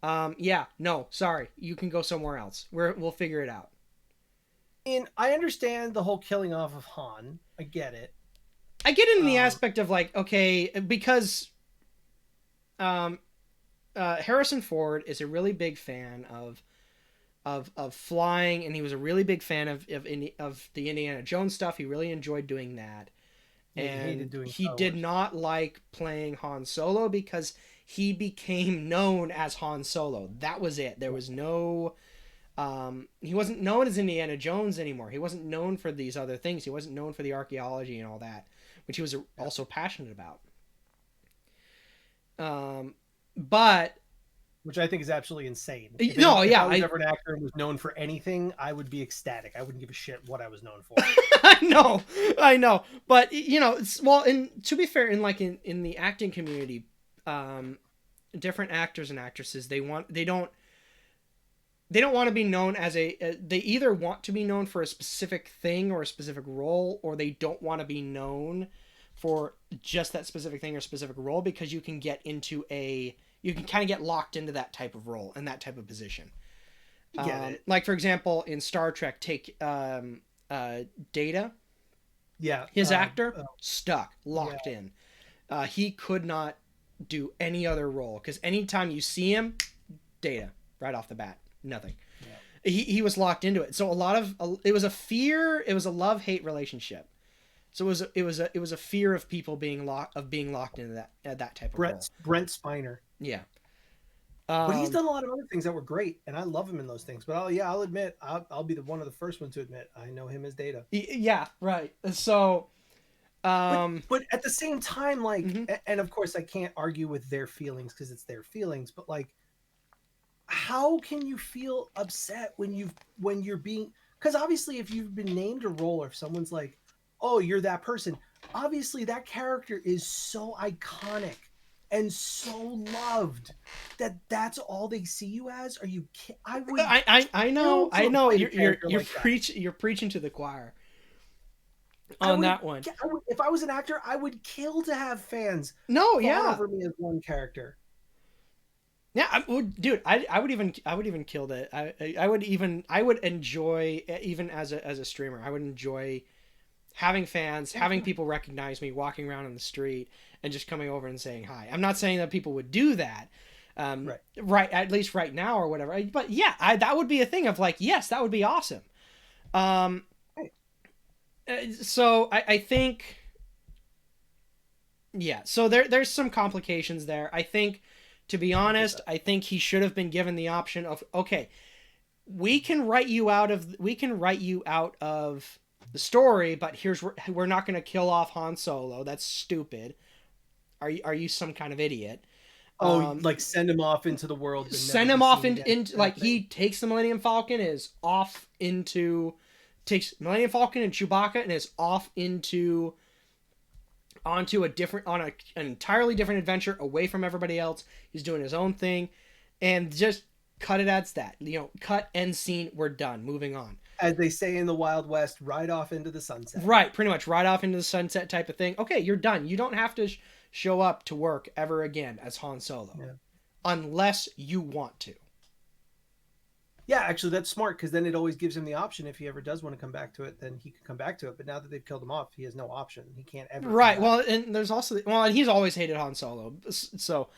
Yeah, no, sorry, you can go somewhere else. We'll figure it out. And I understand the whole killing off of Han. I get it. I get it in the aspect of like, okay, because Harrison Ford is a really big fan of flying, and he was a really big fan of the Indiana Jones stuff. He really enjoyed doing that. And he did not like playing Han Solo because he became known as Han Solo. That was it. There was no he wasn't known as Indiana Jones anymore. He wasn't known for these other things. He wasn't known for the archaeology and all that, which he was also passionate about. But which I think is absolutely insane. If I was ever an actor and was known for anything, I would be ecstatic. I wouldn't give a shit what I was known for. I know. But and to be fair, in the acting community, different actors and actresses, they don't want to be known as they either want to be known for a specific thing or a specific role, or they don't want to be known for just that specific thing or specific role, because you can kind of get locked into that type of role and that type of position. Like for example, in Star Trek, take Data. Yeah. His actor locked in. He could not do any other role, because anytime you see him, Data right off the bat, nothing. Yeah. He was locked into it. So it was a love-hate relationship. So it was a fear of people being locked into that type of role. Brent Spiner. Yeah. But he's done a lot of other things that were great, and I love him in those things. But I'll admit, I'll be one of the first ones to admit I know him as Data. Yeah, right. So But at the same time, like, Mhm. and of course, I can't argue with their feelings because it's their feelings. But like, how can you feel upset when you're being? Because obviously, if you've been named a role, or if someone's like, "Oh, you're that person," obviously that character is so iconic and so loved that that's all they see you as. Are you? I would. I know, kill to avoid a character like that. you're preaching to the choir I on would, that one. if I was an actor, I would kill to have fans No, fawn yeah. over me as one character. Yeah, dude, I would even kill that. I would enjoy, even as a streamer, I would enjoy having fans, having people recognize me walking around in the street and just coming over and saying hi. I'm not saying that people would do that, right, at least right now or whatever. But yeah, that would be a thing of like, yes, that would be awesome. So I think, yeah. So there's some complications there. I think, to be honest, I think he should have been given the option of, okay, we can write you out of the story, but we're not going to kill off Han Solo. That's stupid. Are you some kind of idiot? Like send him off into the world. Send him off into like he takes the Millennium Falcon, takes Millennium Falcon and Chewbacca and is off onto an entirely different adventure away from everybody else. He's doing his own thing, and just cut it as that. Cut, end scene. We're done. Moving on. As they say in the Wild West, ride off into the sunset. Right, pretty much ride off into the sunset type of thing. Okay, you're done. You don't have to show up to work ever again as Han Solo, unless you want to. Yeah, actually, that's smart because then it always gives him the option. If he ever does want to come back to it, then he can come back to it. But now that they've killed him off, he has no option. He can't ever. Right. Well, and there's also and he's always hated Han Solo. So,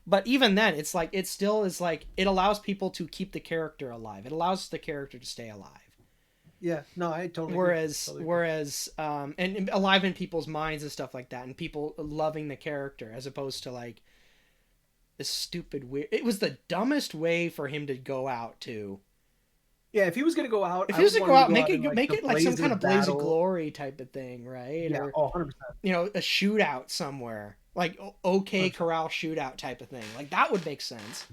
but even then, it's like it still is like it allows people to keep the character alive. It allows the character to stay alive. Yeah. No, I totally. Whereas, and alive in people's minds and stuff like that, and people loving the character as opposed to like this stupid weird. It was the dumbest way for him to go out too. Yeah, if he was gonna go out, make it like some kind of blaze of glory type of thing, right? Yeah, or, 100%. A shootout somewhere, like OK Corral shootout type of thing. Like that would make sense.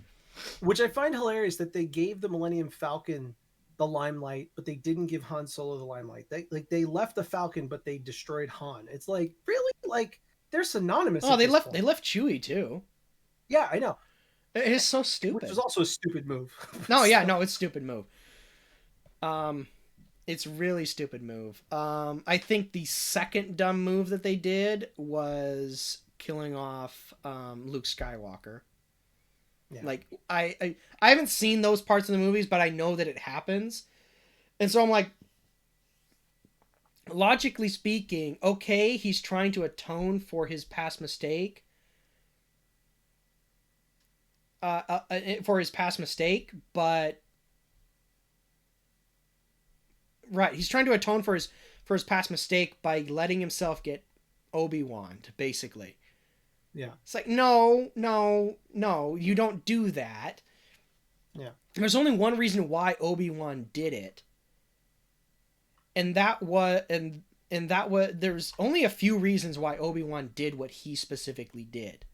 Which I find hilarious that they gave the Millennium Falcon the limelight, but they didn't give Han Solo the limelight. They left the Falcon, but they destroyed Han. It's like, really, like they're synonymous. Oh, they left Chewie too. Yeah, I know. It's so stupid. Which was also a stupid move. No, yeah, no, it's a stupid move. It's really stupid move. I think the second dumb move that they did was killing off Luke Skywalker. Yeah. Like I haven't seen those parts of the movies, but I know that it happens. And so I'm like, logically speaking, okay, he's trying to atone for his past mistake. But right, he's trying to atone for his past mistake by letting himself get Obi-Wan, basically. Yeah. It's like, no, you don't do that. Yeah. There's only one reason why Obi-Wan did it. And there's only a few reasons why Obi-Wan did what he specifically did.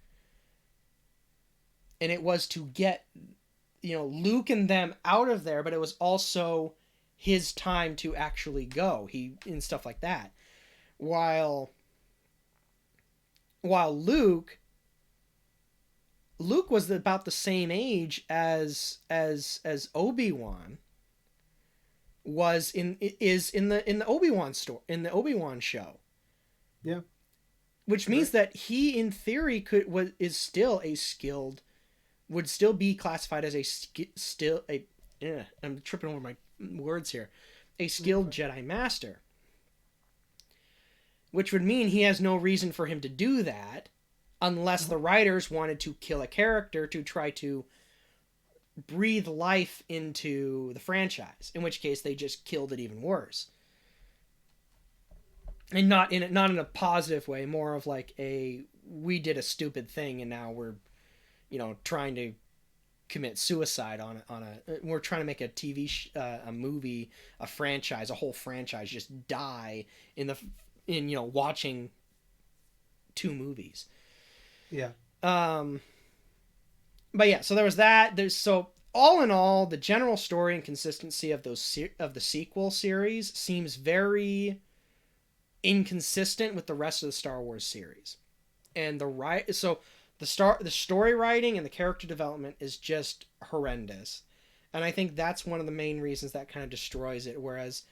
And it was to get, Luke and them out of there, but it was also his time to actually go. And stuff like that. While Luke was about the same age as Obi-Wan was in the Obi-Wan show. Yeah. Which means that he in theory would still be classified as I'm tripping over my words here. A skilled Jedi Master. Which would mean he has no reason for him to do that unless the writers wanted to kill a character to try to breathe life into the franchise, in which case they just killed it even worse. And not in a positive way, more of like we did a stupid thing and now we're trying to commit suicide we're trying to make a a movie, a franchise, a whole franchise just die in watching 2 movies. Yeah. But yeah, so there was that. So all in all, the general story and consistency of the sequel series seems very inconsistent with the rest of the Star Wars series. And the story writing and the character development is just horrendous. And I think that's one of the main reasons that kind of destroys it. Whereas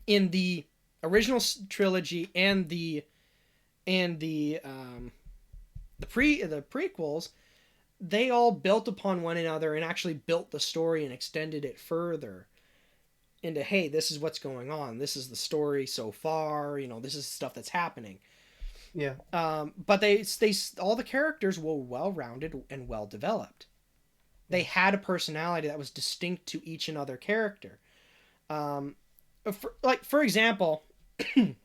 in the original trilogy and the prequels, they all built upon one another and actually built the story and extended it further into, hey, this is what's going on. This is the story so far. This is stuff that's happening. Yeah. But they all the characters were well-rounded and well-developed. They had a personality that was distinct to each and other character. For example, you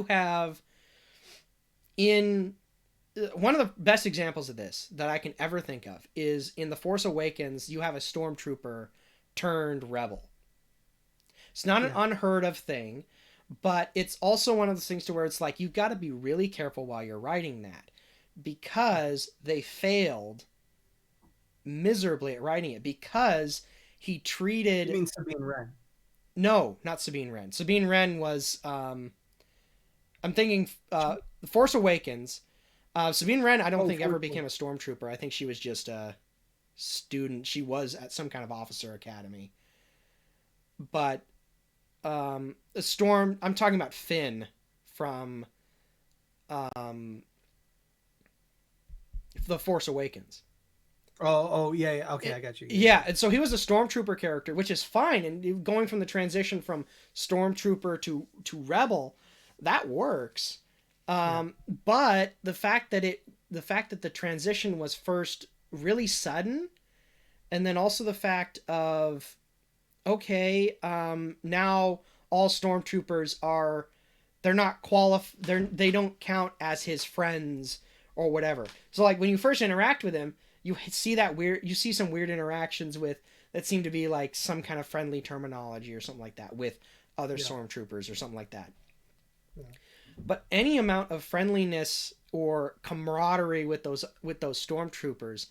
have in one of the best examples of this that I can ever think of is in The Force Awakens. You have a stormtrooper turned rebel. It's not an unheard of thing, but it's also one of those things to where it's like, you've got to be really careful while you're writing that, because they failed miserably at writing it, because he treated... You mean Sabine Wren? No, not Sabine Wren. Sabine Wren was... I'm thinking The Force Awakens. Sabine Wren, I don't think ever became a stormtrooper. I think she was just a student. She was at some kind of officer academy. But I'm talking about Finn from The Force Awakens. Oh, yeah. Okay, I got you. Yeah, and so he was a stormtrooper character, which is fine. And going from the transition from stormtrooper to rebel, that works. But the fact that the transition was first really sudden, and then also the fact of, okay, now all stormtroopers they don't count as his friends or whatever. So like when you first interact with him, you see some weird interactions that seem to be like some kind of friendly terminology or something like that with other stormtroopers or something like that. Yeah. But any amount of friendliness or camaraderie with those stormtroopers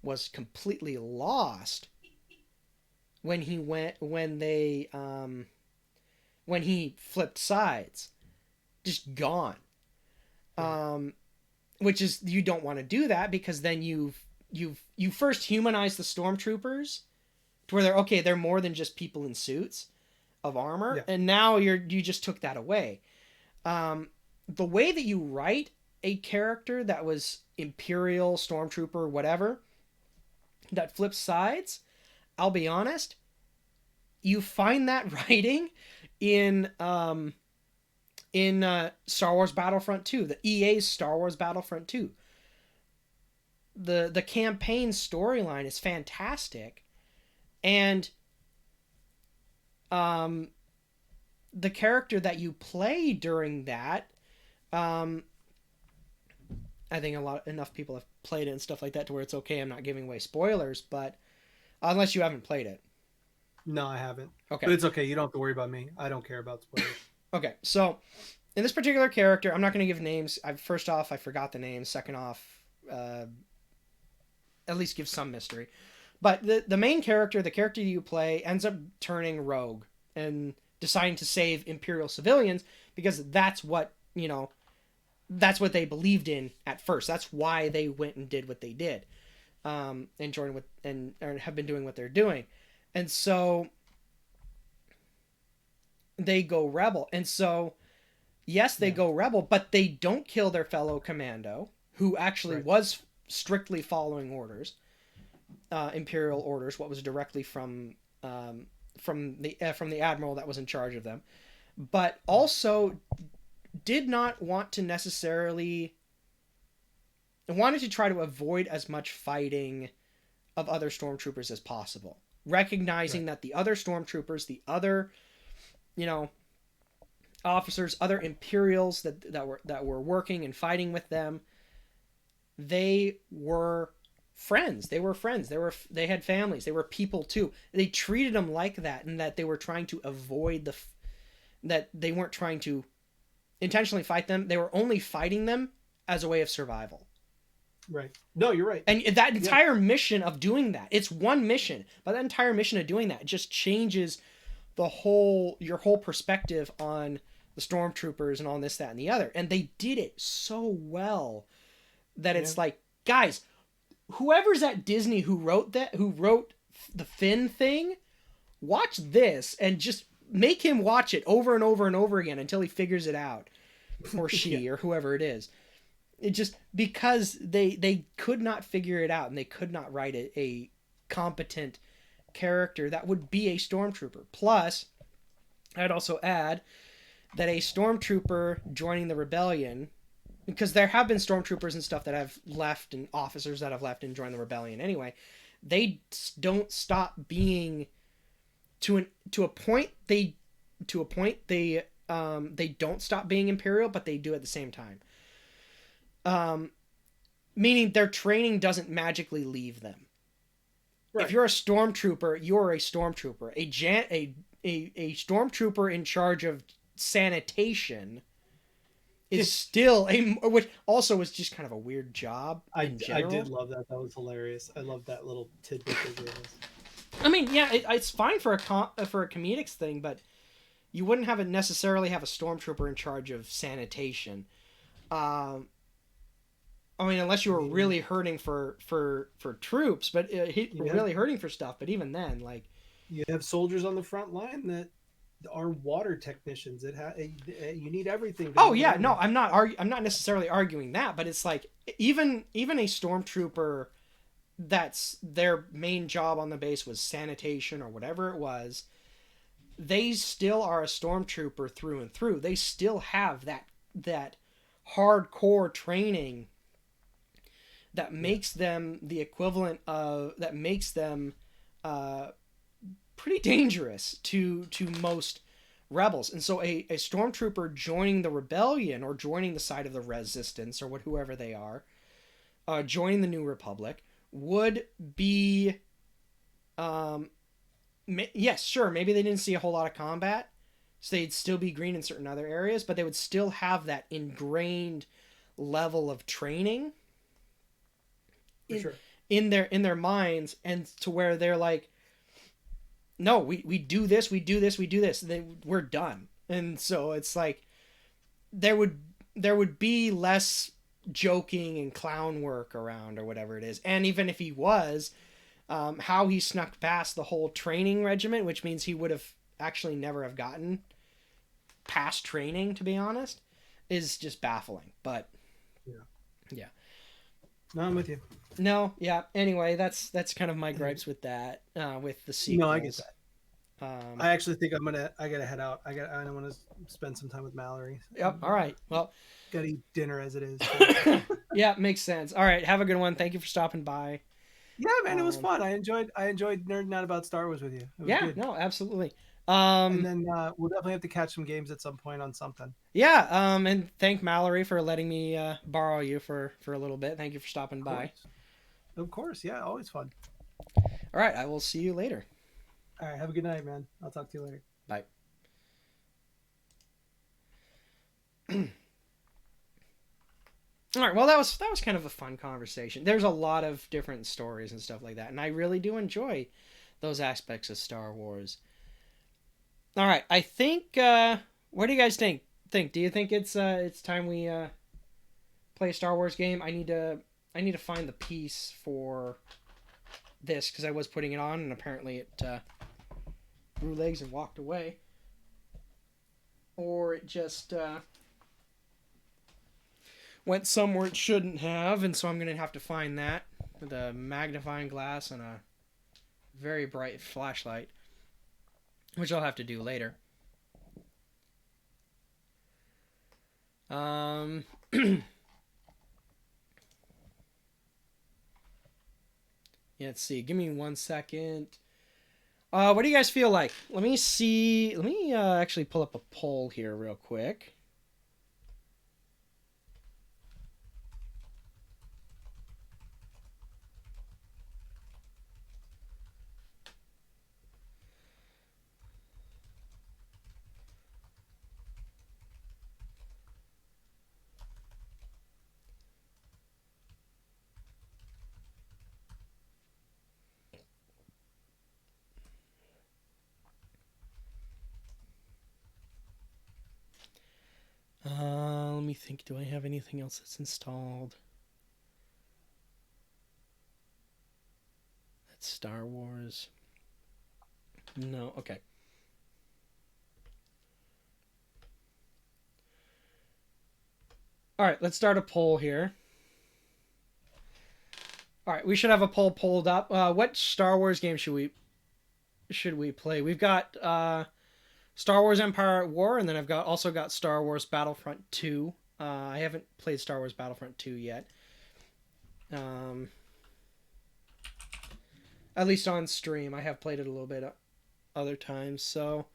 was completely lost when he flipped sides. Just gone. Which is, you don't want to do that, because then you first humanize the stormtroopers to where they're more than just people in suits of armor, and now you just took that away. The way that you write a character that was Imperial, Stormtrooper, whatever, that flips sides, I'll be honest, you find that writing in Star Wars Battlefront 2, the EA's Star Wars Battlefront 2. The campaign storyline is fantastic, and the character that you play during that, I think enough people have played it and stuff like that to where it's okay. I'm not giving away spoilers, but unless you haven't played it. No, I haven't. Okay. But it's okay. You don't have to worry about me. I don't care about spoilers. Okay. So in this particular character, I'm not going to give names. First off, I forgot the names. Second off, at least give some mystery. But the main character, the character you play, ends up turning rogue and deciding to save Imperial civilians, because that's what they believed in at first. That's why they went and did what they did, and joined or have been doing what they're doing. And so they go rebel. And so, yes, they go rebel, but they don't kill their fellow commando, who actually was strictly following orders, Imperial orders, what was directly from the admiral that was in charge of them, but also did not want to necessarily wanted to try to avoid as much fighting of other stormtroopers as possible, recognizing that the other stormtroopers, the other officers, other Imperials that were working and fighting with them, they were friends. They had families. They were people too. They treated them like that, and that they were trying to avoid that they weren't trying to intentionally fight them. They were only fighting them as a way of survival. Right. No, you're right. And that entire mission of doing that, it's one mission, but that entire mission of doing that just changes your whole perspective on the stormtroopers and all this, that, and the other. And they did it so well that it's like, guys, whoever's at Disney who wrote the Finn thing, watch this and just make him watch it over and over and over again until he figures it out, or she, or whoever it is. It just, because they could not figure it out, and they could not write a competent character that would be a stormtrooper. Plus, I'd also add that a stormtrooper joining the rebellion, because there have been stormtroopers and stuff that have left, and officers that have left and joined the rebellion anyway, they don't stop being to a point they don't stop being Imperial, but they do at the same time. Meaning their training doesn't magically leave them. Right. If you're a stormtrooper, you're a stormtrooper. A stormtrooper in charge of sanitation is still which also was just kind of a weird job. I did love that. That was hilarious. I love that little tidbit they gave us. I mean, yeah, it's fine for a comedic thing, but you wouldn't necessarily have a stormtrooper in charge of sanitation. I mean, unless you were really hurting for troops, but really hurting for stuff. But even then, like, you have soldiers on the front line that are water technicians. You need everything. Oh yeah, no, I'm not necessarily arguing that, but it's like even a stormtrooper that's their main job on the base was sanitation or whatever it was, they still are a stormtrooper through and through. They still have that hardcore training that makes them the equivalent of, that makes them pretty dangerous to most rebels. And so a stormtrooper joining the rebellion, or joining the side of the resistance, or whoever they are, joining the New Republic, would be yes, sure, maybe they didn't see a whole lot of combat, so they'd still be green in certain other areas, but they would still have that ingrained level of training in their minds, and to where they're like, no, we do this, we do this, we do this, we're done. And so it's like there would be less joking and clown work around, or whatever it is. And even if he was, how he snuck past the whole training regiment, which means he would have actually never have gotten past training, to be honest, is just baffling. But yeah. No, I'm with you. No, yeah. Anyway, that's kind of my gripes with that, with the sequels. No, I get that. I actually think I gotta head out. I want to spend some time with Mallory. Yep. All right. Well, gotta eat dinner as it is. Yeah, makes sense. All right. Have a good one. Thank you for stopping by. Yeah, man, it was fun. I enjoyed nerding out about Star Wars with you. Good. No, absolutely. And then we'll definitely have to catch some games at some point on something. Yeah. And thank Mallory for letting me borrow you for a little bit. Thank you for stopping by. Of course. Yeah, always fun. All right. I will see you later. All right. Have a good night, man. I'll talk to you later. Bye. All right. Well, that was kind of a fun conversation. There's a lot of different stories and stuff like that, and I really do enjoy those aspects of Star Wars. All right. I think. What do you guys think? Do you think it's time we play a Star Wars game? I need to find the piece for this, because I was putting it on and apparently it grew legs and walked away, or it just went somewhere it shouldn't have, and so I'm gonna have to find that with a magnifying glass and a very bright flashlight, which I'll have to do later. Yeah, let's see. Give me 1 second. What do you guys feel like? Let me see. Let me actually pull up a poll here real quick. think, do I have anything else that's installed? That's Star Wars. No, okay. All right, let's start a poll here. All right, we should have a poll pulled up. What Star Wars game should we play? We've got Star Wars Empire at War, and then I've also got Star Wars Battlefront 2. I haven't played Star Wars Battlefront 2 yet. At least on stream. I have played it a little bit other times, so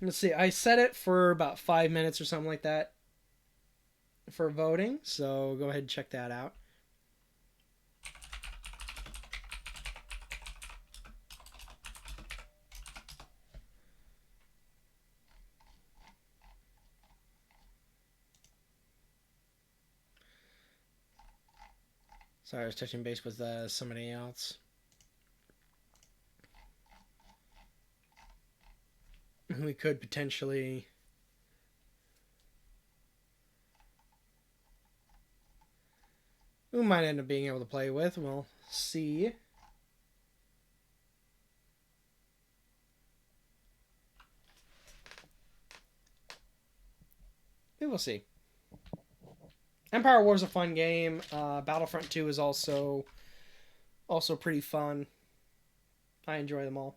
let's see. I set it for about 5 minutes or something like that for voting, so go ahead and check that out. Sorry, I was touching base with somebody else. We could potentially... we might end up being able to play with. We'll see. We will see. Empire War is a fun game. Battlefront 2 is also pretty fun. I enjoy them all.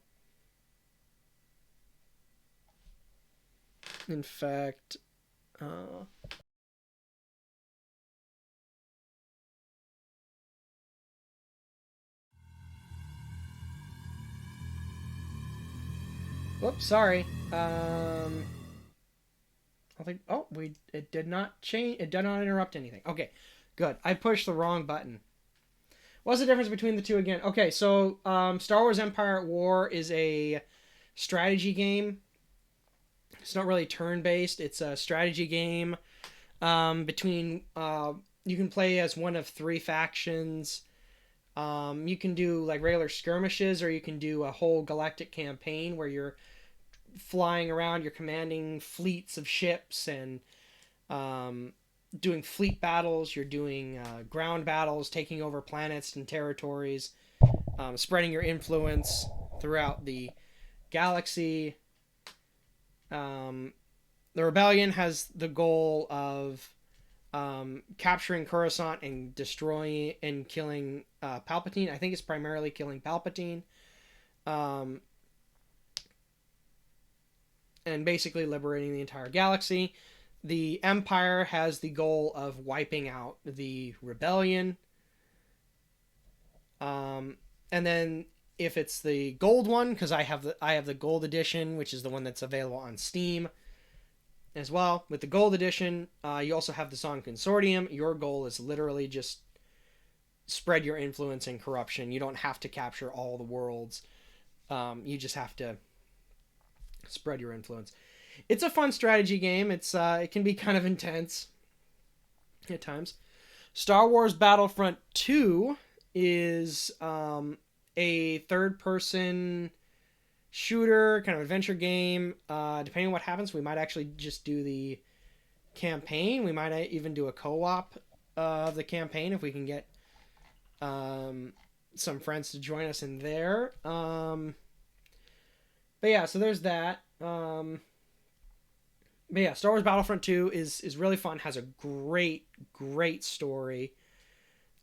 In fact, whoops, sorry. I think. Oh, it did not change. It did not interrupt anything. Okay, good. I pushed the wrong button. What's the difference between the two again? Okay, so Star Wars Empire at War is a strategy game. It's not really turn-based. It's a strategy game between... you can play as one of 3 factions. You can do like regular skirmishes, or you can do a whole galactic campaign where you're flying around, you're commanding fleets of ships and doing fleet battles. You're doing ground battles, taking over planets and territories, spreading your influence throughout the galaxy. The rebellion has the goal of capturing Coruscant and destroying and killing Palpatine. I think it's primarily killing Palpatine. And basically liberating the entire galaxy. The Empire has the goal of wiping out the rebellion. And then if it's the gold one, because I have the gold edition, which is the one that's available on Steam as well. With the gold edition, you also have the Song Consortium. Your goal is literally just spread your influence and corruption. You don't have to capture all the worlds. You just have to spread your influence. It's a fun strategy game. It can be kind of intense at times. Star Wars Battlefront 2 is a third-person shooter, kind of adventure game. Depending on what happens, we might actually just do the campaign. We might even do a co-op of the campaign if we can get some friends to join us in there. But yeah, so there's that. But yeah, Star Wars Battlefront 2 is really fun. Has a great story.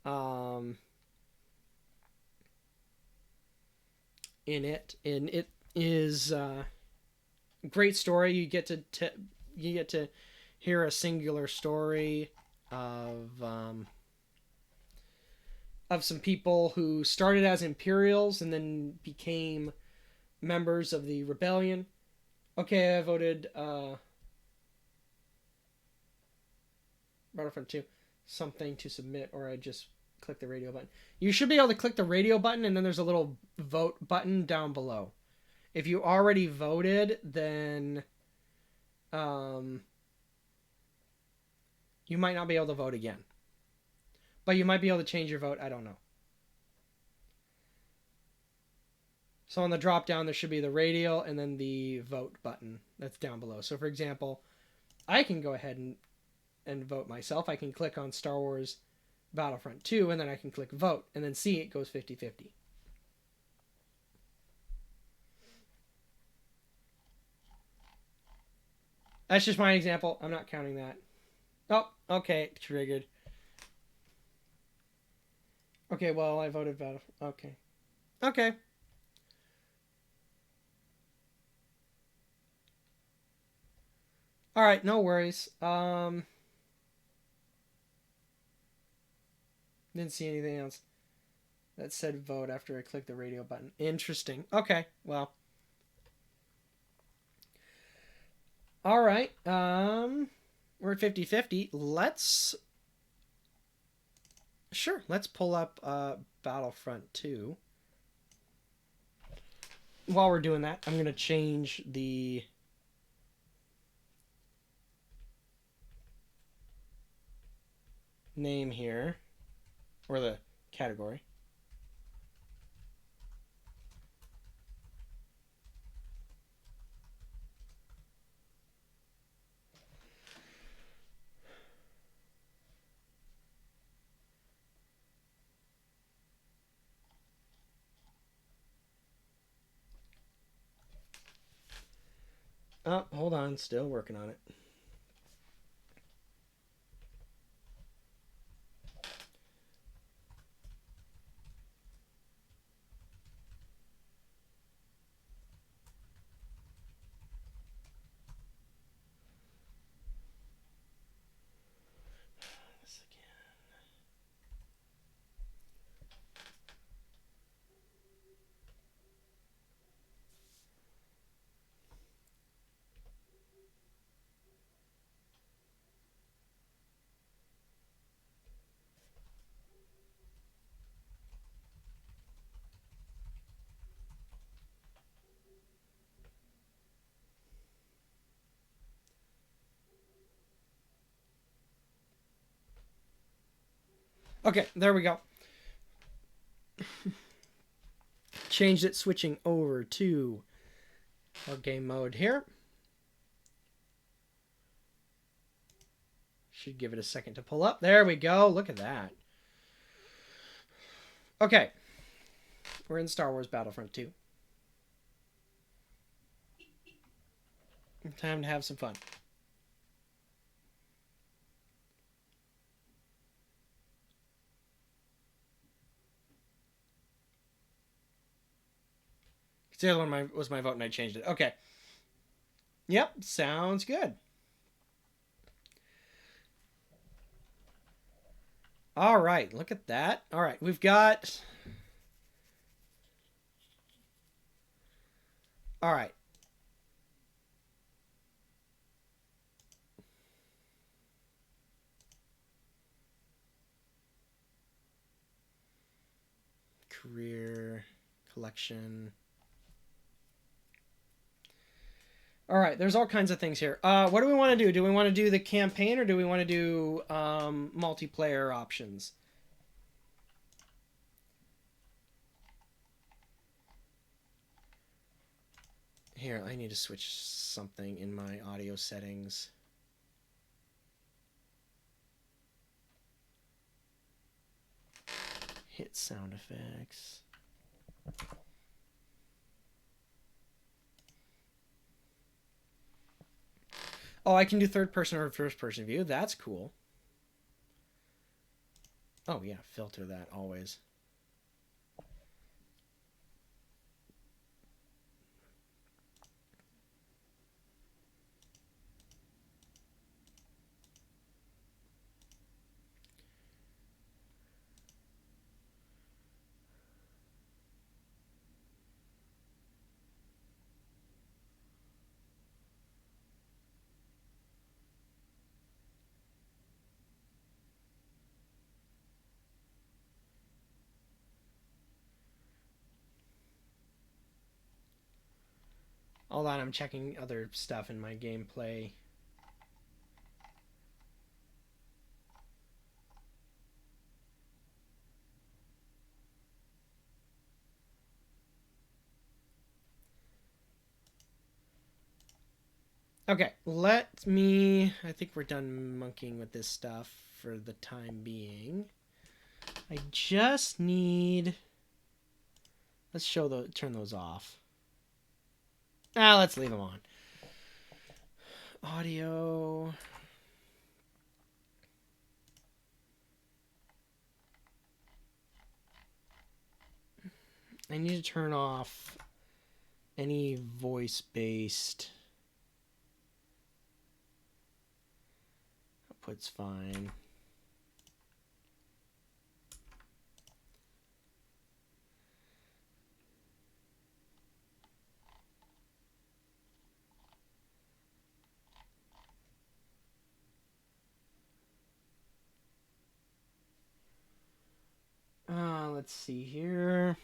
In it, and it is great story. You get to hear a singular story of some people who started as Imperials and then became members of the rebellion. Okay, I voted Battlefront 2 something to submit, or I just click the radio button. You should be able to click the radio button, and then there's a little vote button down below. If you already voted, then you might not be able to vote again. But you might be able to change your vote. I don't know. So on the drop down, there should be the radio and then the vote button that's down below. So for example, I can go ahead and vote myself. I can click on Star Wars Battlefront 2 and then I can click vote and then see it goes 50-50. That's just my example. I'm not counting that. Oh, okay, triggered. Okay, well, I voted Battle. Okay. Okay. All right, no worries. Didn't see anything else that said vote after I clicked the radio button. Interesting. Okay, well. All right. We're at 50-50. Let's pull up Battlefront 2. While we're doing that, I'm going to change the name here, or the category. Oh, hold on, still working on it. This again. Okay, there we go. Changed it, switching over to our game mode here. Should give it a second to pull up. There we go. Look at that. Okay. We're in Star Wars Battlefront 2. Time to have some fun. The other one was my vote and I changed it. Okay. Yep, sounds good. All right, look at that. All right, we've got... All right. Career, collection... All right, there's all kinds of things here. What do we want to do? Do we want to do the campaign or do we want to do multiplayer options? Here, I need to switch something in my audio settings. Hit sound effects. Oh, I can do third person or first person view. That's cool. Oh, yeah. Filter that always. Hold on, I'm checking other stuff in my gameplay. Okay, let me. I think we're done monkeying with this stuff for the time being. I just need. Let's turn those off. Let's leave them on. Audio. I need to turn off any voice-based. Output's fine. Let's see here.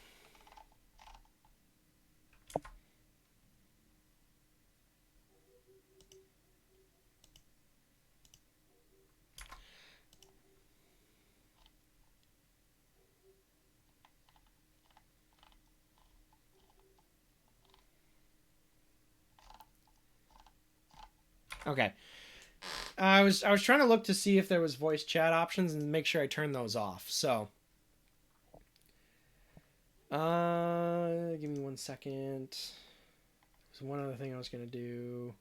Okay. I was trying to look to see if there was voice chat options and make sure I turned those off. So, give me 1 second. There's one other thing I was gonna do.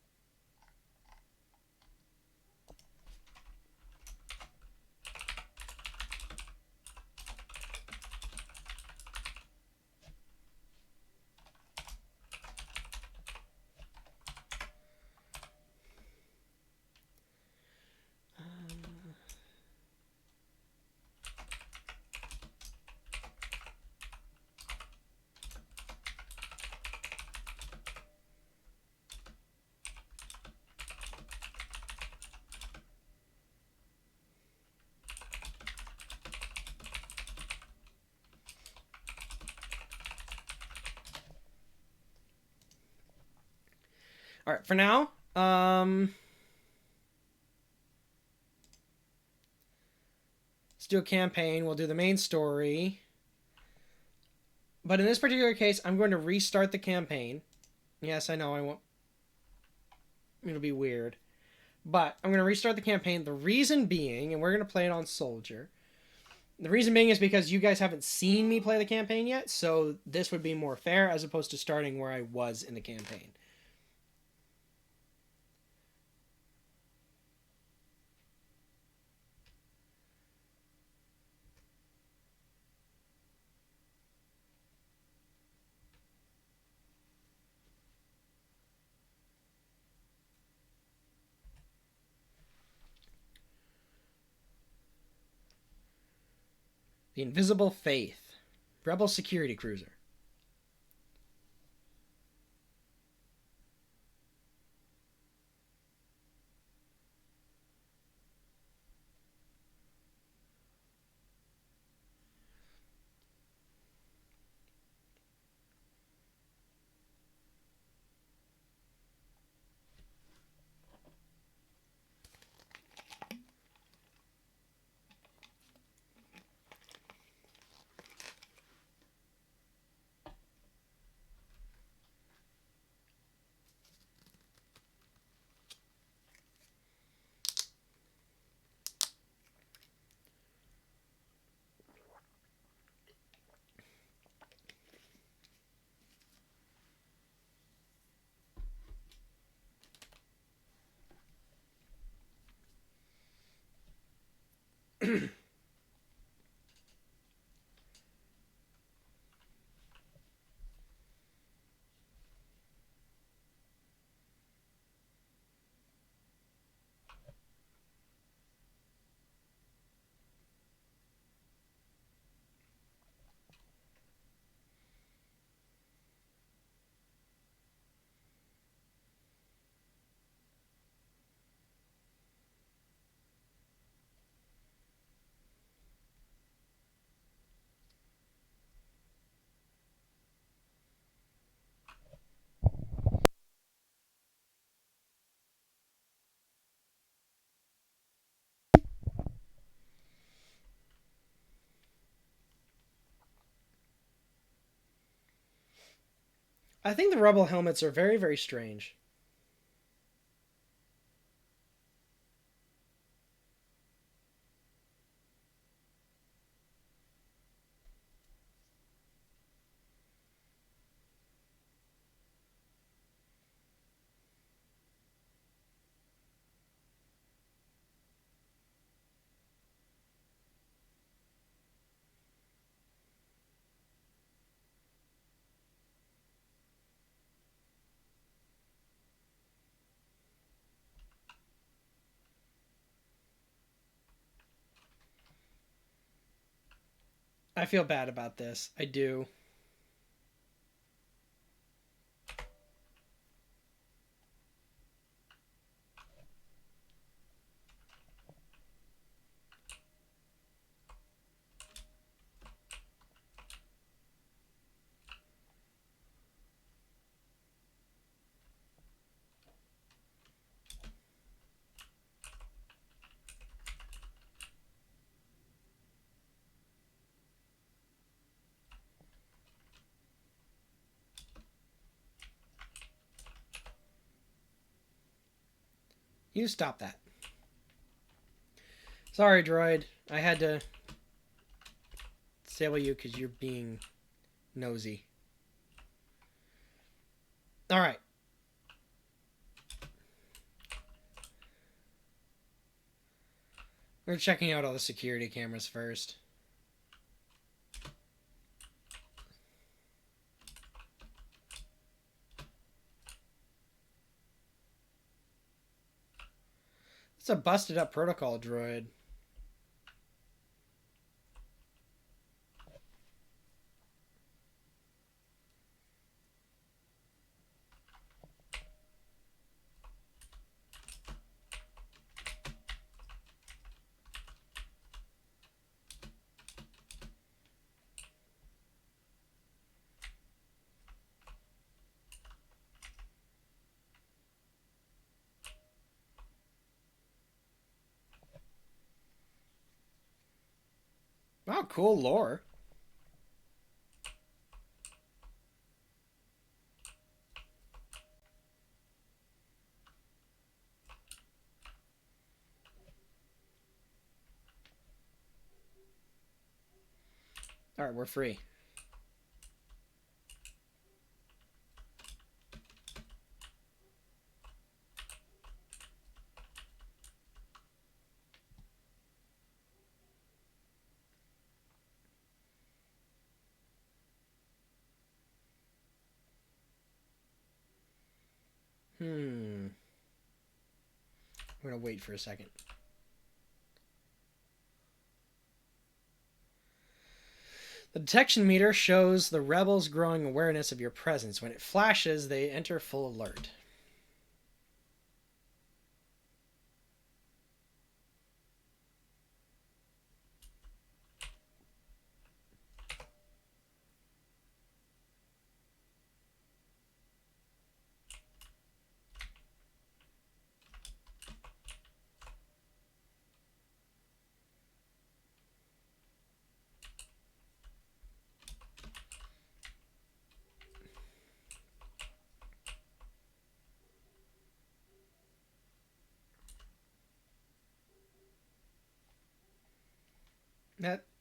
All right, for now, let's do a campaign. We'll do the main story. But in this particular case, I'm going to restart the campaign. Yes, I know I won't. It'll be weird. But I'm going to restart the campaign. The reason being, and we're going to play it on Soldier. The reason being is because you guys haven't seen me play the campaign yet, so this would be more fair as opposed to starting where I was in the campaign. The Invisible Faith. Rebel security cruiser. I think the Rebel helmets are very, very strange. I feel bad about this. I do. You stop that. Sorry, droid. I had to disable you because you're being nosy. Alright. We're checking out all the security cameras first. It's a busted up protocol droid. Wow, cool lore. Alright, we're free. We're gonna wait for a second. The detection meter shows the rebels' growing awareness of your presence. When it flashes, they enter full alert.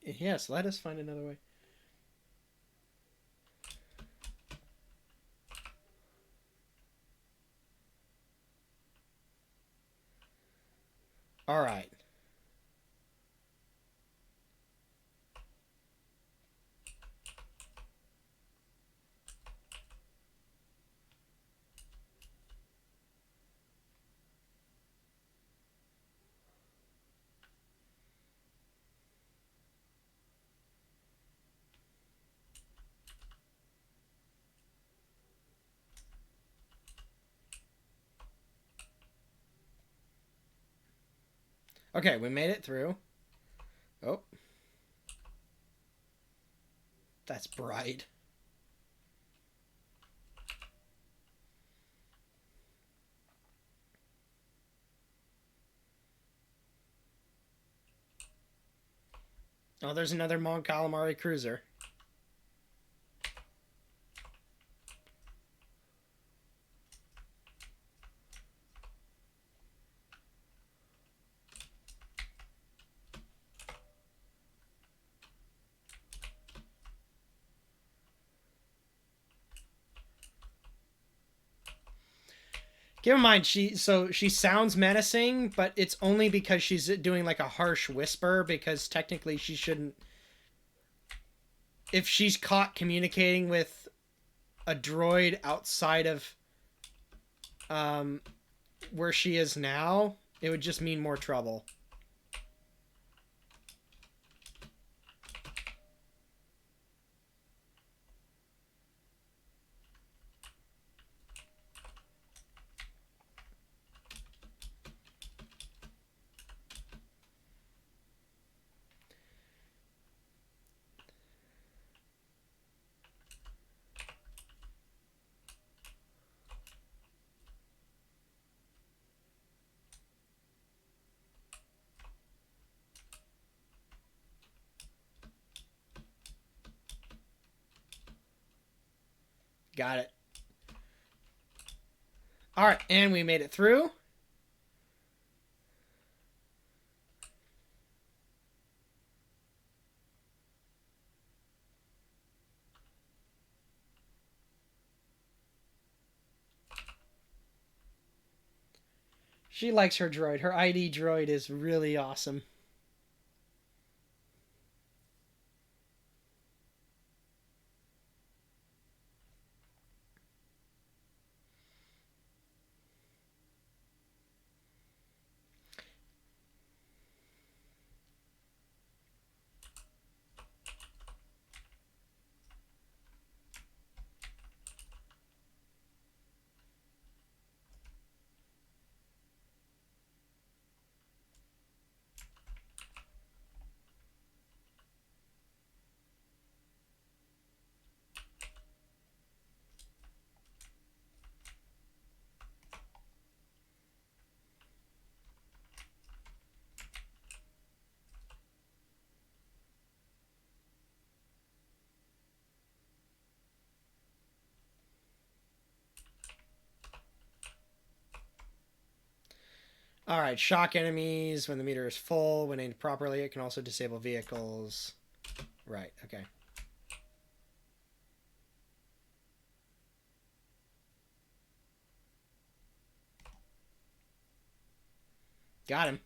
Yes, let us find another way. All right. Okay, we made it through. Oh. That's bright. Oh, there's another Mon Calamari cruiser. Keep in mind, she sounds menacing, but it's only because she's doing like a harsh whisper, because technically she shouldn't. If she's caught communicating with a droid outside of where she is now, it would just mean more trouble. Got it. All right, and we made it through. She likes her droid. Her ID droid is really awesome. All right, shock enemies when the meter is full. When aimed properly, it can also disable vehicles. Right, okay. Got him.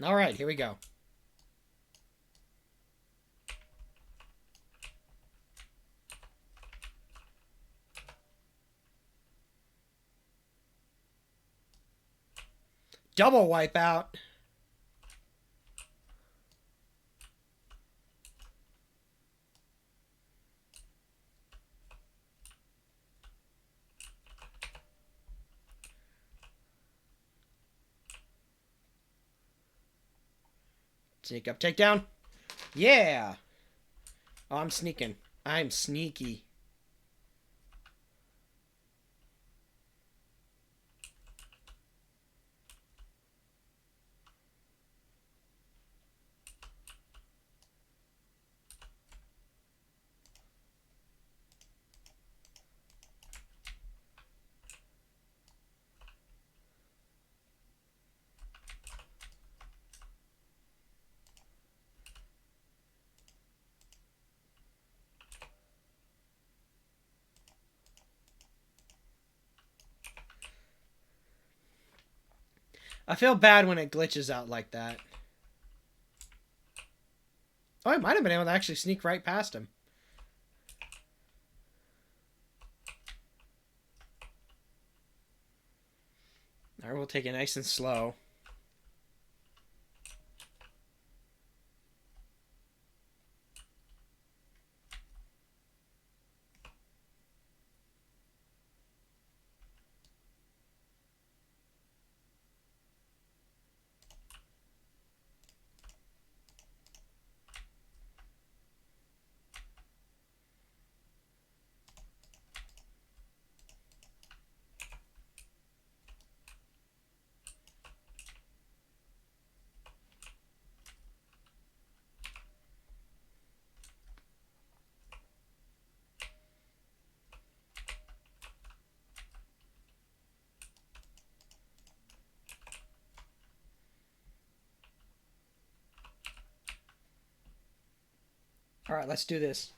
All right, here we go. Double wipeout. Sneak up, takedown. Yeah. Oh, I'm sneaking. I'm sneaky. I feel bad when it glitches out like that. Oh, I might have been able to actually sneak right past him. Alright, we'll take it nice and slow. Alright, let's do this.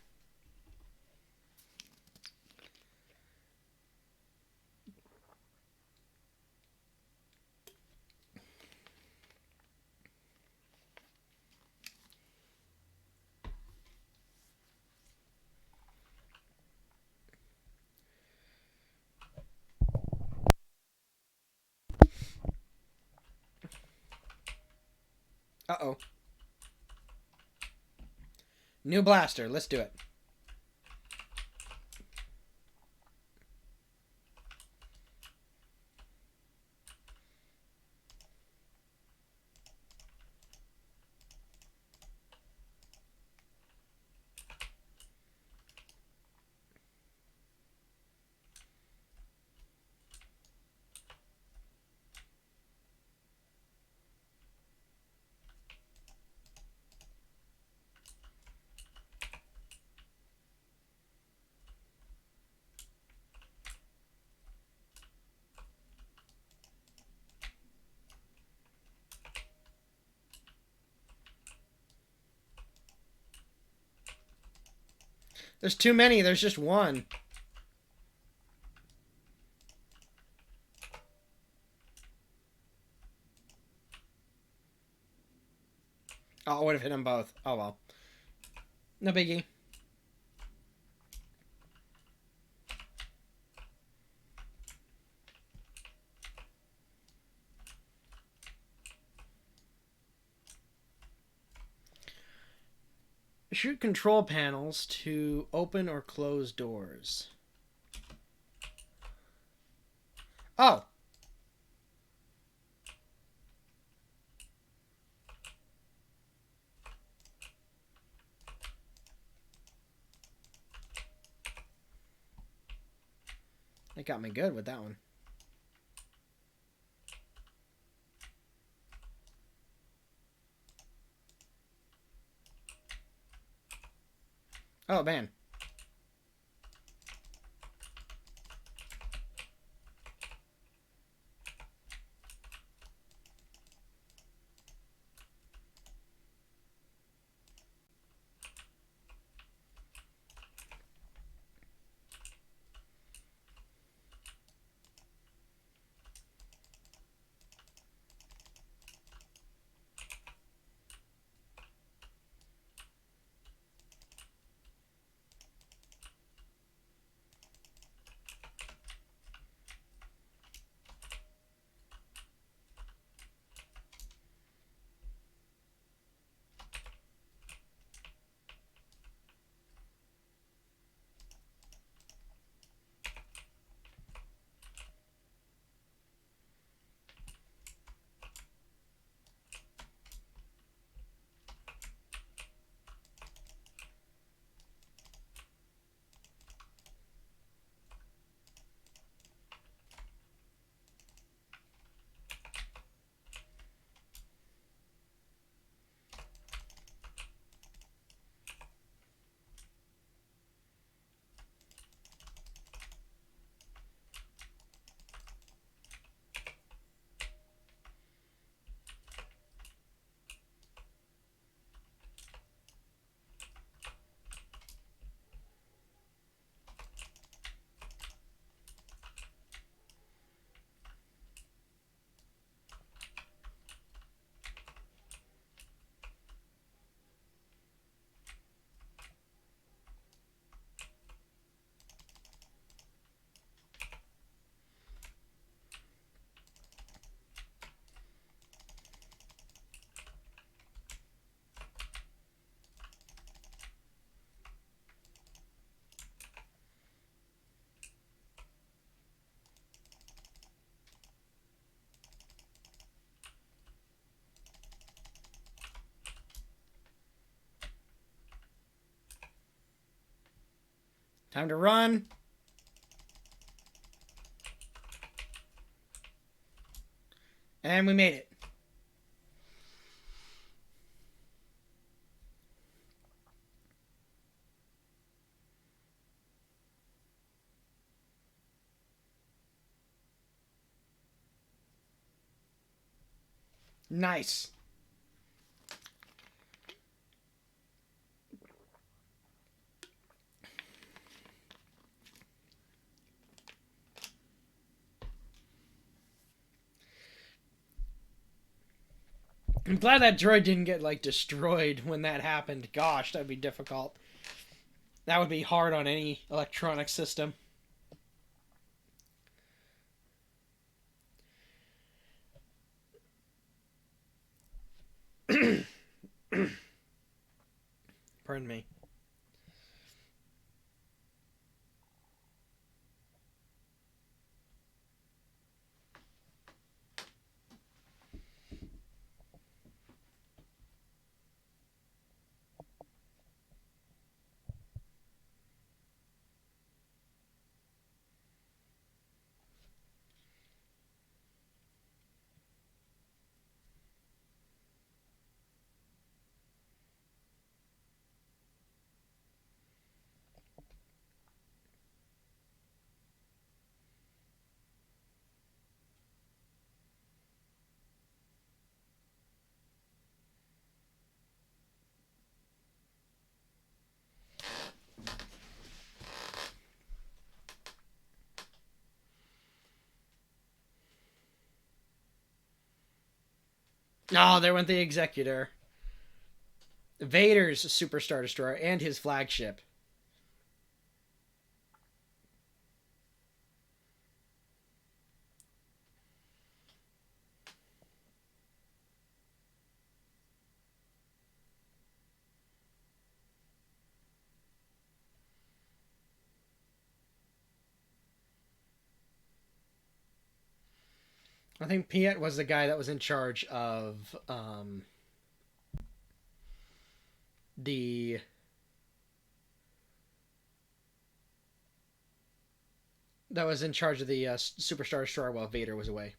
Uh-oh. New blaster. Let's do it. There's too many. There's just one. Oh, I would have hit them both. Oh, well. No biggie. Shoot control panels to open or close doors. Oh. That got me good with that one. Oh, man. Time to run. And we made it. Nice. I'm glad that droid didn't get, like, destroyed when that happened. Gosh, that'd be difficult. That would be hard on any electronic system. Oh, there went the Executor. Vader's Super Star Destroyer and his flagship. I think Piet was the guy that was in charge of the Super Star Destroyer while Vader was away.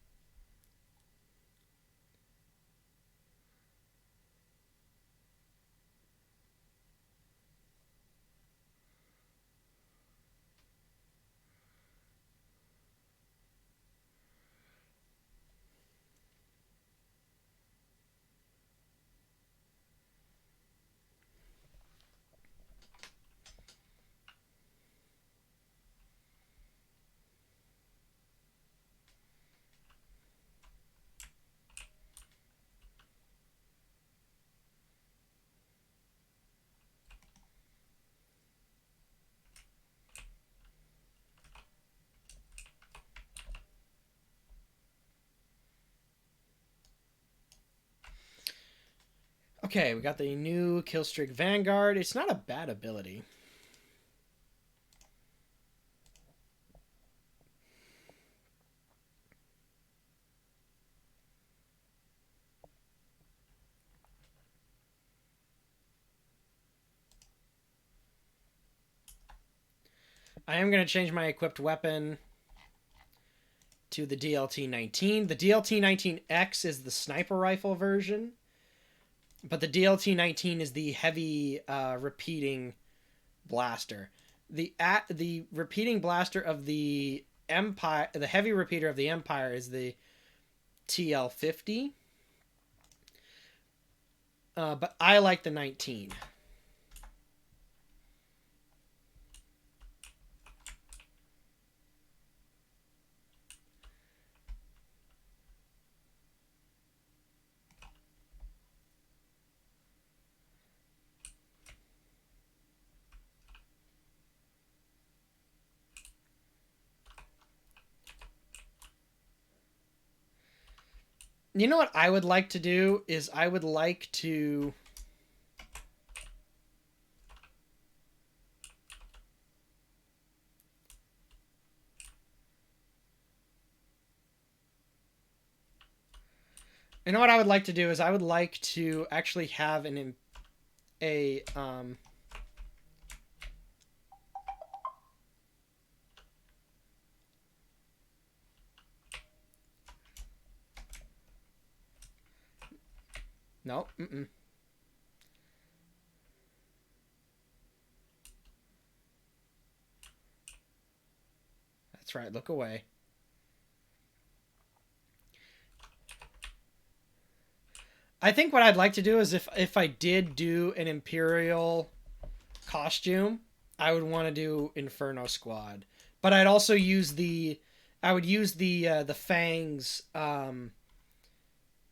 Okay, we got the new Killstreak Vanguard. It's not a bad ability. I am going to change my equipped weapon to the DLT-19. The DLT-19X is the sniper rifle version, but the DLT-19 is the heavy repeating blaster. The repeating blaster of the Empire, the heavy repeater of the Empire is the TL-50. But I like the 19. You know what I would like to do is I would like to You know what I would like to do is I would like to actually have a no, That's right, look away. I think what I'd like to do is if I did do an Imperial costume, I would want to do Inferno Squad. But I'd also use I would use the Fangs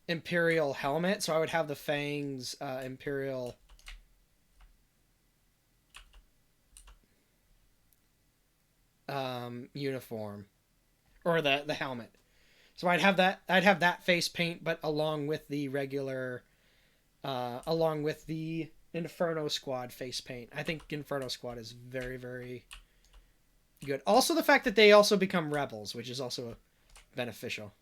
Imperial helmet, so I would have the Fangs Imperial uniform, or the helmet. So I'd have that face paint, but along with the regular, along with the Inferno Squad face paint. I think Inferno Squad is very, very good. Also, the fact that they also become rebels, which is also beneficial.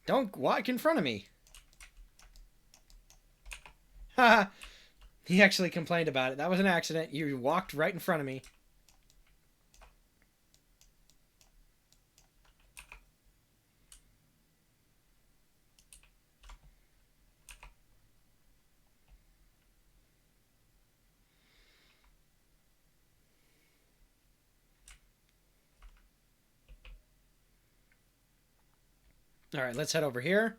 Don't walk in front of me. Haha. He actually complained about it. That was an accident. You walked right in front of me. All right, let's head over here.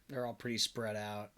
They're all pretty spread out.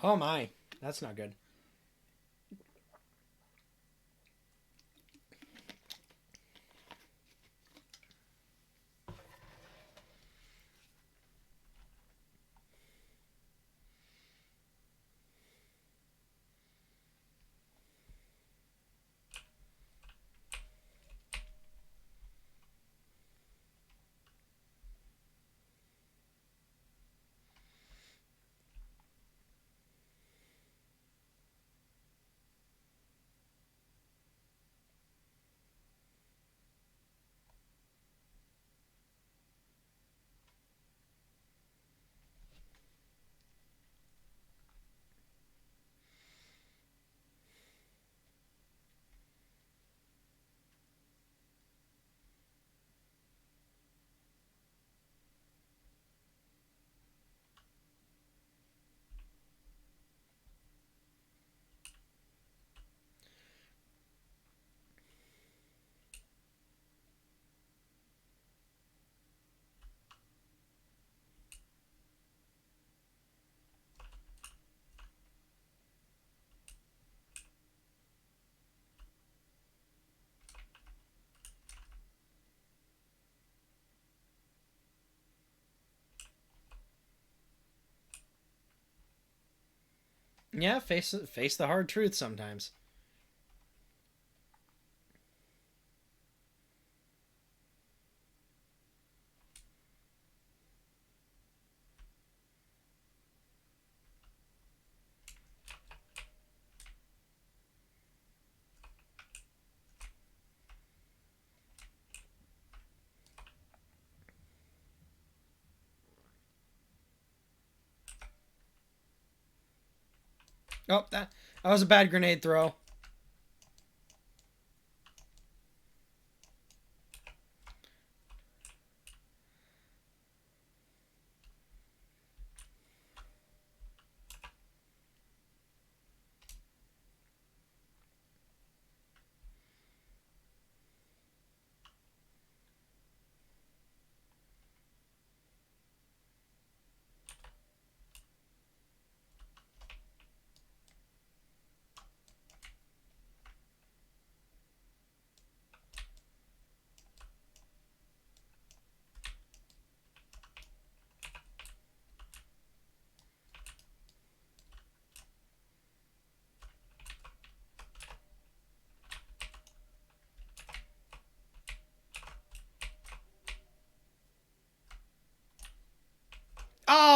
Oh my, that's not good. Yeah, face the hard truth sometimes. Oh, that was a bad grenade throw.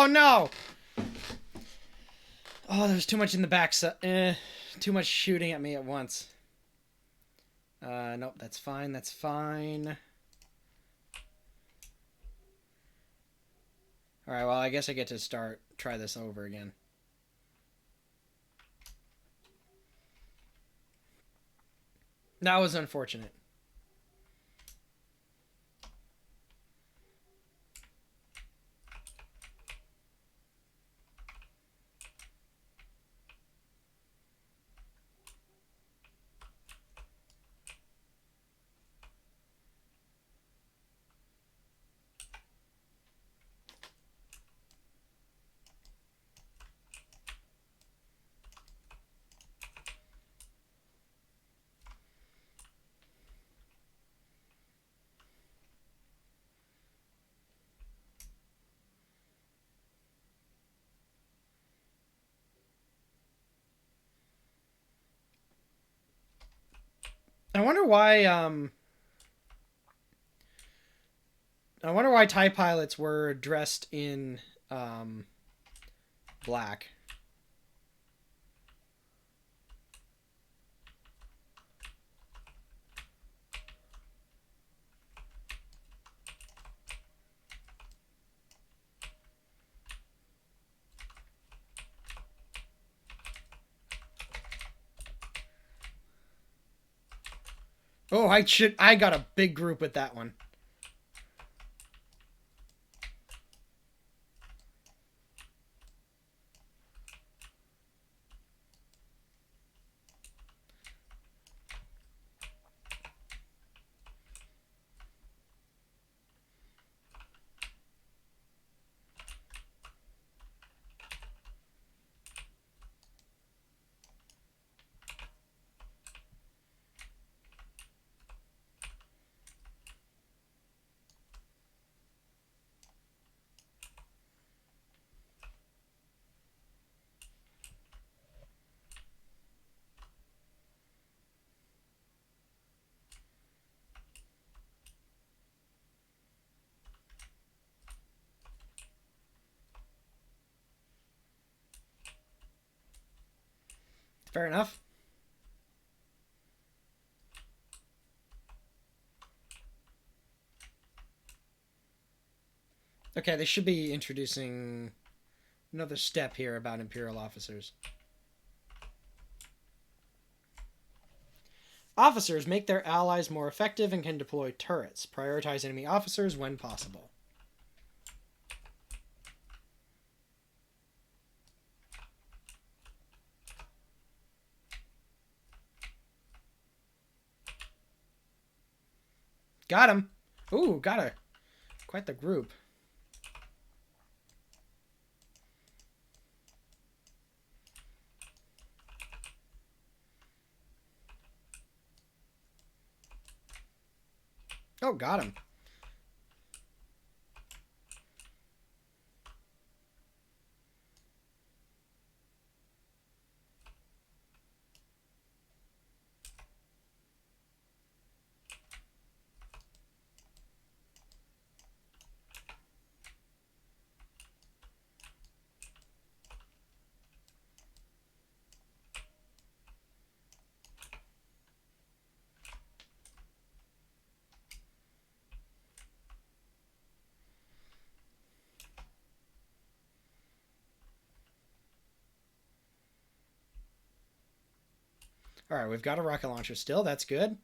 Oh no! Oh, there's too much in the back. Too much shooting at me at once. Nope, that's fine. That's fine. Alright, well, I guess I get to try this over again. That was unfortunate. I wonder why TIE pilots were dressed in black. Oh, I got a big group with that one. Fair enough. Okay, they should be introducing another step here about Imperial officers. Officers make their allies more effective and can deploy turrets. Prioritize enemy officers when possible. Got him. Ooh, quite the group. Oh, got him. All right, we've got a rocket launcher still. That's good.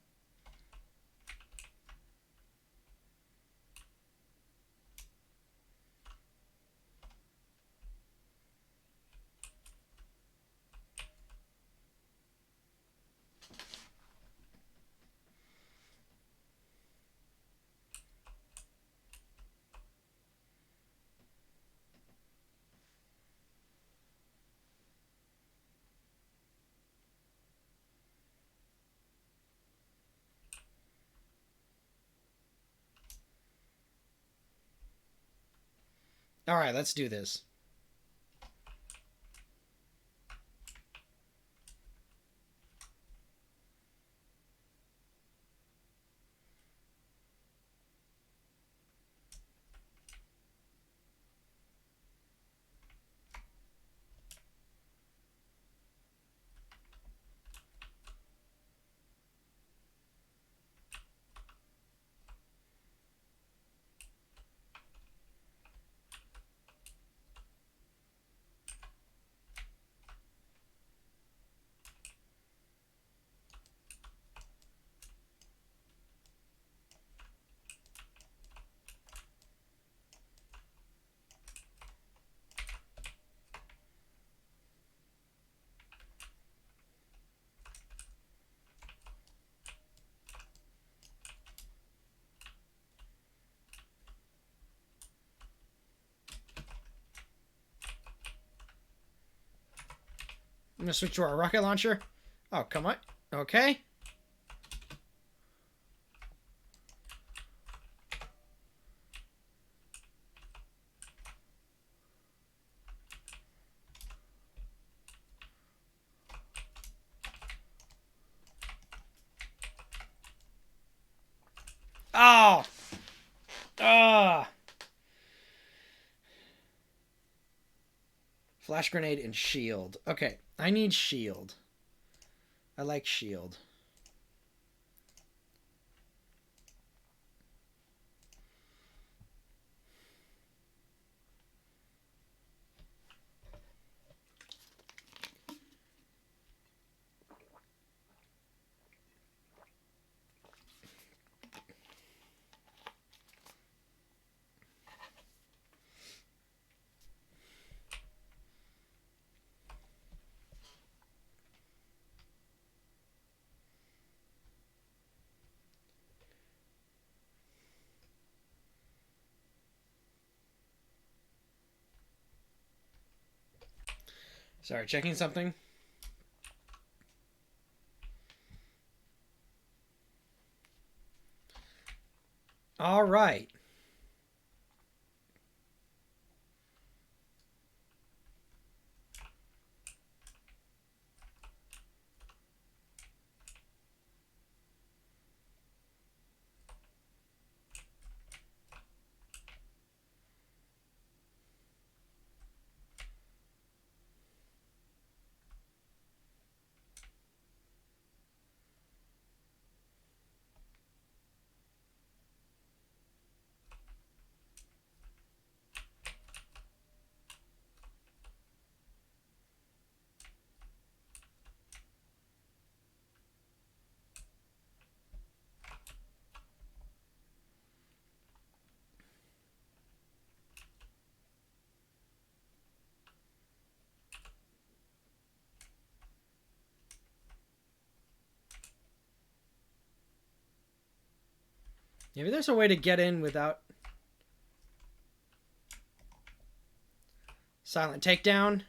All right, let's do this. I'm gonna switch to our rocket launcher. Oh, come on. Okay. Oh! Ah! Flash grenade and shield. Okay, I need shield. I like shield. Sorry, checking something. All right. Maybe there's a way to get in without silent takedown.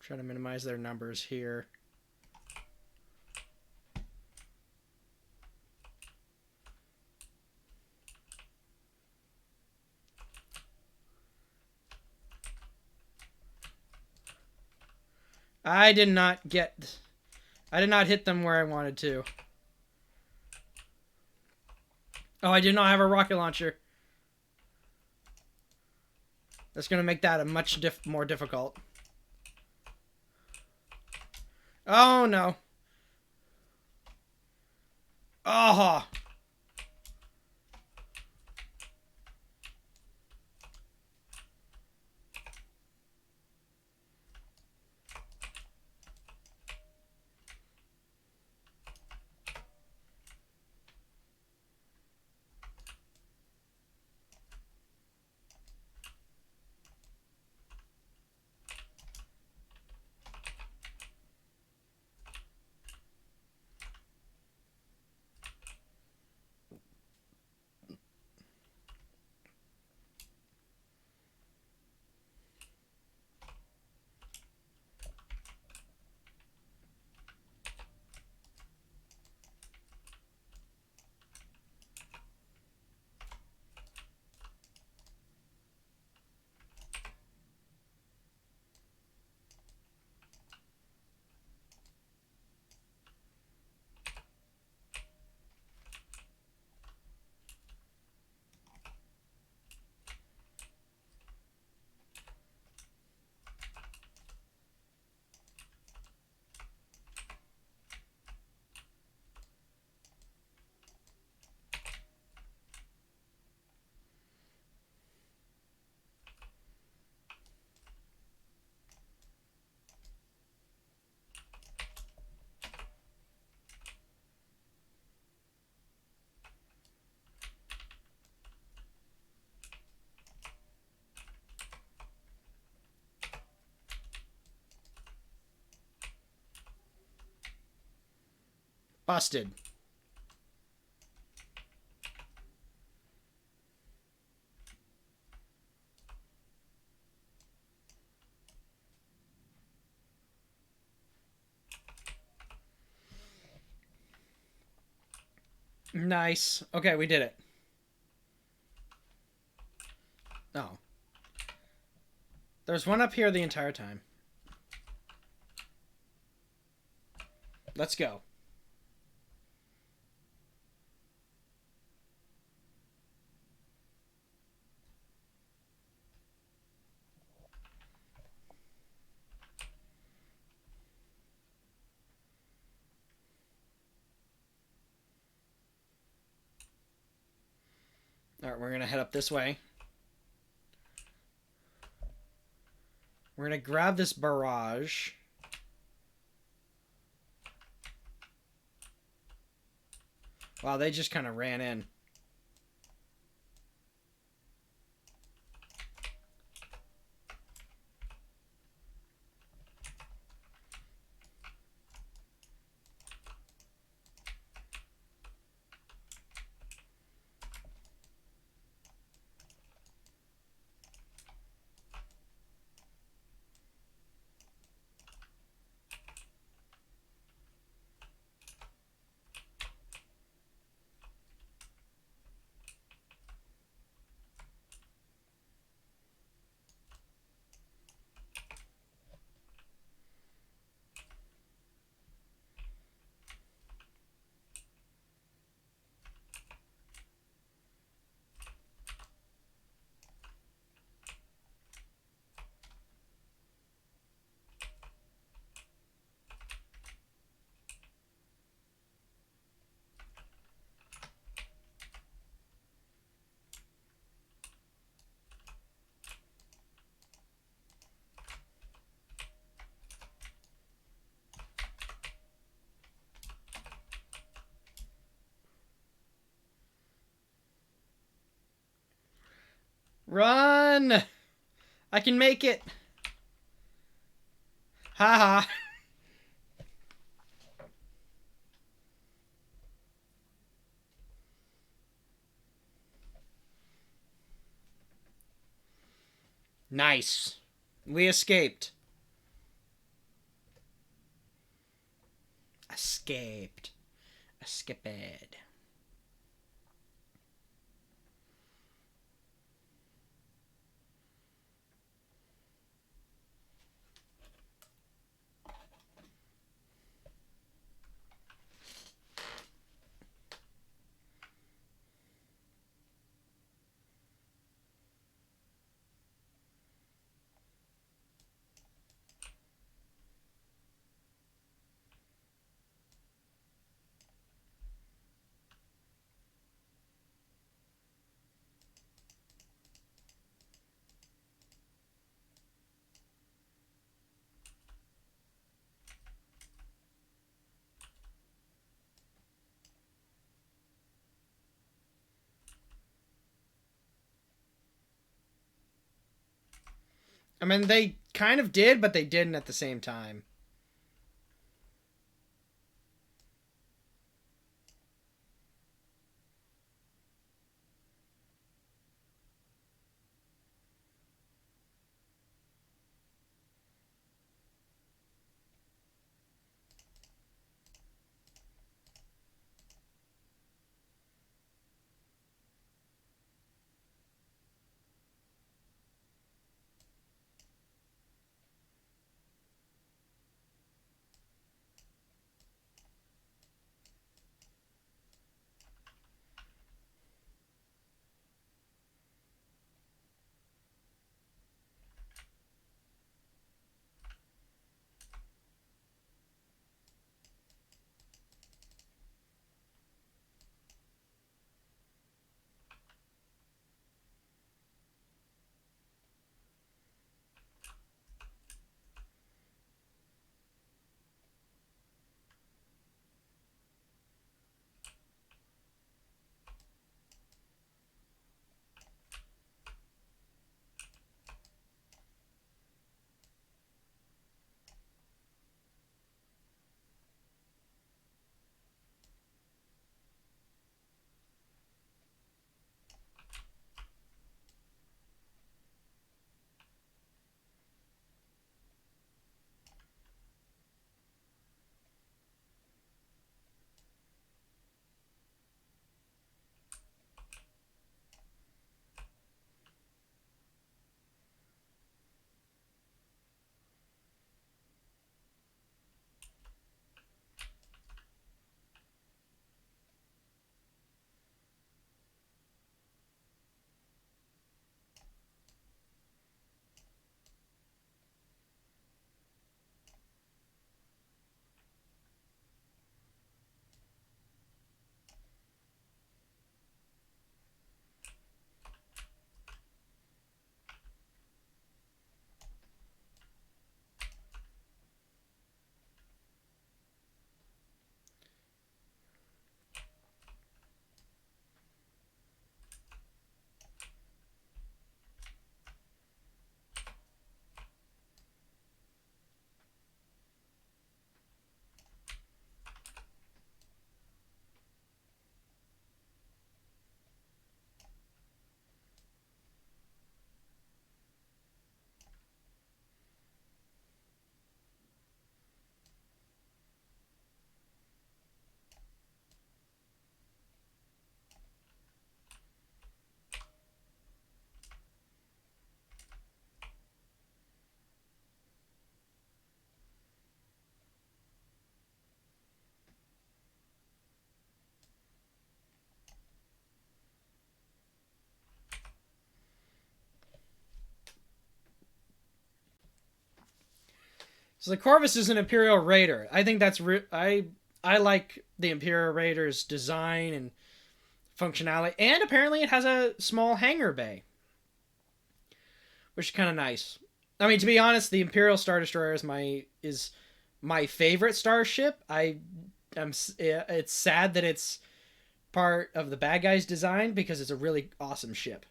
Try to minimize their numbers here. I did not hit them where I wanted to. Oh, I did not have a rocket launcher. That's going to make that a much more difficult. Oh, no. Oh. Busted. Nice. Okay, we did it. Oh. There's one up here the entire time. Let's go. Alright, we're gonna head up this way. We're gonna grab this barrage. Wow, they just kind of ran in. Run! I can make it! Haha! Nice. We escaped. Escaped. Escaped. I mean, they kind of did, but they didn't at the same time. So the Corvus is an Imperial Raider. I think that's I like the Imperial Raider's design and functionality, and apparently it has a small hangar bay, which is kind of nice. I mean, to be honest, the Imperial Star Destroyer is my favorite starship. It's sad that it's part of the bad guys' design because it's a really awesome ship.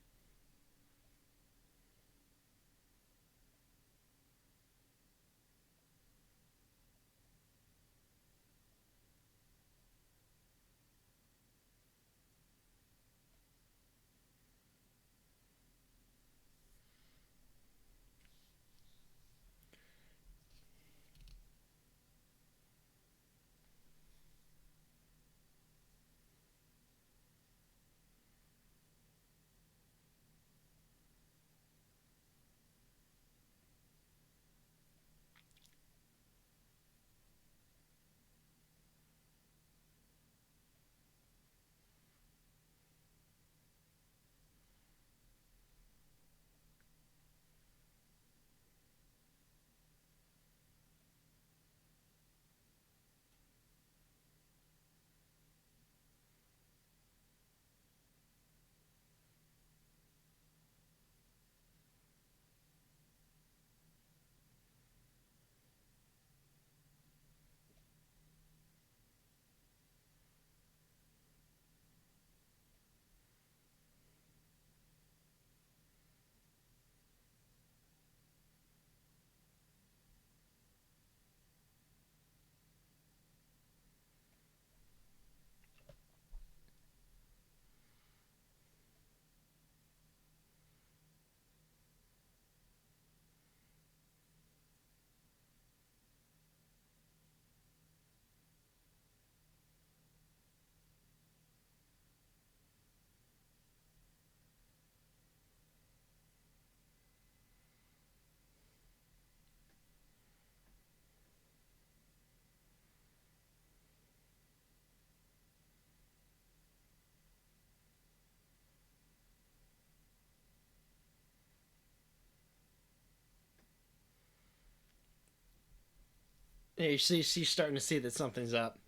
Yeah, she's starting to see that something's up.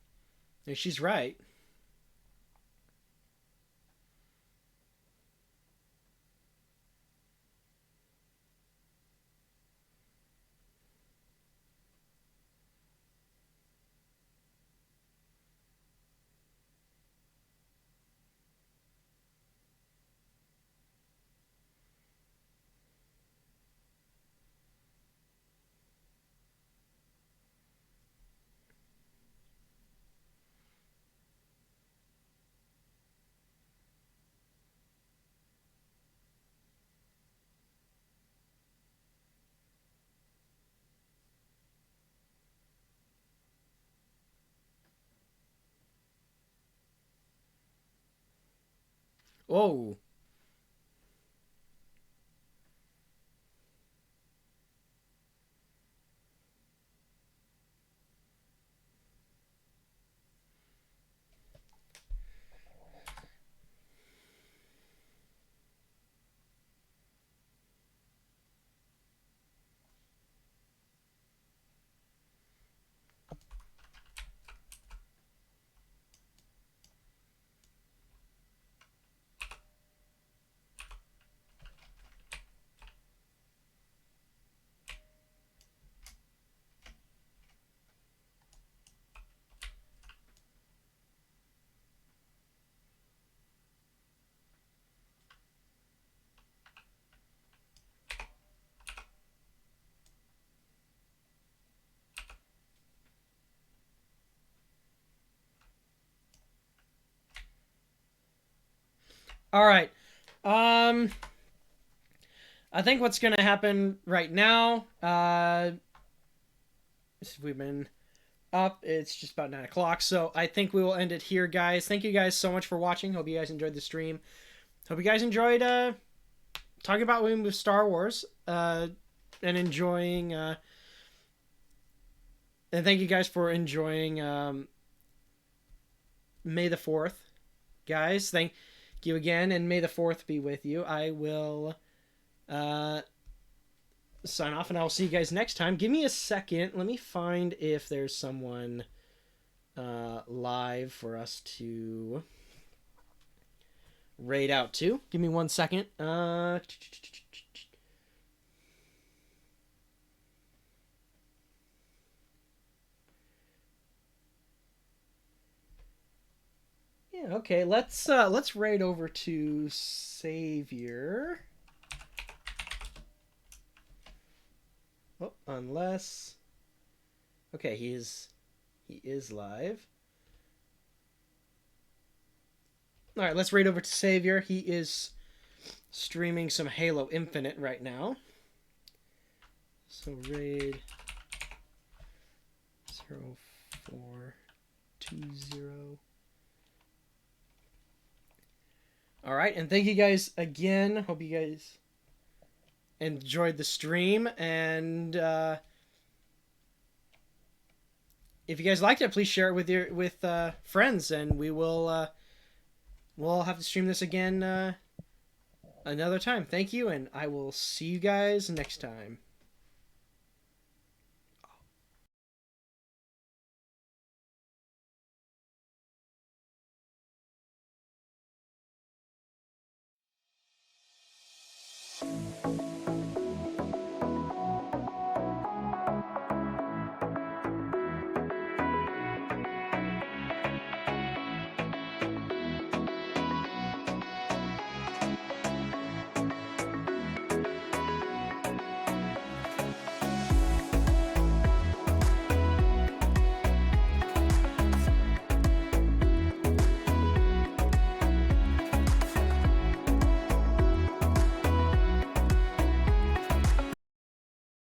And she's right. Whoa. All right. Um, I think what's gonna happen right now. We've been up. It's just about 9 o'clock, so I think we will end it here, guys. Thank you guys so much for watching. Hope you guys enjoyed the stream. Hope you guys enjoyed talking about with Star Wars and enjoying. And thank you guys for enjoying May the 4th, guys. Thank you again, and May the 4th be with you. I will sign off, and I'll see you guys next time. Give me a second. Let me find if there's someone live for us to raid out to. Give me 1 second. Yeah, okay. Let's raid over to Savior. Oh, unless. Okay, he is live. All right, let's raid over to Savior. He is streaming some Halo Infinite right now. So raid 0420. All right, and thank you guys again. Hope you guys enjoyed the stream, and if you guys liked it, please share it with friends, and we'll have to stream this again another time. Thank you, and I will see you guys next time.